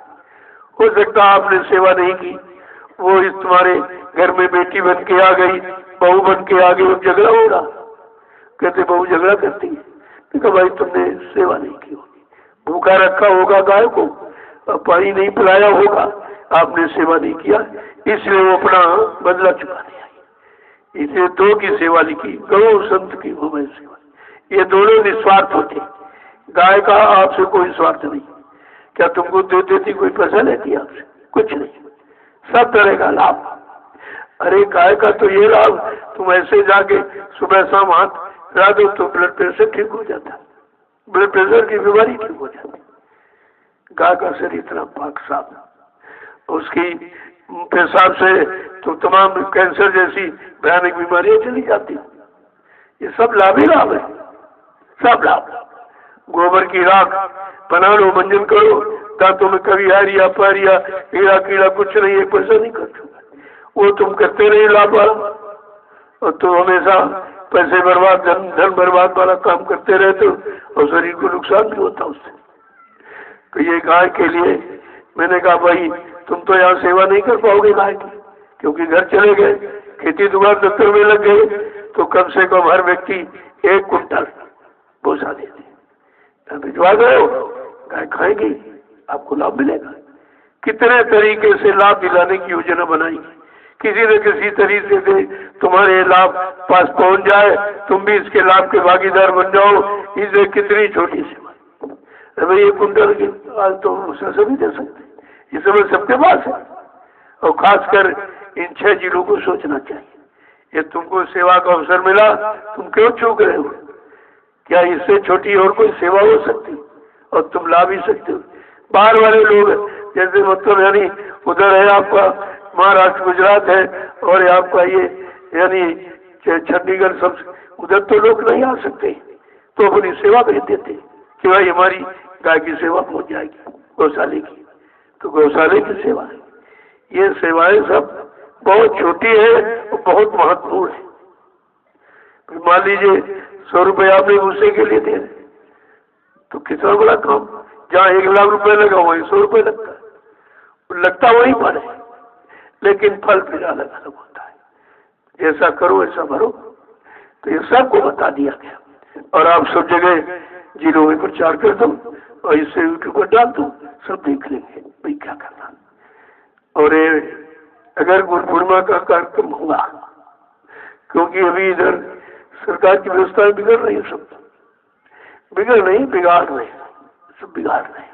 हो सकता आपने सेवा नहीं की, वो इस तुम्हारे घर में बेटी बन के आ गई, बहू बन के आ गई, अब झगड़ा हो रहा। कहते बहू झगड़ा करती है, देखा भाई तुमने सेवा नहीं की होगी, भूखा रखा होगा गाय को, पानी नहीं पिलाया होगा, आपने सेवा नहीं किया, इसलिए वो अपना बदला चुका दिया। इसलिए दो की सेवा लिखी, गौ संत की हो मैं सेवा, ये दोनों निस्वार्थ होते। गाय का आपसे कोई स्वार्थ नहीं, क्या तुमको दे देती, कोई पैसा लेती आपसे, कुछ नहीं, सब तरह का लाभ। अरे गाय का तो ये लाभ, तुम ऐसे जाके सुबह शाम हाथ ला दो तो ब्लड प्रेशर ठीक हो जाता, ब्लड प्रेशर की बीमारी ठीक हो जाती। गाय का शरीर इतना पाक साफ, उसकी पेशाब से तो तमाम कैंसर जैसी भयानक बीमारियां चली जाती। ये सब लाभ ही लाभ है, सब लाभ। गोबर की राख बना लो, मंजन करो, दांतों में कभी हारिया पारिया कीड़ा कीड़ा कुछ नहीं, एक पैसा नहीं खर्च होगा, वो तुम करते रहे लाभ वाला, और तुम हमेशा पैसे बर्बाद धन बर्बाद वाला काम करते रहते हो, और शरीर को नुकसान भी होता उससे। तो ये गाय के लिए मैंने कहा भाई तुम तो यहाँ सेवा नहीं कर पाओगे गाय की, क्योंकि घर चले गए, खेती दुकान दफ्तर में लग गए, तो कम से कम हर व्यक्ति 1 कुंटल भूसा देते, भिजवा गए हो, गाय खाएगी, आपको लाभ मिलेगा। कितने तरीके से लाभ दिलाने की योजना बनाई, किसी न किसी तरीके से तुम्हारे लाभ पास पहुंच जाए, तुम भी इसके लाभ के भागीदार बन जाओ। इसे कितनी छोटी सेवा, अरे 1 कुंटल की आज तो सभी दे सकते, ये समय सबके पास है। और खासकर इन 6 जिलों को सोचना चाहिए, ये तुमको सेवा का अवसर मिला, तुम क्यों चूक रहे हो? क्या इससे छोटी और कोई सेवा हो सकती, और तुम ला भी सकते हो। बाहर वाले लोग जैसे मतलब यानी उधर है आपका महाराष्ट्र गुजरात है, और आपका ये यानी चंडीगढ़ सब, उधर तो लोग नहीं आ सकते, तो अपनी सेवा भेज देते कि भाई हमारी गाय की सेवा पहुंच जाएगी गौशाले की, तो गौशाले की सेवा है। ये सेवाएं सब बहुत छोटी है और बहुत महत्वपूर्ण है। मान लीजिए 100 रुपये आपने भूसे के लिए दे, तो कितना बड़ा काम, जहाँ 1 लाख रुपए लगा वहीं 100 रुपये लगता वहीं पर है, लेकिन फल फिर अलग अलग होता है, जैसा करो ऐसा भरो। तो ये सबको बता दिया गया, और आप सब जगह जिलों में प्रचार कर दो, और इससे यूट्यूब पर डाल दो, सब देख लेंगे भाई क्या करना। और अगर गुरु पूर्णिमा का कार्यक्रम हुआ, क्योंकि अभी इधर सरकार की व्यवस्था बिगड़ रही है, सब बिगड़ नहीं बिगाड़ रहे, सब बिगाड़ रहे,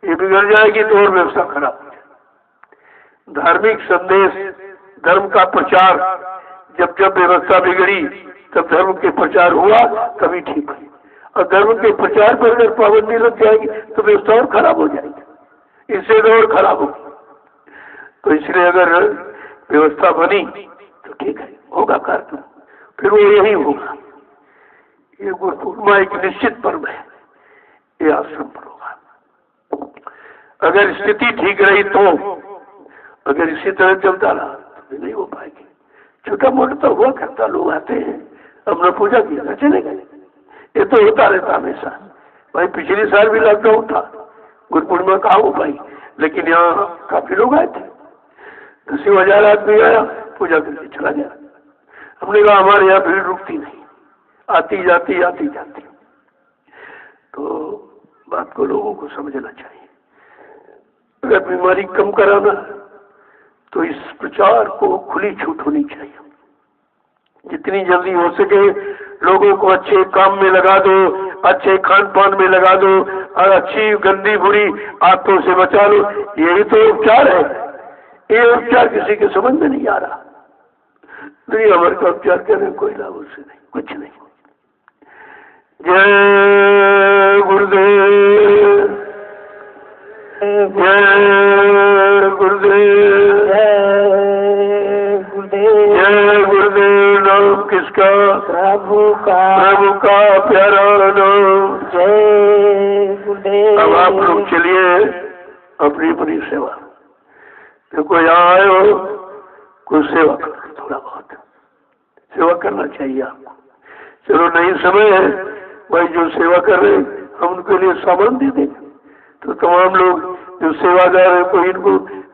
ये बिगड़ जाएगी तो और व्यवस्था खराब हो जाए। धार्मिक संदेश, धर्म का प्रचार, जब जब व्यवस्था बिगड़ी तब धर्म के प्रचार हुआ, तभी ठीक है। और धर्म के प्रचार पर अगर पाबंदी लग जाएगी तो व्यवस्था और खराब हो जाएगी, इससे तो और खराब होगी। तो इसलिए अगर व्यवस्था बनी तो ठीक है, होगा कार्यक्रम, फिर वो यही होगा। ये गुरु पूर्णिमा एक निश्चित पर्व है, ये आश्रम पर होगा। अगर स्थिति ठीक रही तो, अगर इसी तरह चलता रहा तो नहीं हो पाएगी। छोटा मोटा तो हुआ करता, लोग आते हैं अपना पूजा किया चले गए, ये तो होता रहता हमेशा। भाई पिछले साल भी लॉकडाउन था, गुरु पूर्णिमा कहाँ हो पाई, लेकिन यहाँ काफी लोग आए थे, 10,000 आदमी आया, पूजा करके चला गया। हमने कहा हमारे यहाँ भीड़ रुकती नहीं, आती जाती आती जाती। तो बात को लोगों को समझना चाहिए। अगर बीमारी कम कराना तो इस प्रचार को खुली छूट होनी चाहिए, जितनी जल्दी हो सके लोगों को अच्छे काम में लगा दो, अच्छे खान पान में लगा दो, और अच्छी गंदी बुरी आदतों से बचा लो। यही तो उपचार है, ये उपचार किसी के समझ में नहीं आ रहा। नहीं, हमारे का उपचार करने कोई लाभ उससे नहीं, कुछ नहीं। जय गुरुदेव, जय गुरुदेव, जय गुरुदेव, जय गुरुदेव। नाम किसका? प्रभु का, प्रभु का प्यारा नाम। जय गुरुदेव। अब आप लोग चलिए अपनी अपनी सेवा, देखो यहाँ आए हो, कुछ सेवा करो, थोड़ा बहुत सेवा करना चाहिए आपको। चलो नहीं समय है भाई, जो सेवा कर रहे हम उनके लिए सामान दे देंगे। तो तमाम लोग जो सेवादार है, कोई इनको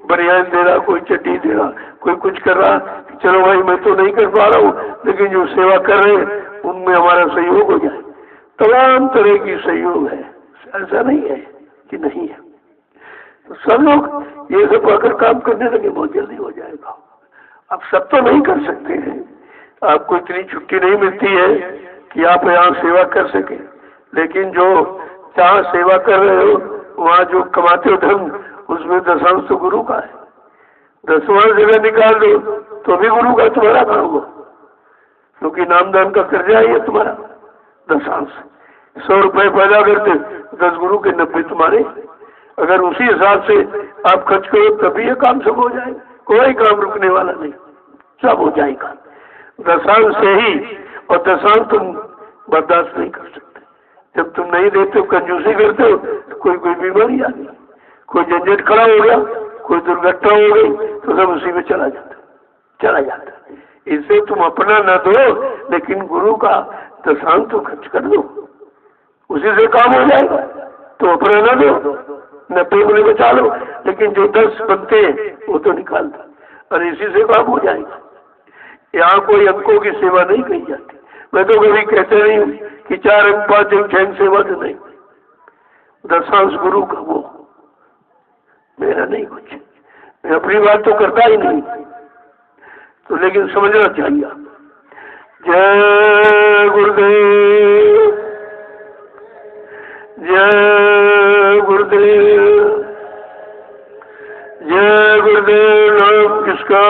बनियान दे रहा, कोई चड्डी दे रहा, कोई कुछ कर रहा, चलो भाई मैं तो नहीं कर पा रहा हूँ, लेकिन जो सेवा कर रहे हैं उनमें हमारा सहयोग हो जाए तमाम तरह की सहयोग है, ऐसा नहीं है कि नहीं है। तो सब लोग ये सब अगर काम करने लगे बहुत जल्दी हो जाएगा। आप सब तो नहीं कर सकते हैं, आपको इतनी छुट्टी नहीं मिलती है कि आप यहाँ सेवा कर सके, लेकिन जो जहाँ सेवा कर रहे हो वहाँ जो कमाते हो धन, उसमें दशांश तो गुरु का है। 10वां जगह निकाल दो तो भी गुरु का तुम्हारा काम हो, क्योंकि नामदान का कर्जा ही है तुम्हारा दशांश। 100 रुपए पैदा करते 10 गुरु के 90 तुम्हारे। अगर उसी हिसाब से आप खर्च करो तभी ये काम सब हो जाएगा, कोई काम रुकने वाला नहीं, सब हो जाएगा दशांश से ही। और दशांश तुम बर्दाश्त नहीं कर सकते। जब तुम नहीं देते हो, कंजूसी करते हो, तो कोई बीमारी आ गई, कोई झंझट खड़ा हो गया, कोई दुर्घटना हो गई, तो सब उसी में चला जाता। इससे तुम अपना न दो, लेकिन गुरु का दशांश तो खर्च कर दो, उसी से काम हो जाएगा। तो अपना न दो, 90 में बचा लो, लेकिन जो 10 बनते हैं वो तो निकाल दो, और इसी से काम हो जाएगा। यहाँ कोई अंकों की सेवा नहीं कही जाती। मैं तो कभी कहते नहीं हूँ कि 4 अंक 5 अंक 6 अंक सेवा तो नहीं, दशांश गुरु का वो मेरा नहीं कुछ, मैं अपनी बात तो करता ही नहीं। तो लेकिन समझना चाहिए। जय गुरुदेव, जय गुरुदेव, जय गुरुदेव। नाम किसका?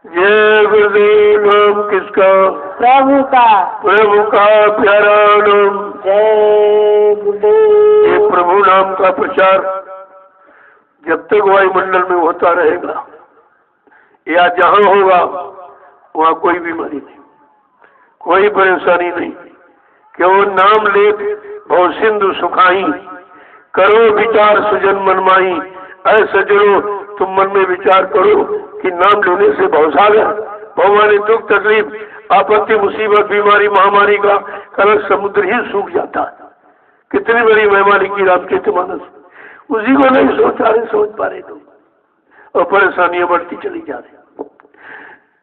जय गुरुदेव। नाम किसका? प्रभु का। प्रभु का प्यारा नाम। जय गुरुदेव। ये प्रभु नाम का प्रचार जब तक वायुमंडल में होता रहेगा या जहाँ होगा वहाँ कोई बीमारी नहीं, कोई परेशानी नहीं। केवल नाम ले भव सिंधु सुखाई, करो विचार सुजन मनमाई। ऐसा जरो तुम मन में विचार करो कि नाम लेने से भवसागर, भगवान दुख तकलीफ आपत्ति मुसीबत बीमारी महामारी का कलश समुद्र ही सूख जाता है। कितनी बड़ी महिमा लिखी रामचरितमानस, उसी को नहीं सोच पा रहे तुम, और परेशानियां बढ़ती चली जा रही।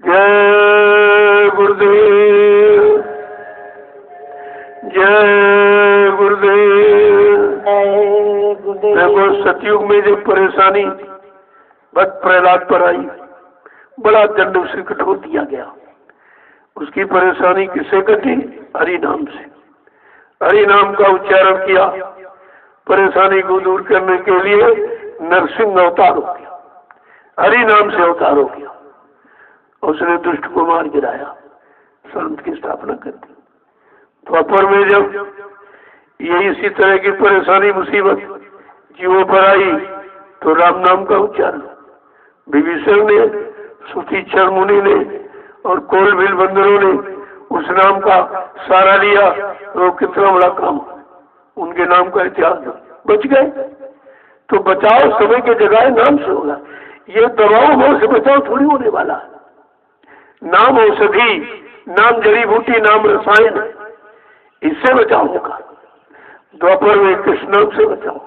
जय गुरुदेव, जय गुरुदेव। देखो सतयुग में जब परेशानी भक्त प्रहलाद पर आई, बड़ा दंड उसे कठोर दिया गया। उसकी परेशानी किससे कटी? हरि नाम से। हरि नाम का उच्चारण किया, परेशानी को दूर करने के लिए नरसिंह अवतार हो गया, हरि नाम से अवतार हो गया। उसने दुष्ट को मार गिराया, संत की स्थापना कर दी। द्वापर में जब ये इसी तरह की परेशानी मुसीबत जीवों पर आई तो राम नाम का उच्चारण विभीषण ने, सुतीक्षण मुनि ने और कोलबिल बंदरों ने उस नाम का सहारा लिया। वो कितना बड़ा काम, उनके नाम का इतिहास बच गए। तो बचाव समय के जगह नाम से होगा। ये दवाओं में से बचाव थोड़ी होने वाला है। नाम औषधि, नाम जड़ी बूटी, नाम रसायन, इससे बचाव होगा। द्वापर में कृष्ण नाम से बचाव।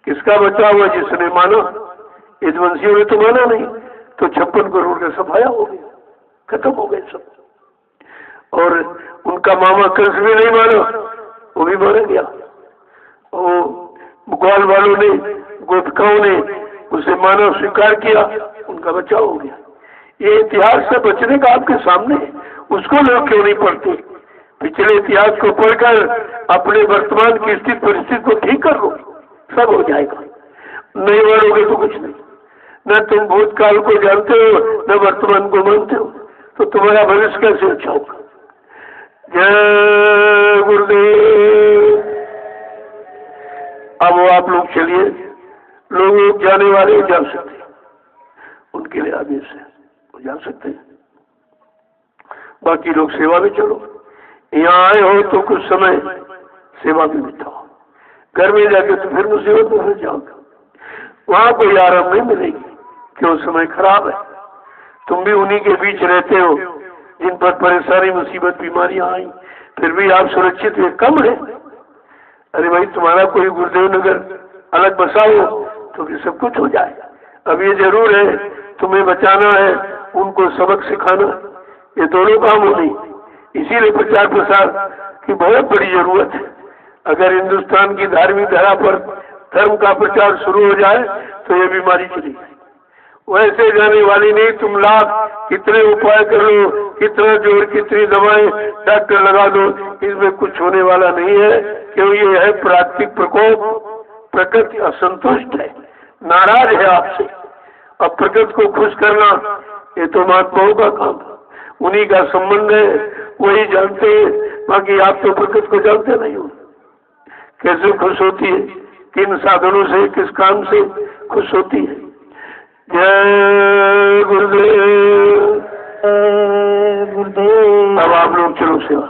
किसका बचाव हुआ? जिसने माना। यदुवंशियों ने तो माना नहीं, तो 56 करोड़ का सफाया हो गया, खत्म हो गए सब। और उनका मामा कंस भी नहीं माना, वो भी मारा गया। और ग्वाल वालों ने, गोपिकाओं ने उसे माना, स्वीकार किया, उनका बचाव हो गया। ये इतिहास से बचने का आपके सामने, उसको लोग क्यों नहीं पढ़ते? पिछले इतिहास को पढ़कर अपने वर्तमान की स्थिति परिस्थिति को ठीक कर लो, सब हो जाएगा। नहीं मानोगे तो कुछ नहीं। न तुम भूतकाल को जानते हो, न वर्तमान को मानते हो, तो तुम्हारा भविष्य कैसे अच्छा होगा? जय गुरुदेव। अब आप लोग चलिए, लोग जाने वाले जा सकते हैं, उनके लिए आदेश है, वो जा सकते हैं। बाकी लोग सेवा में चलो। यहाँ आए हो तो कुछ समय सेवा में बिताओ, घर में जाके तो फिर मुसीबत में फंस जाओगे। वहाँ कोई आराम नहीं मिलेगी, क्यों? समय खराब है। तुम भी उन्हीं के बीच रहते हो जिन पर परेशानी मुसीबत बीमारियां आई, फिर भी आप सुरक्षित हुए, कम है। अरे भाई, तुम्हारा कोई गुरुदेव नगर अलग बसाओ तो फिर सब कुछ हो जाए। अब ये जरूर है तुम्हें बचाना है, उनको सबक सिखाना, ये दोनों काम हो नहीं। इसीलिए प्रचार प्रसार की बहुत बड़ी जरूरत है। अगर हिंदुस्तान की धार्मिक धारा पर धर्म का प्रचार शुरू हो जाए तो ये बीमारी चली वैसे जाने वाली नहीं। तुम लाख कितने उपाय कर लो, कितना जोर, कितनी दवाएं डॉक्टर लगा दो, इसमें कुछ होने वाला नहीं है, क्योंकि ये है प्राकृतिक प्रकोप। प्रकृति असंतुष्ट है, नाराज है आपसे। अब प्रकृति को खुश करना ये तो महात्माओं का काम है, उन्हीं का संबंध है, वही जानते हैं। बाकी आप तो प्रकृति को जानते नहीं हो, कैसे खुश होती है, किन साधनों से, किस काम से खुश होती है। जय गुरुदेव। गुरुदेव। अब आप लोग चलो सेवा।